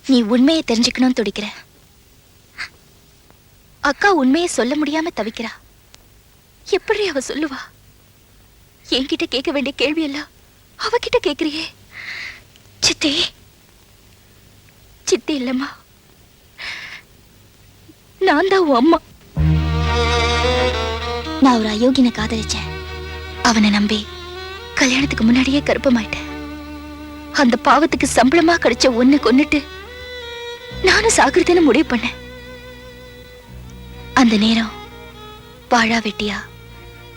நீ உண்மையை தெரிஞ்சுக்கணும்னு துடிக்கிற. அக்கா உண்மையை சொல்ல முடியாம தவிக்கிறா. எப்படி அவ சொல்லுவா? என்கிட்ட கேட்க வேண்டிய கேள்வி எல்லாம் அவகிட்ட கேக்குறியே. சித்தி, சித்தி இல்லம்மா, நான் தான் உன் அம்மா. நான் ஒரு அயோக்கியனை காதலிச்சேன். அவனை நம்பி கல்யாணத்துக்கு முன்னாடியே கர்ப்பமாயிட்டேன். அந்த பாவத்துக்கு சம்பளமா கிடைச்ச ஒண்ணு கொன்னுட்டு நானும் சாகுறதுன்னு முடிவு பண்ணேன். அந்த நேரம் வாழா வெட்டியா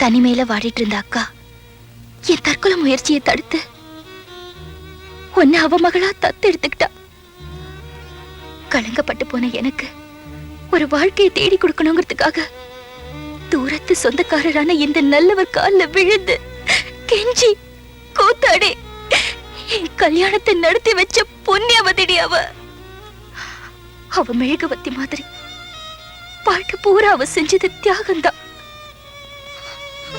தனிமையில வாடிட்டு இருந்த அக்கா என் தற்கொலை முயற்சியை தடுத்து ஒன்னு அவ மகளா தத்து எடுத்துக்கிட்டா. கலங்கப்பட்டு போன எனக்கு ஒரு வாழ்க்கையை தேடி கொடுக்கணுங்கிறதுக்காக தூரத்து சொந்தக்காரரான இந்த நல்லவர் காலில் விழுந்து கெஞ்சி கூத்தாடி என் கல்யாணத்தை நடத்தி வச்ச புண்ணியவதிடி அவ. அவ மெழுகுவத்தி மாதிரி வாழ்க்கை பூரா அவ செஞ்சது தியாகம்தான்.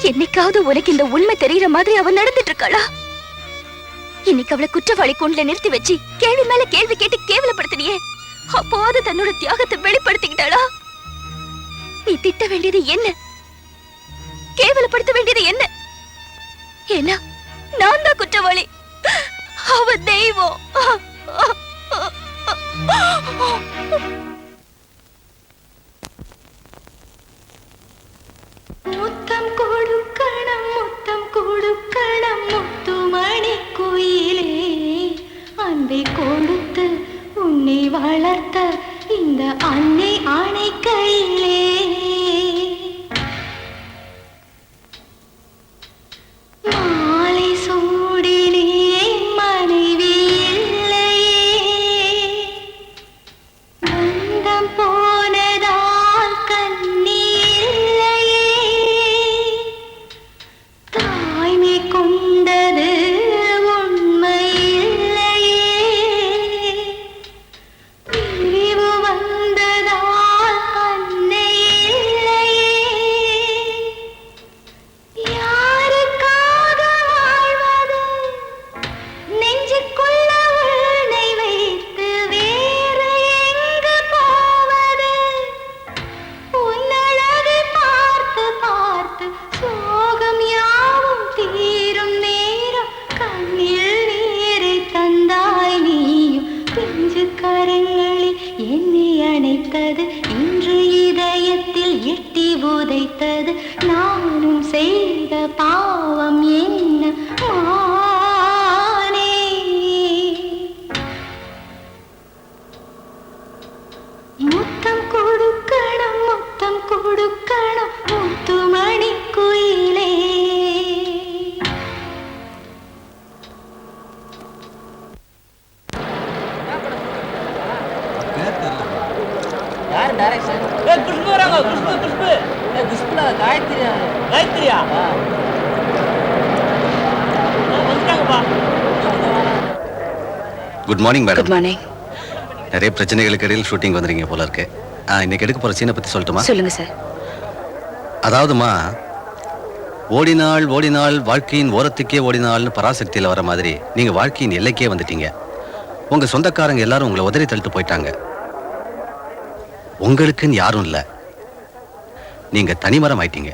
என்னைக்காவது உனக்கு இந்த உண்மை தெரியற மாதிரி அவ நடந்துட்டு இருக்காளா? இன்னைக்கு அவளை குற்றவாளி கூண்டுல நிறுத்தி வச்சு கேள்வி மேல கேள்வி கேட்டு கேவலப்படுத்தினியே, அப்போது தன்னோட தியாகத்தை வெளிப்படுத்திக்கிட்டாளா? நீ திட்ட வேண்டியது என்ன, கேவலப்படுத்த வேண்டியது என்ன? ஏன்னா நான் தான் குற்றவாளி, அவ தெய்வம். முத்தம் கொடுக்கணும், முத்தம் கொடுக்கணும், முத்துமணி கோயிலே, அன்பை கொடுத்து உன்னை வளர்த்த இந்த அன்னை ஆணை கையிலே. மாலை சூடினே மனைவி இல்லையே, பந்தம் போனதால் கண்ணி இல்லையே, காயத்ரியா good morning madam. Good morning. நிறைய பிரச்சனைகளுக்கு இடையில் ஷூட்டிங் வந்துறீங்க போல இருக்கு. இன்னைக்கு எடுக்க போற சீனை பத்தி சொல்லட்டுமா? சொல்லுங்க சார். அதாவதுமா, ஓடினாள் ஓடினாள் வாழ்க்கையின் ஓரத்துக்கே ஓடினாள்னு பராசக்தியில் வர மாதிரி நீங்க வாழ்க்கையின் எல்லைக்கே வந்துட்டீங்க. உங்க சொந்தக்காரங்க எல்லாரும் உங்களை உதறி தள்ளிட்டு போயிட்டாங்க. உங்களுக்குன்னு யாரும் இல்லை. நீங்க தனிமரம் ஆயிட்டீங்க.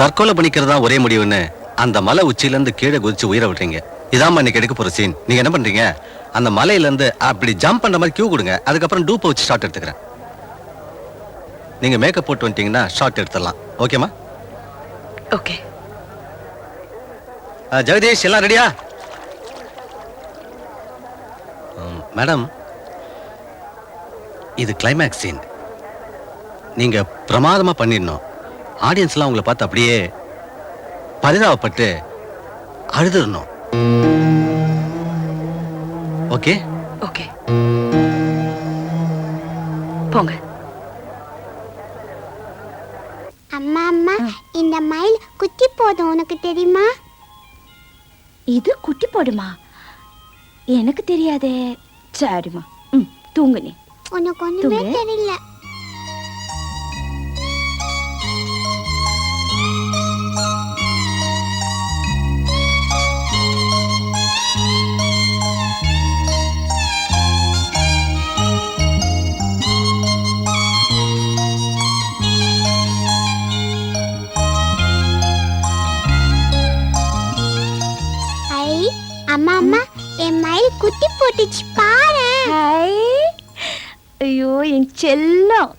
தற்கொலை பண்ணிக்கிறதா ஒரே முடிவுன்னு அந்த மலை உச்சியில இருந்து கீழே குதிச்சு உயிரை விட்டுறீங்க. இதாம்மா இன்னைக்கு எடுக்க போற சீன். நீங்க என்ன பண்றீங்க, அந்த மலையில இருந்து அப்படி ஜம்ப் பண்ற மாதிரி கியூ கொடுங்க. அதுக்கப்புறம் டூப்பை வச்சு ஷாட் எடுத்துக்கிறேன். நீங்க மேக்கப் போட்டு வந்துட்டீங்கன்னா ஷாட் எடுத்துடலாம். ஓகேமா? ஓகே. ஜெகதீஷ் எல்லாம் ரெடியா? மேடம், இது கிளைமேக்ஸ் சீன். நீங்க பிரமாதமா பண்ணிடணும். ஆடியன்ஸ்லாம் உங்களை பார்த்து அப்படியே பரிதாபப்பட்டு அழுதுடணும். ஓகே? ஓகே. போங்க. அம்மா அம்மா, இந்த மயில் குட்டி போடும், உனக்கு தெரியுமா? இது குட்டி போடுமா? எனக்கு தெரியாதே. சரிம்மா, தூங்கு நீ. உனக்கு ஒண்ணுமே தெரியல. அம்மா அம்மா, என் மயில் குட்டி போட்டுச்சு பாரு. ஐயோ என் செல்லம்.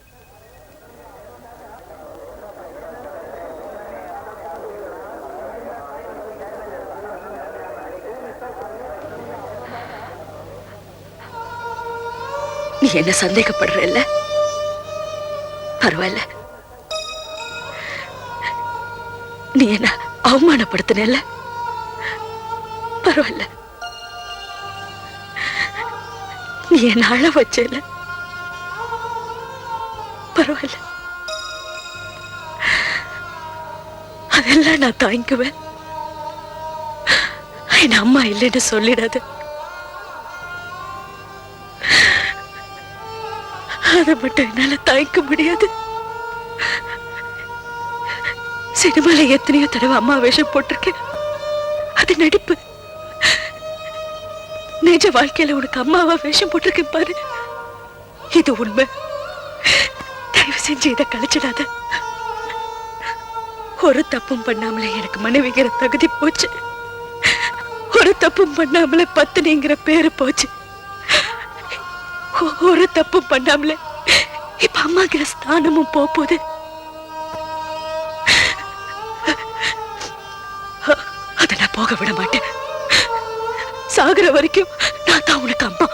நீ என்ன சந்தேகப்படுறல்ல? பரவாயில்ல. நீ என்ன அவமானப்படுத்தினல்ல? பரவாயில்ல. நீ என்ன அழ வச்சல? பரவாயில்ல. அதெல்லாம் நான் தாங்கிக்குவேன். என் அம்மா இல்லைன்னு சொல்லிடாது. அதை மட்டும் என்னால தாங்கிக்க முடியாது. சினிமால எத்தனையோ தடவை அம்மா வேஷம் போட்டிருக்கேன். அது நடிப்பு. நிஜ வாழ்க்கையில உனக்கு அம்மாவா வேஷம் போட்டிருக்கேன் பாரு. இது உண்மை. தயவு செஞ்சு இதை கழிச்சிடாத. ஒரு தப்பும் பண்ணாமல எனக்கு மனைவிங்கிற தகுதி போச்சு. ஒரு தப்பும் பண்ணாமல பத்தினிங்கிற பேரு போச்சு. ஒரு தப்பும் பண்ணாமல இப்ப அம்மாங்கிற ஸ்தானமும் போகுது. அதை நான் போக விட மாட்டேன். சாகுற வரைக்கும் நான் தான் உனக்கு அம்மா.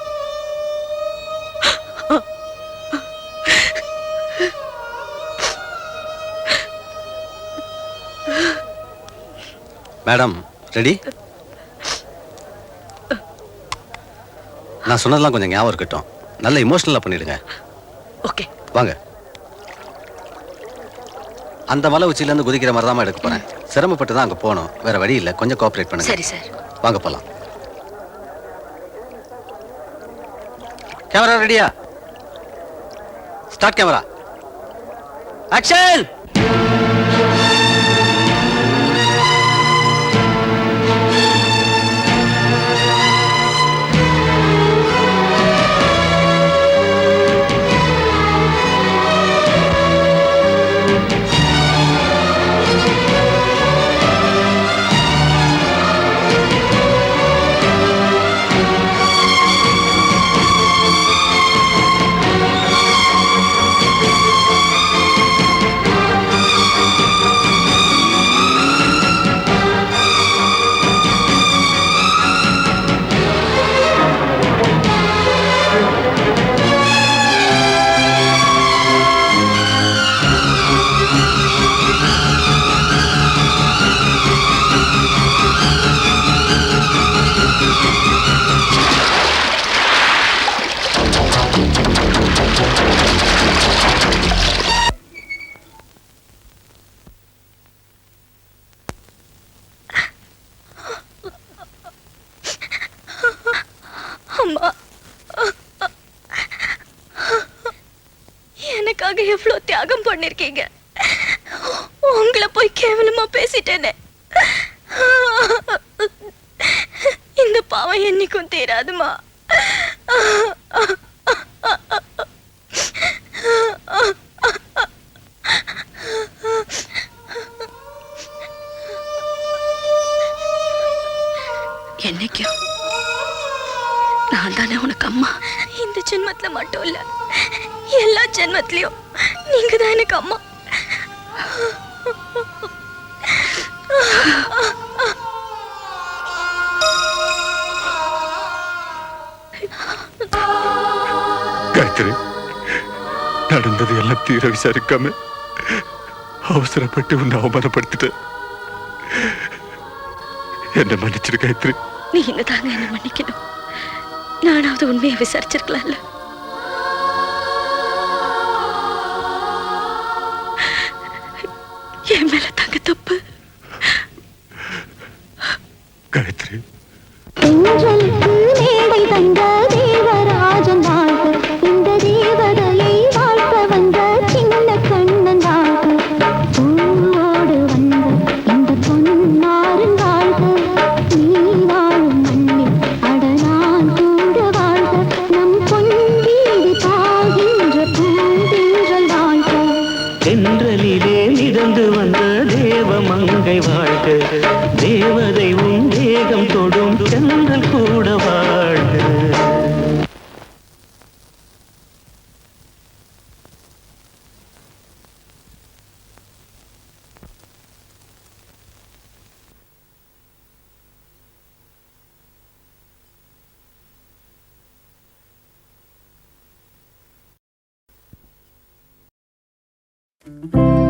Madam ready? நான் சொன்னதெல்லாம் கொஞ்சம் ஞாபகம் இருக்கட்டும். நல்ல இமோஷனலா பண்ணிடுங்க. ஓகே வாங்க. அந்த மலை உச்சியில இருந்து குதிக்கிற மாதிரி தான் எடுக்க போறேன். சிரமப்பட்டு தான் அங்க போகணும். வேற வழி இல்லை. கொஞ்சம் கோஆபரேட் பண்ணுங்க. சரி சார். வாங்க போலாம். கேமரா ரெடியா? Start camera. ஆக்ஷன். எவ்வளவு தியாகம் பண்ணிருக்கீங்க. உங்களை போய் கேவலமா பேசிட்டேனே. இந்த பாவம் என்னைக்கும் தீராதுமா. என்னைக்கும் நான் தானே உனக்கு அம்மா. இந்த ஜென்மத்துல மட்டும் இல்ல, எல்லா ஜென்மத்திலயும் நீங்க தான் எனக்கு அம்மா. காயத்ரி, நடந்தது எல்லாம் தீர விசாரிக்காம அவசரப்பட்டு உன்னை அவமானப்படுத்திட்டேன். என்ன மன்னிச்சிரு காயத்ரி. நீங்க தாங்க என்ன மன்னிக்கணும். நானாவது உண்மையை விசாரிச்சிருக்கலாம்ல. என் மேல தாங்க தப்பு. காயத்ரி, தென்றலுக்கு மேடை தந்த தேவராஜன் வாழ்க, இந்த தேவதையை வாழ்க்க வந்த சின்ன கண்ணன் வாழ்க, பூவோடு வந்த இந்த பொன்னாரின் வாழ்க, நீ வாழும் மண்ணில் அடனான் கூட வாழ்க, நம் பொன் வீடு பாகின்ற பூந்தீரல் வாழ்க. தென்றலிலே மிதந்து வந்த தேவ மங்கை வாழ்க, தேவதை உன் தேகம் தொடும் தென்றல் கூட வாழ்க. Thank you.